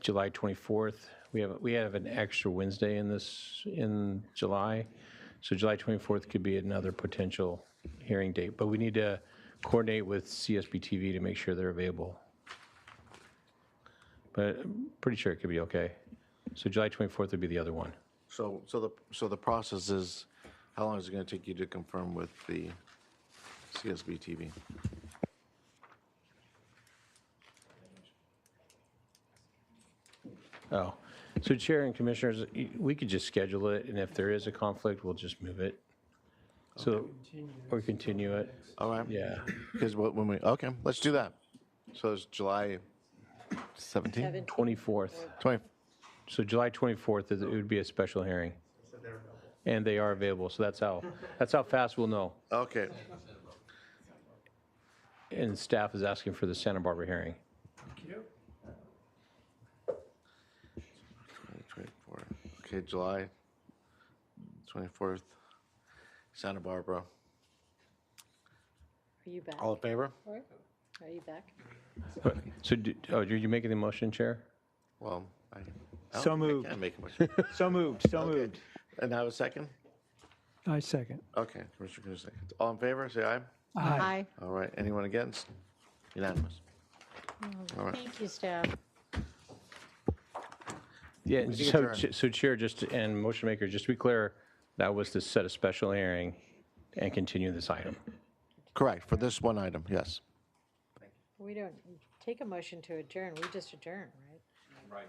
July 24th. We have an extra Wednesday in July, so July 24th could be another potential hearing date, but we need to coordinate with CSB TV to make sure they're available. But I'm pretty sure it could be okay. So July 24th would be the other one. So the process is, how long is it going to take you to confirm with the CSB TV? Oh, so Chair and Commissioners, we could just schedule it, and if there is a conflict, we'll just move it. So, or continue it. All right. Yeah. Because okay, let's do that. So it's July 17th? 24th. 20. So July 24th, it would be a special hearing. And they are available, so that's how fast we'll know. Okay. And staff is asking for the Santa Barbara hearing. 24. Okay, July 24th, Santa Barbara. Are you back? All in favor? Are you back? So, are you making the motion, Chair? Well, I So moved. can't make a motion. So moved, so Okay. moved. And now a second? I second. Okay, Commissioner Kuznec. All in favor, say aye. Aye. All right, anyone against? Unanimous. All right. Thank you, staff. Yeah, Meeting so, adjourned. so Chair, and motion maker, just to be clear, that was to set a special hearing and continue this item. Correct, for this one item, yes. We don't take a motion to adjourn, we just adjourn, right? Right.